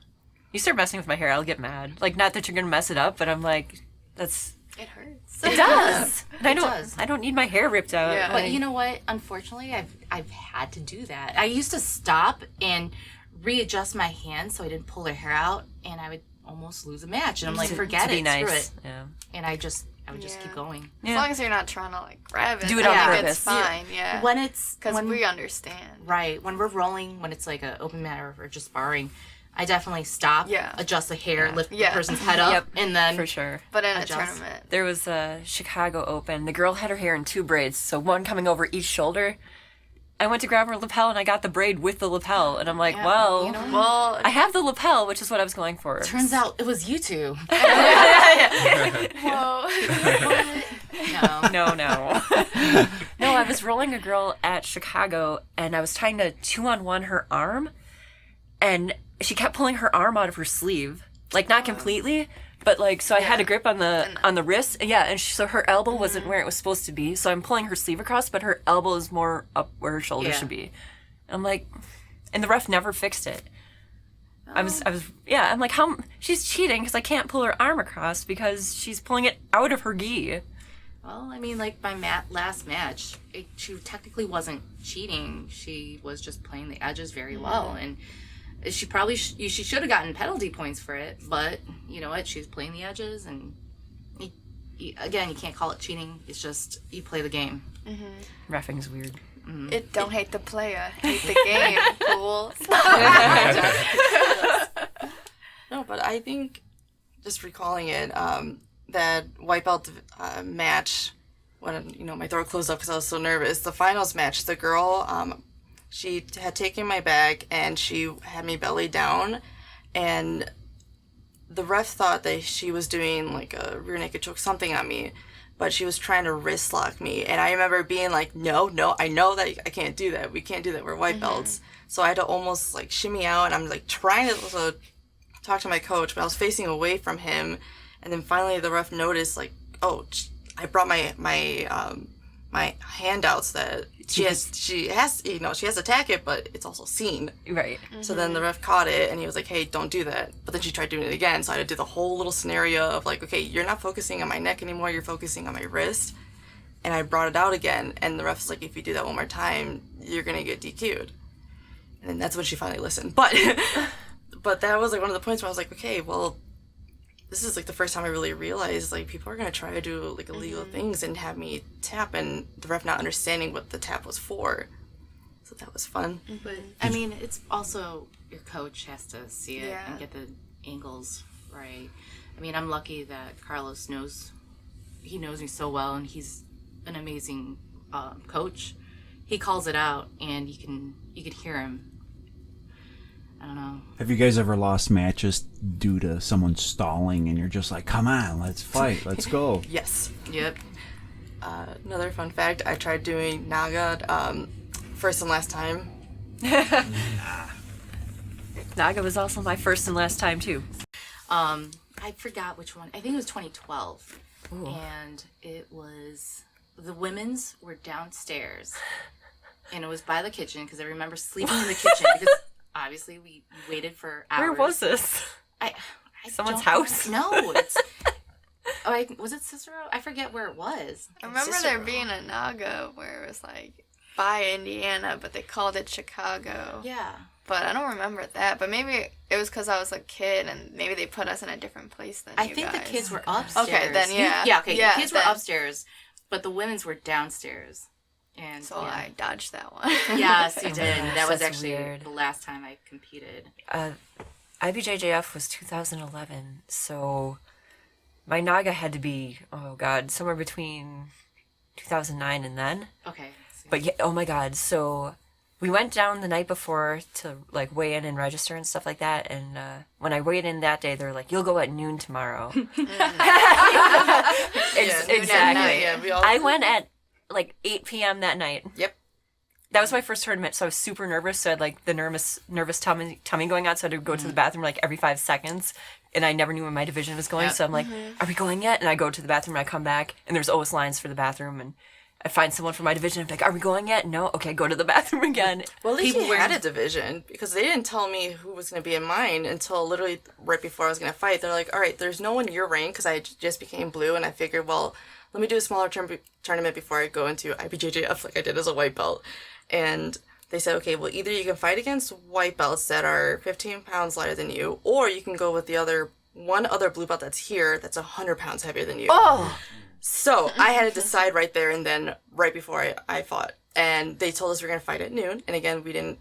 E: You start messing with my hair, I'll get mad. Like, not that you're gonna mess it up, but I'm like, that's...
A: It hurts.
E: It does! And
C: It does.
E: I don't need my hair ripped out.
A: Yeah.
C: But
E: Like,
C: you know what? Unfortunately, I've had to do that. I used to stop and readjust my hand so I didn't pull her hair out, and I would almost lose a match. And I'm like, forget
E: to
C: it,
E: be nice.
C: screw it.
E: Yeah.
C: And I would just keep going.
A: As long as you're not trying to like grab it.
E: Do it
A: I
E: on
A: think
E: purpose.
A: It's fine. Yeah.
C: When it's
A: Because
C: when
A: we understand.
C: right when we're rolling, when it's like an open mat or just sparring, I definitely stop,
A: Yeah.
C: adjust the hair, lift
A: Yeah.
C: the person's head up,
E: Yep.
C: and then
E: For sure.
A: But in
C: Adjust.
A: a tournament.
E: There was a Chicago Open. The girl had her hair in 2 braids, so one coming over each shoulder. I went to grab her lapel, and I got the braid with the lapel. And I'm like, well,
C: you know,
A: Well,
E: I have the lapel, which is what I was going for.
C: turns out it was you two.
A: whoa.
C: No.
E: No. No, I was rolling a girl at Chicago, and I was trying to 2-on-1 her arm, and she kept pulling her arm out of her sleeve. Like, not completely, but like, so I had a grip on the wrist. Yeah, and so her elbow wasn't where it was supposed to be, so I'm pulling her sleeve across, but her elbow is more up where her shoulder
C: Yeah.
E: should be. And I'm like, and the ref never fixed it. I'm like, how? She's cheating because I can't pull her arm across because she's pulling it out of her gi.
C: Well, I mean, like my last match, she technically wasn't cheating. She was just playing the edges very well, and she probably she should have gotten penalty points for it. But you know what? She's playing the edges, and again, you can't call it cheating. It's just you play the game.
E: Reffing's weird.
A: It don't hate the player, hate the game, fools.
D: No, but I think just recalling it, that white belt match when my throat closed up because I was so nervous. The finals match, the girl, she had taken my bag and she had me belly down, and the ref thought that she was doing like a rear naked choke, something on me, but she was trying to wrist lock me. And I remember being like, no, I know that I can't do that. We can't do that. We're white belts. So I had to almost like shimmy out, and I'm like trying to talk to my coach, but I was facing away from him. And then finally the ref noticed like, oh, I brought my handouts that she has to tack it, but it's also seen.
E: Right.
D: So then the ref caught it, and he was like, hey, don't do that. But then she tried doing it again, so I had to do the whole little scenario of like, okay, you're not focusing on my neck anymore, you're focusing on my wrist. And I brought it out again, and the ref was like, if you do that one more time, you're gonna get DQ'd. And then that's when she finally listened. But but that was like one of the points where I was like, okay, well, this is like the first time I really realized like people are gonna try to do like illegal things and have me tap, and the ref not understanding what the tap was for. So that was fun.
C: But I mean, it's also your coach has to see it
A: Yeah.
C: and get the angles right. I mean, I'm lucky that Carlos knows me so well, and he's an amazing coach. He calls it out, and you can hear him. I don't know.
F: Have you guys ever lost matches due to someone stalling and you're just like, come on, let's fight, let's go?
D: Yes.
C: Yep.
D: Another fun fact, I tried doing Naga first and last time.
E: Naga was also my first and last time too.
C: I forgot which one. I think it was 2012. Ooh. And it was, the women's were downstairs. And it was by the kitchen, because I remember sleeping in the kitchen, because obviously we waited for hours.
E: Where was this?
C: I
E: Someone's
C: don't
E: house?
C: No, it's... was it Cicero? I forget where it was.
A: I remember
C: Cicero.
A: there being a Naga where it was like by Indiana, but they called it Chicago.
C: Yeah.
A: But I don't remember that. But maybe it was because I was a kid, and maybe they put us in a different place than
C: I
A: you
C: think
A: guys.
C: the kids were upstairs.
A: Okay, then yeah.
C: Okay,
A: Yeah,
C: the kids
A: then.
C: were upstairs, but the women's were downstairs. And
A: So
C: yeah.
A: I dodged that one.
C: Yes, you did. That was
E: That's
C: actually
E: weird.
C: the last time I competed.
E: IBJJF was 2011, so my Naga had to be, oh god, somewhere between 2009 and then.
C: Okay.
E: But yeah, oh my god, so we went down the night before to like weigh in and register and stuff like that, and when I weighed in that day, they were like, you'll go at noon tomorrow. Exactly.
D: Yeah, we all...
E: I went at like 8 p.m. that night.
D: Yep.
E: That was my first tournament, so I was super nervous. So I had like the nervous tummy going on, so I had to go to the bathroom like every 5 seconds. And I never knew where my division was going, so I'm like, are we going yet? And I go to the bathroom, and I come back, and there's always lines for the bathroom, and I find someone from my division. I'm like, are we going yet? No? Okay, go to the bathroom again.
D: Well, at least
C: People
D: we had
C: were-
D: a division, because they didn't tell me who was going to be in mine until literally right before I was going to fight. They're like, all right, there's no one your rank, because I just became blue, and I figured, well, let me do a smaller tournament before I go into IBJJF like I did as a white belt. And they said, okay, well, either you can fight against white belts that are 15 pounds lighter than you, or you can go with the one other blue belt that's here that's 100 pounds heavier than you.
E: Oh!
D: So I had to decide right there and then, right before I fought. And they told us we were going to fight at noon. And again, we didn't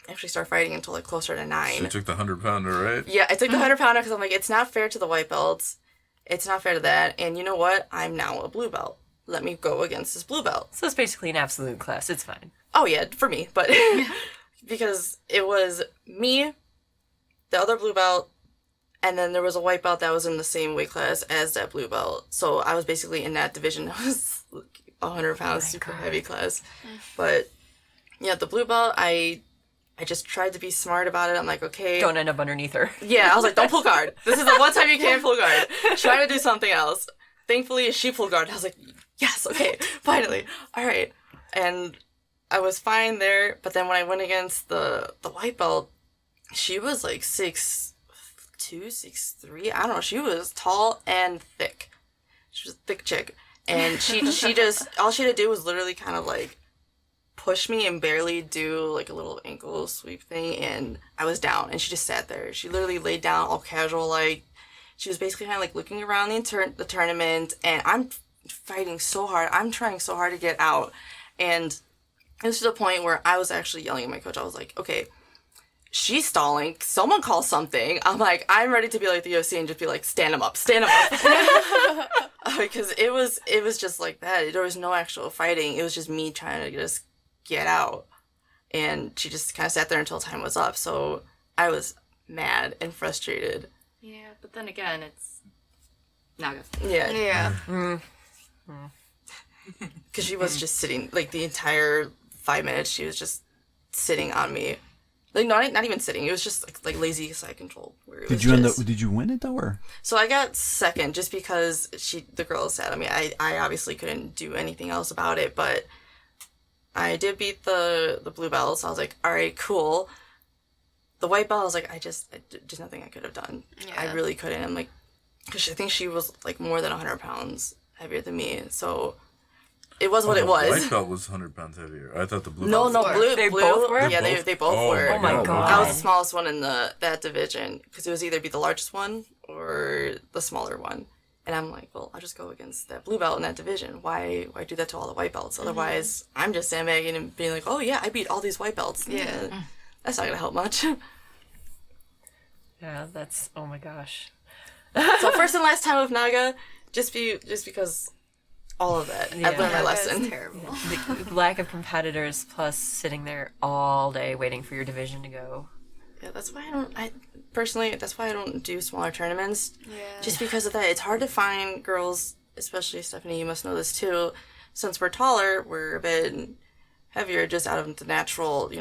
D: actually start fighting until like closer to 9.
B: So you took the 100-pounder, right?
D: Yeah, I took the 100-pounder because I'm like, it's not fair to the white belts. It's not fair to that. And you know what? I'm now a blue belt. Let me go against this blue belt.
E: So it's basically an absolute class. It's fine.
D: Oh, yeah, for me. But because it was me, the other blue belt, and then there was a white belt that was in the same weight class as that blue belt. So I was basically in that division. I was like 100 pounds, super heavy class. But yeah, the blue belt, I just tried to be smart about it. I'm like, okay.
E: Don't end up underneath her.
D: Yeah, I was like, don't pull guard. This is the one time you can't pull guard. Try to do something else. Thankfully, she pulled guard. I was like, yes, okay, finally. All right. And I was fine there. But then when I went against the white belt, she was like 6'2", 6'3". I don't know. She was tall and thick. She was a thick chick. And she just, all she had to do was literally kind of like push me and barely do like a little ankle sweep thing, and I was down, and she just sat there. She literally laid down all casual, like she was basically kind of like looking around the tournament, and I'm fighting so hard. I'm trying so hard to get out, and it was to the point where I was actually yelling at my coach. I was like, okay, she's stalling. Someone call something. I'm like, I'm ready to be like the OC and just be like, stand him up. Because it was just like that. There was no actual fighting. It was just me trying to just get out. And she just kind of sat there until time was up. So I was mad and frustrated.
C: Yeah, but then again, it's not good.
D: Yeah.
A: Yeah.
D: Because she was just sitting, like, the entire 5 minutes, she was just sitting on me. Like, not even sitting, it was just, like lazy side control. Where it was
F: Did you win it, though, or?
D: So I got second just because the girl sat on me. I obviously couldn't do anything else about it, but I did beat the blue belt, so I was like, all right, cool. The white belt, I was like, just nothing I could have done.
A: Yeah.
D: I really couldn't. I'm like, because I think she was, like, more than 100 pounds heavier than me, so it was what it was.
B: White belt was 100 pounds heavier. I thought the blue
D: No,
B: belt was
D: blue.
E: They
D: blue,
E: both were?
D: Yeah, they both were.
E: Oh my God.
D: I was the smallest one in that division because it was either be the largest one or the smaller one. And I'm like, well, I'll just go against that blue belt in that division. Why do that to all the white belts? Otherwise, I'm just sandbagging and being like, oh yeah, I beat all these white belts. Yeah, that's not gonna help much.
E: Yeah, that's, oh my gosh.
D: So first and last time with Naga, just because all of that.
E: Yeah.
D: I've learned my
A: That was
D: lesson.
A: terrible.
E: The lack of competitors plus sitting there all day waiting for your division to go.
D: Yeah, that's why that's why I don't do smaller tournaments.
A: Yeah.
D: Just because of that. It's hard to find girls, especially Stephanie, you must know this too. Since we're taller, we're a bit heavier just out of the natural,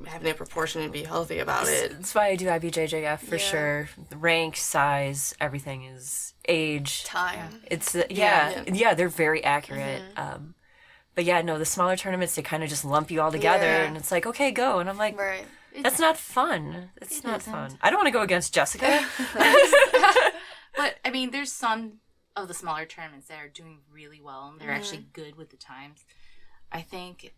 D: having a proportion and be healthy about it.
E: That's why I do IBJJF for
A: Yeah.
E: sure. The rank, size, everything is age.
A: Time.
E: It's,
D: Yeah.
E: they're very accurate. But yeah, no, the smaller tournaments, they kind of just lump you all together
A: Yeah.
E: and it's like, okay, go. And I'm like,
A: Right.
E: that's not fun. It's not fun. I don't want to go against Jessica.
C: But I mean, there's some of the smaller tournaments that are doing really well and they're actually good with the times. I think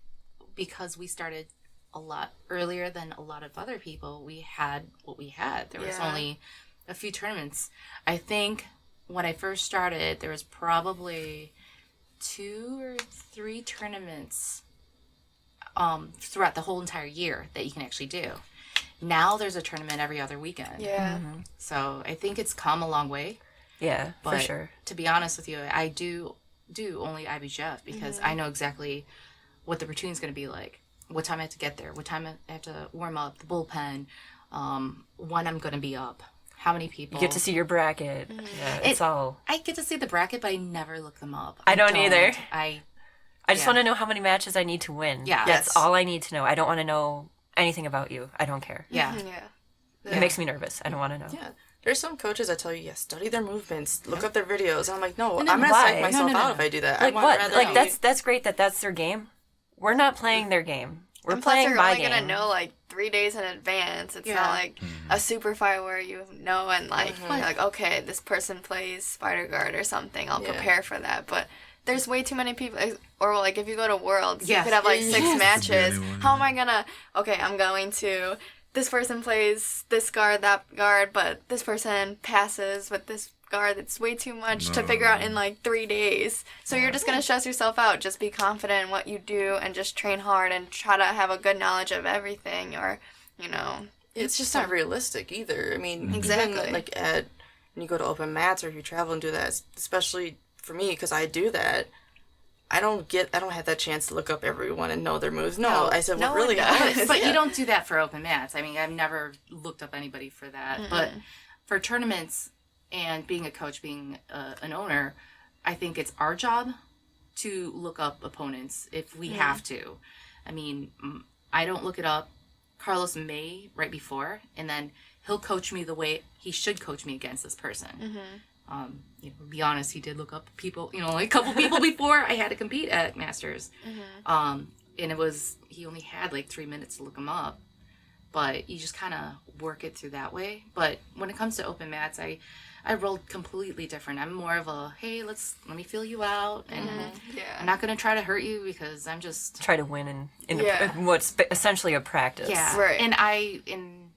C: because we started a lot earlier than a lot of other people, we had what we had. There was
A: Yeah.
C: only a few tournaments. I think when I first started, there was probably 2 or 3 tournaments throughout the whole entire year that you can actually do. Now there's a tournament every other weekend.
A: Yeah.
C: So I think it's come a long way.
E: Yeah,
C: But
E: for sure.
C: to be honest with you, I do only IBJJF because I know exactly what the routine's going to be like, what time I have to get there, what time I have to warm up, the bullpen, when I'm going to be up, how many people.
E: You get to see your bracket. Yeah, it's all.
C: I get to see the bracket, but I never look them up.
E: I don't either.
C: I
E: just
C: yeah.
E: want to know how many matches I need to win.
C: Yeah.
E: That's
C: Yes.
E: all I need to know. I don't want to know anything about you. I don't care.
C: yeah.
A: Yeah.
E: It makes me nervous. I don't want to know.
D: Yeah. There's some coaches that tell you, yes, study their movements, look up their videos. And I'm like, no,
E: And
D: I'm
E: then
D: going to
E: why?
D: psych myself
C: No.
D: out if I do that.
E: Like
D: I want
E: what?
D: rather
E: Like
D: be-
E: that's great that's their game. We're not playing their game. We're
A: And plus,
E: playing
A: you're
E: my
A: only
E: game.
A: gonna know like 3 days in advance. It's
C: Yeah.
A: not like a super fight where you know and like you're like, okay, this person plays spider guard or something. I'll
D: Yeah.
A: prepare for that. But there's way too many people. Or like if you go to Worlds,
C: Yes.
A: you could have like 6
D: Yes.
A: matches.
B: anyone,
A: How am I gonna? Okay, I'm going to. This person plays this guard, that guard, but this person passes with this guard. It's way too much to figure out in like 3 days. So you're just gonna stress yourself out. Just be confident in what you do and just train hard and try to have a good knowledge of everything. Or,
D: It's just not realistic either. I mean,
A: Exactly.
D: even, like when you go to open mats or if you travel and do that, especially for me, because I do that, I don't have that chance to look up everyone and know their moves. No, I said,
A: no
D: what really
A: one does.
D: happened?
C: But
D: Yeah.
C: you don't do that for open mats. I mean, I've never looked up anybody for that. But for tournaments and being a coach, being an owner, I think it's our job to look up opponents if we have to. I mean, I don't look it up. Carlos may right before, and then he'll coach me the way he should coach me against this person. Be honest, he did look up people, like a couple people before I had to compete at Masters. And he only had like 3 minutes to look them up. But you just kind of work it through that way. But when it comes to open mats, I rolled completely different. I'm more of a, hey, let me feel you out. And I'm not going to try to hurt you because I'm just...
E: Try to win in
A: Yeah.
E: what's essentially a practice.
C: Yeah.
A: Right.
C: And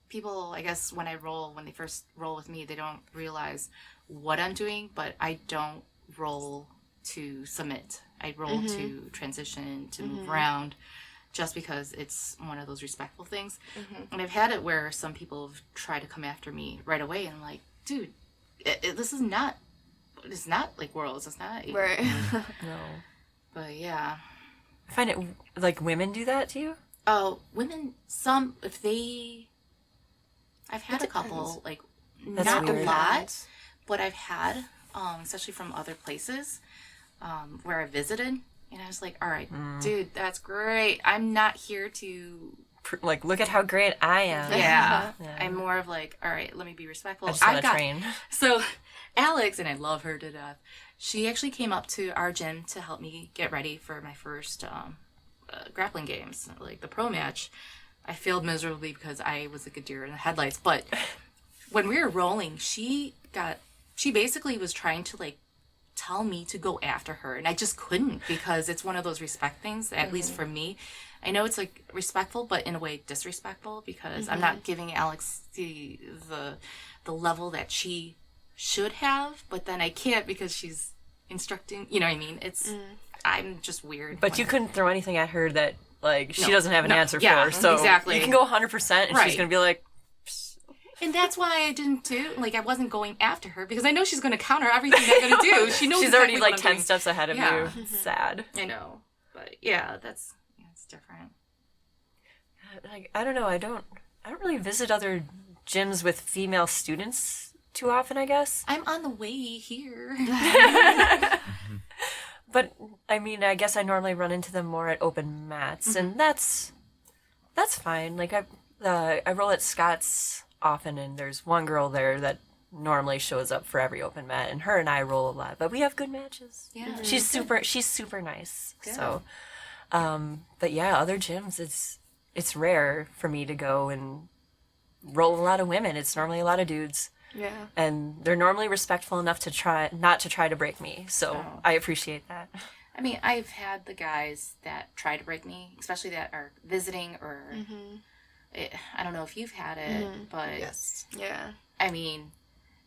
C: people, I guess, when they first roll with me, they don't realize what I'm doing, but I don't roll to submit. I roll to transition, to move around, just because it's one of those respectful things. And I've had it where some people have tried to come after me right away, and I'm like, dude, this is not, it's not like Worlds. It's not.
A: Right.
E: No.
C: But yeah.
E: I find it like women do that to you.
C: Oh, women, I've had a couple, like,
E: That's
C: not
E: weird.
C: a lot, but I've had, especially from other places where I visited, and I was like, all right, dude, that's great. I'm not here to...
E: Like, look at how great I am.
C: Yeah. I'm more of like, all right, let me be respectful.
E: I just want to train.
C: So Alex, and I love her to death, she actually came up to our gym to help me get ready for my first grappling games, like the pro match. I failed miserably because I was like a deer in the headlights. But when we were rolling, she basically was trying to like tell me to go after her, and I just couldn't, because it's one of those respect things, at least for me. I know it's like respectful, but in a way disrespectful, because I'm not giving Alex the level that she should have, but then I can't because she's instructing, you know what I mean? It's I'm just weird.
E: But you couldn't throw anything at her that, like, she doesn't have an answer
C: yeah,
E: for. So
C: exactly.
E: you can go 100% and
C: Right.
E: she's going to be like,
C: And that's why I didn't do, like, I wasn't going after her, because I know she's going to counter everything I'm going to do. She knows
E: she's
C: exactly
E: already
C: what
E: like
C: I'm
E: 10
C: doing.
E: steps ahead of
C: Yeah.
E: you. Sad.
C: I know. But yeah, that's different.
E: Like, I don't know. I don't really visit other gyms with female students too often, I guess.
C: I'm on the way here.
E: But I mean, I guess I normally run into them more at open mats, and that's fine. Like I roll at Scott's often, and there's one girl there that normally shows up for every open mat, and her and I roll a lot. But we have good matches.
C: Yeah.
E: She's super nice. So, but yeah, other gyms, it's rare for me to go and roll a lot of women. It's normally a lot of dudes.
A: Yeah.
E: And they're normally respectful enough to not to try to break me. So I appreciate that.
C: I mean, I've had the guys that try to break me, especially that are visiting, or I don't know if you've had it, but
D: Yes.
A: Yeah.
C: I mean,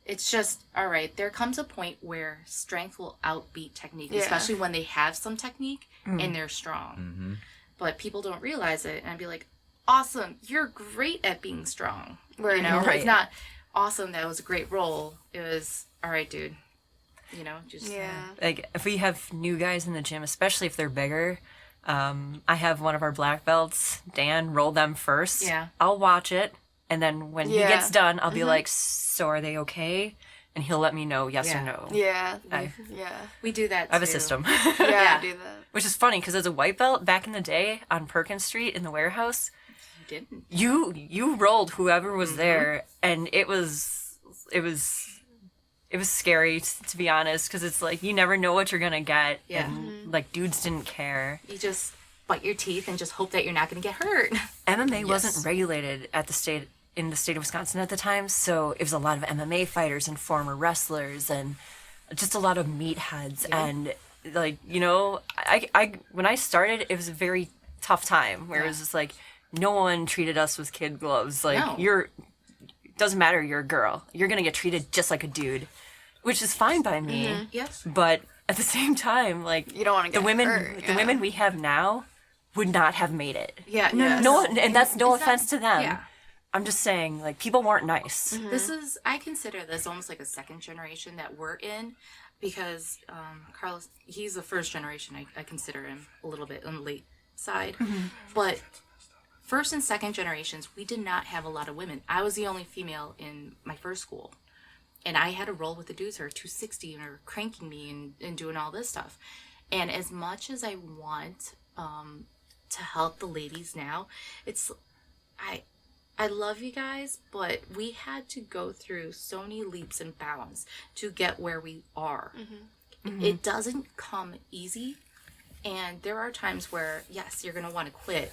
C: it's just, all right, there comes a point where strength will outbeat technique,
A: Yeah.
C: especially when they have some technique and they're strong. But people don't realize it, and I'd be like, awesome, you're great at being strong.
A: Right.
C: You know,
E: Right.
C: it's not awesome, that was a great roll. It was, all right, dude. You know, just...
A: Yeah.
E: Like, if we have new guys in the gym, especially if they're bigger, I have one of our black belts, Dan, roll them first.
C: Yeah.
E: I'll watch it, and then when he
A: Yeah.
E: gets done, I'll be like, so are they okay? And he'll let me know yes
C: Yeah.
E: or no.
A: Yeah.
E: I
A: Yeah.
C: We do that,
E: I have a
C: too.
E: system.
A: Yeah.
C: Yeah.
A: I do that.
E: Which is funny, because as a white belt, back in the day, on Perkins Street in the warehouse,
C: You didn't.
E: you rolled whoever was there, and it was scary, to be honest, because it's like you never know what you're gonna get.
C: Yeah.
E: And like, dudes didn't care.
C: You just bite your teeth and just hope that you're not going to get hurt.
E: MMA wasn't regulated in the state of Wisconsin at the time, so it was a lot of MMA fighters and former wrestlers and just a lot of meatheads. And like, you know, I when I started, it was a very tough time where it was just like no one treated us with kid gloves. Like,
C: No.
E: doesn't matter, you're a girl, you're gonna get treated just like a dude, which is fine by me.
C: Yes.
E: But at the same time, like,
A: You don't want to get
E: the women
A: hurt.
E: the
A: Yeah.
E: women we have now would not have made it.
C: Yeah.
E: No, and that's no
C: It's not-
E: offense to them.
C: Yeah.
E: I'm just saying, like, people weren't nice.
C: This is, I consider this almost like a second generation that we're in, because Carlos, he's the first generation. I consider him a little bit on the late side. But first and second generations, we did not have a lot of women. I was the only female in my first school. And I had to roll with the dudes who are 260 and are cranking me and doing all this stuff. And as much as I want to help the ladies now, it's, I love you guys, but we had to go through so many leaps and bounds to get where we are. It doesn't come easy, and there are times where, yes, you're going to want to quit,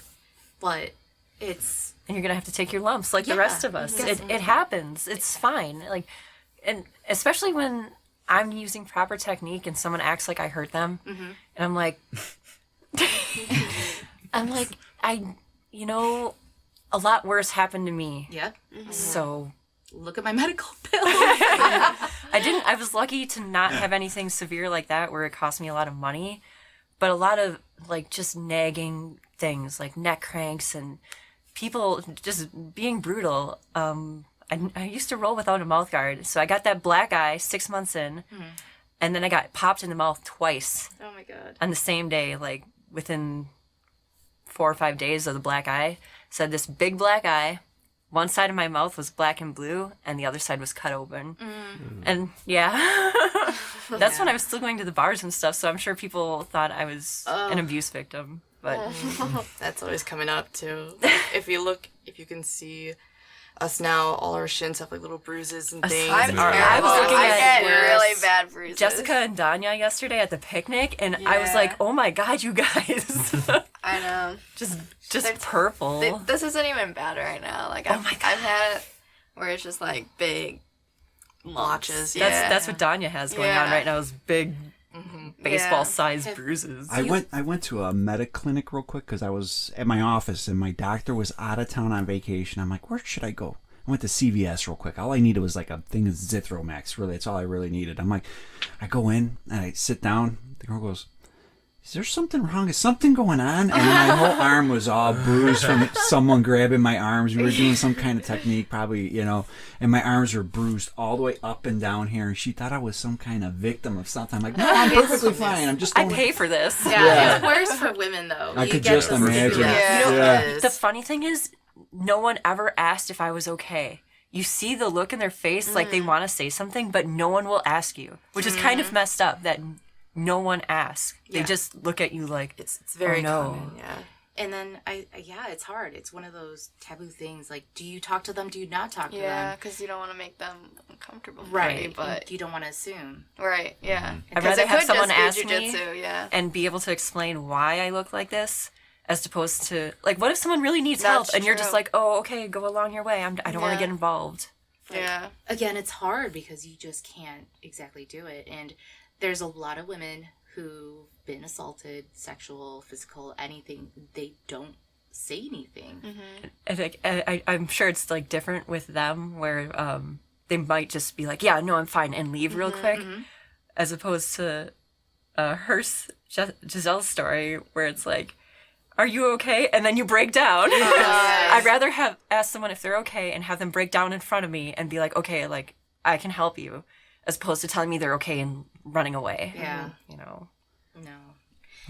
C: but it's...
E: And you're going to have to take your lumps like the
C: Yeah.
E: rest of us. It happens. It's fine. Like, and especially when I'm using proper technique and someone acts like I hurt them, and I'm like, you know, a lot worse happened to me.
C: Yep.
E: So
C: Look at my medical bill.
E: I was lucky to not have anything severe like that where it cost me a lot of money, but a lot of like just nagging things like neck cranks and people just being brutal. I used to roll without a mouth guard, so I got that black eye 6 months in, and then I got popped in the mouth twice
C: Oh my god.
E: on the same day, like within 4 or 5 days of the black eye. So I had this big black eye, one side of my mouth was black and blue, and the other side was cut open. And yeah, that's when I was still going to the bars and stuff. So I'm sure people thought I was an abuse victim. But
D: That's always coming up too. If you can see us now, all our shins have like little bruises and things.
A: I'm
E: I
A: terrible.
E: was looking
A: I
E: at
A: get really bad bruises.
E: Jessica and Danya yesterday at the picnic, and I was
A: Yeah.
E: like, "Oh my god, you guys!"
A: I know.
E: just
A: They're-
E: purple.
A: This isn't even bad right now. Like I've had it where it's just like big
D: Blotches.
A: Yeah.
E: That's what Danya has going on
A: Yeah.
E: right now. Is big baseball-sized bruises.
F: I went to a medic clinic real quick because I was at my office and my doctor was out of town on vacation. I'm like, where should I go? I went to CVS real quick. All I needed was like a thing of Zithromax. Really, that's all I really needed. I'm like, I go in and I sit down. The girl goes, "Is there something wrong? Is something going on?" And my whole arm was all bruised from someone grabbing my arms. We were doing some kind of technique, probably, and my arms were bruised all the way up and down here. And she thought I was some kind of victim of something. I'm like, no, I'm perfectly fine. I'm just
E: I
F: going.
E: pay for this.
D: Yeah, it's worse for women though.
F: I
D: You
F: could
D: get
F: just
D: the
F: imagine.
D: feeling.
A: Yeah.
E: The funny thing is, no one ever asked if I was okay. You see the look in their face like they want to say something, but no one will ask you, which is kind of messed up that no one asks. They
D: Yeah.
E: just look at you like,
D: It's very
E: oh, no.
D: common. Yeah.
C: And then it's hard. It's one of those taboo things. Like, do you talk to them? Do you not talk to
A: Yeah,
C: them?
A: because you don't want to make them uncomfortable.
C: Right.
A: But
C: You don't want to assume.
A: right, yeah.
E: I'd
A: 'Cause
E: rather
A: it
E: have
A: could
E: someone
A: just be
E: ask me
A: jujitsu, yeah.
E: and be able to explain why I look like this, as opposed to, like, what if someone really needs
A: That's
E: help and you're just
A: true.
E: like, oh, okay, go along your way. I don't want to
A: Yeah.
E: get involved.
A: Yeah.
C: Again, it's hard because you just can't exactly do it. And there's a lot of women who've been assaulted, sexual, physical, anything. They don't say anything.
E: I think I'm sure it's like different with them where they might just be like, yeah, no, I'm fine, and leave real quick, as opposed to Giselle's story where it's like, are you okay? And then you break down. I'd rather have asked someone if they're okay and have them break down in front of me and be like, okay, like I can help you, as opposed to telling me they're okay and running away.
C: Yeah.
E: No.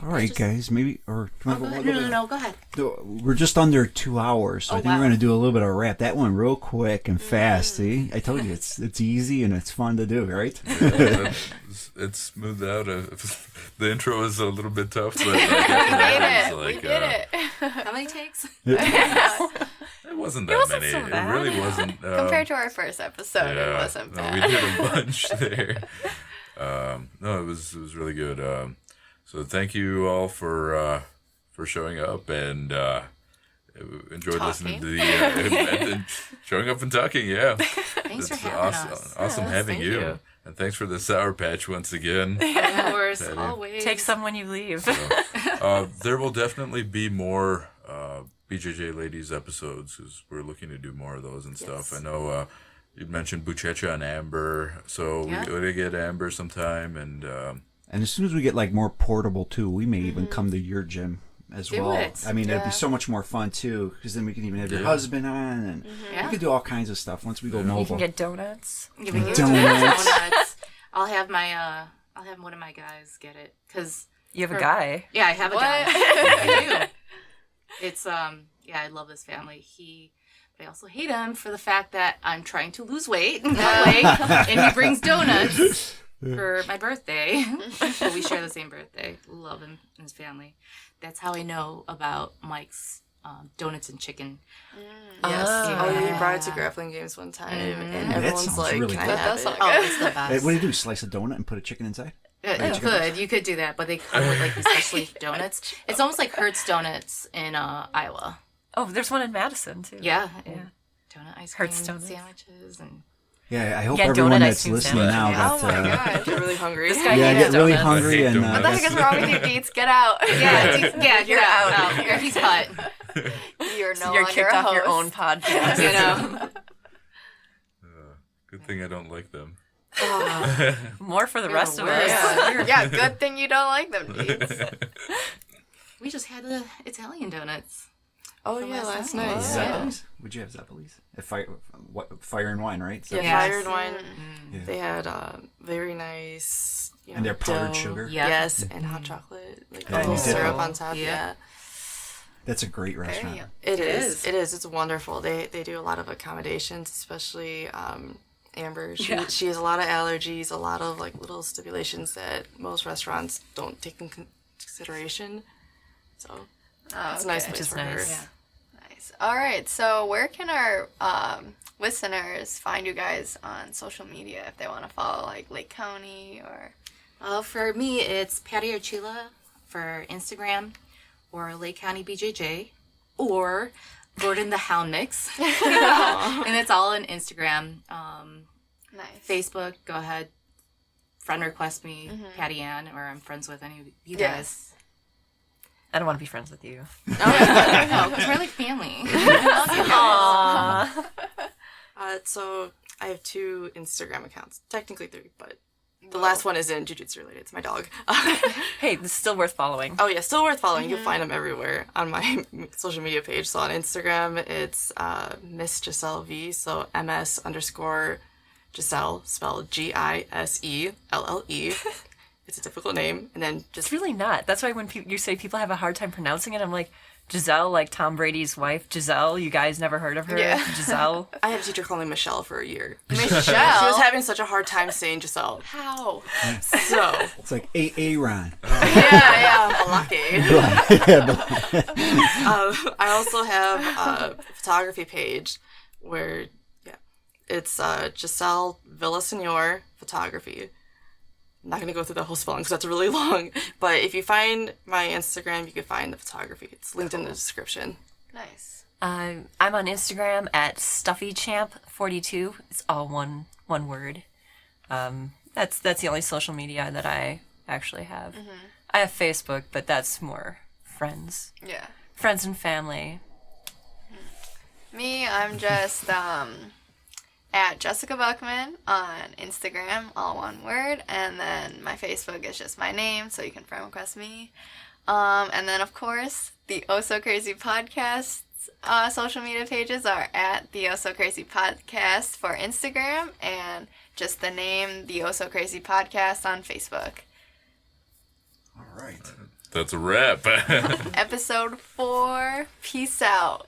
F: All right, guys, maybe or
C: No, go ahead.
F: we're just under 2 hours, so I think we're going to do a little bit of a wrap. That went real quick and fast. See, I told you it's easy and it's fun to do, right?
B: Yeah, it's smoothed out. The intro was a little bit tough, but like, after
A: We
B: that,
A: made it.
B: it was
A: We did it.
C: How many takes?
B: It wasn't that
E: wasn't
B: many.
E: so
B: It
E: bad.
B: really wasn't.
A: Compared to our first episode, it wasn't
B: no,
A: bad.
B: we did a bunch there. No, it was really good. So thank you all for showing up and enjoyed listening to the and showing up and talking. Yeah,
C: Thanks for
B: it's
C: having
B: awesome.
C: us.
B: Awesome having
E: thank
B: you.
E: you.
B: And thanks for the Sour Patch once again.
C: Of course,
B: Patty.
C: always.
E: Take some when you leave.
B: There will definitely be more BJJ Ladies episodes because we're looking to do more of those and stuff. I know you mentioned Buchecha and Amber, so
C: Yeah.
B: we got to get Amber sometime. And
F: And as soon as we get like more portable too, we may even come to your gym as
C: Do
F: well.
C: it.
F: I mean, it'd be so much more fun too, because then we can even have your husband on, and
C: Yeah.
F: we could do all kinds of stuff once we go
E: You
F: mobile.
E: can get donuts.
C: Give me
F: Donuts.
C: donuts. I'll have one of my guys get it because
E: You have a guy.
C: yeah, I have a
A: What?
C: guy. I do. It's I love this family. But I also hate him for the fact that I'm trying to lose weight, and he brings donuts for my birthday. But we share the same birthday. Love him and his family. That's how I know about Mike's donuts and chicken.
D: Yes.
E: Oh.
D: Oh, we brought it to grappling games one time, and
F: That
D: everyone's
F: sounds
D: like,
F: really
D: "Can I
F: good.
D: have
A: That
D: it?"
A: sounds
C: Oh, it's the
F: Hey,
C: best.
F: what do you do? Slice a donut and put a chicken inside?
C: You could do that, but they come with like these special leaf donuts. It's almost like Hertz Donuts in Iowa.
E: Oh, there's one in Madison too.
C: Yeah,
E: Yeah.
C: donut ice cream
E: Hertz donuts.
C: sandwiches and
F: Yeah, I hope
E: Yeah,
F: everyone
E: donut
F: that's
E: ice cream
F: listening
E: sandwich.
F: now
A: Oh
F: got
A: my gosh.
D: You're really hungry.
E: This guy
F: yeah,
E: hates
F: get really
E: donuts.
F: hungry
B: I hate
F: and
B: donuts.
A: What the heck is wrong with you, Deets? Get out.
C: yeah,
A: You're out.
C: No, he's cut.
A: You're no
E: You're
A: longer
E: kicked
A: a
E: off your
A: host.
E: own podcast.
C: You know,
B: good thing I don't like them.
E: More for the
C: You're
E: rest
C: the
E: of
C: worst.
E: us.
A: Yeah, good thing you don't like them, Deets.
C: we just had the Italian donuts.
D: Oh yeah, last night.
C: night.
D: Yeah.
F: Zeppelis? Would you have Zeppelis? Fire and wine, right? So-
D: Yeah, fire and
C: Yes.
D: wine.
F: Yeah.
D: They had very nice,
F: And they're powdered
D: dough.
F: sugar?
C: Yeah.
D: Yes, and hot chocolate, like
F: Yeah,
D: maple
F: you did.
D: syrup
F: Oh.
D: on top.
C: Yeah.
D: Yeah.
F: That's a great restaurant.
A: Very-
D: It is. It is. It's wonderful. They do a lot of accommodations, especially Amber. She has a lot of allergies, a lot of like little stipulations that most restaurants don't take in consideration. So it's a nice
A: okay.
D: place
E: Which is
D: for
E: nice.
D: her.
A: Nice. All right. So where can our listeners find you guys on social media if they want to follow like Lake County or?
C: For me, it's Patty Archila for Instagram, or Lake County BJJ, or Gordon the Hound Mix. And it's all on Instagram.
A: Nice.
C: Facebook, go ahead, friend request me, Patty Ann, or I'm friends with any of you guys.
A: Yes.
E: I don't want to be friends with you.
C: No, because we're like family. I love you guys.
D: So I have 2 Instagram accounts, technically 3, but the last one isn't jiu-jitsu related. It's my dog.
E: Hey, this is still worth following.
D: Oh yeah, still worth following. You'll find them everywhere on my social media page. So on Instagram, it's Miss Giselle V. So MS_Giselle, spelled GISELLE. It's a difficult name, and then just
E: It's really not. That's why when you say people have a hard time pronouncing it, I'm like, Giselle, like Tom Brady's wife, Giselle. You guys never heard of her?
A: Yeah.
E: Giselle.
D: I had a teacher call me Michelle for a year.
A: Michelle.
D: She was having such a hard time saying Giselle.
A: How?
D: So
F: It's like Aaron.
D: I also have a photography page where, it's Giselle Villasenor Photography. I'm not going to go through the whole spelling because that's really long. But if you find my Instagram, you can find the photography. It's linked in the description.
A: Nice.
E: I'm on Instagram at StuffyChamp42. It's all one word. That's the only social media that I actually have. I have Facebook, but that's more friends
A: Yeah.
E: and family.
A: Me, I'm just at Jessica Buchman on Instagram, all one word, and then my Facebook is just my name, so you can friend request me. And then, of course, the Oss-So Crazy Podcast social media pages are at the Oss-So Crazy Podcast for Instagram, and just the name, the Oss-So Crazy Podcast on Facebook.
G: All right.
B: That's a wrap.
A: Episode 4. Peace out.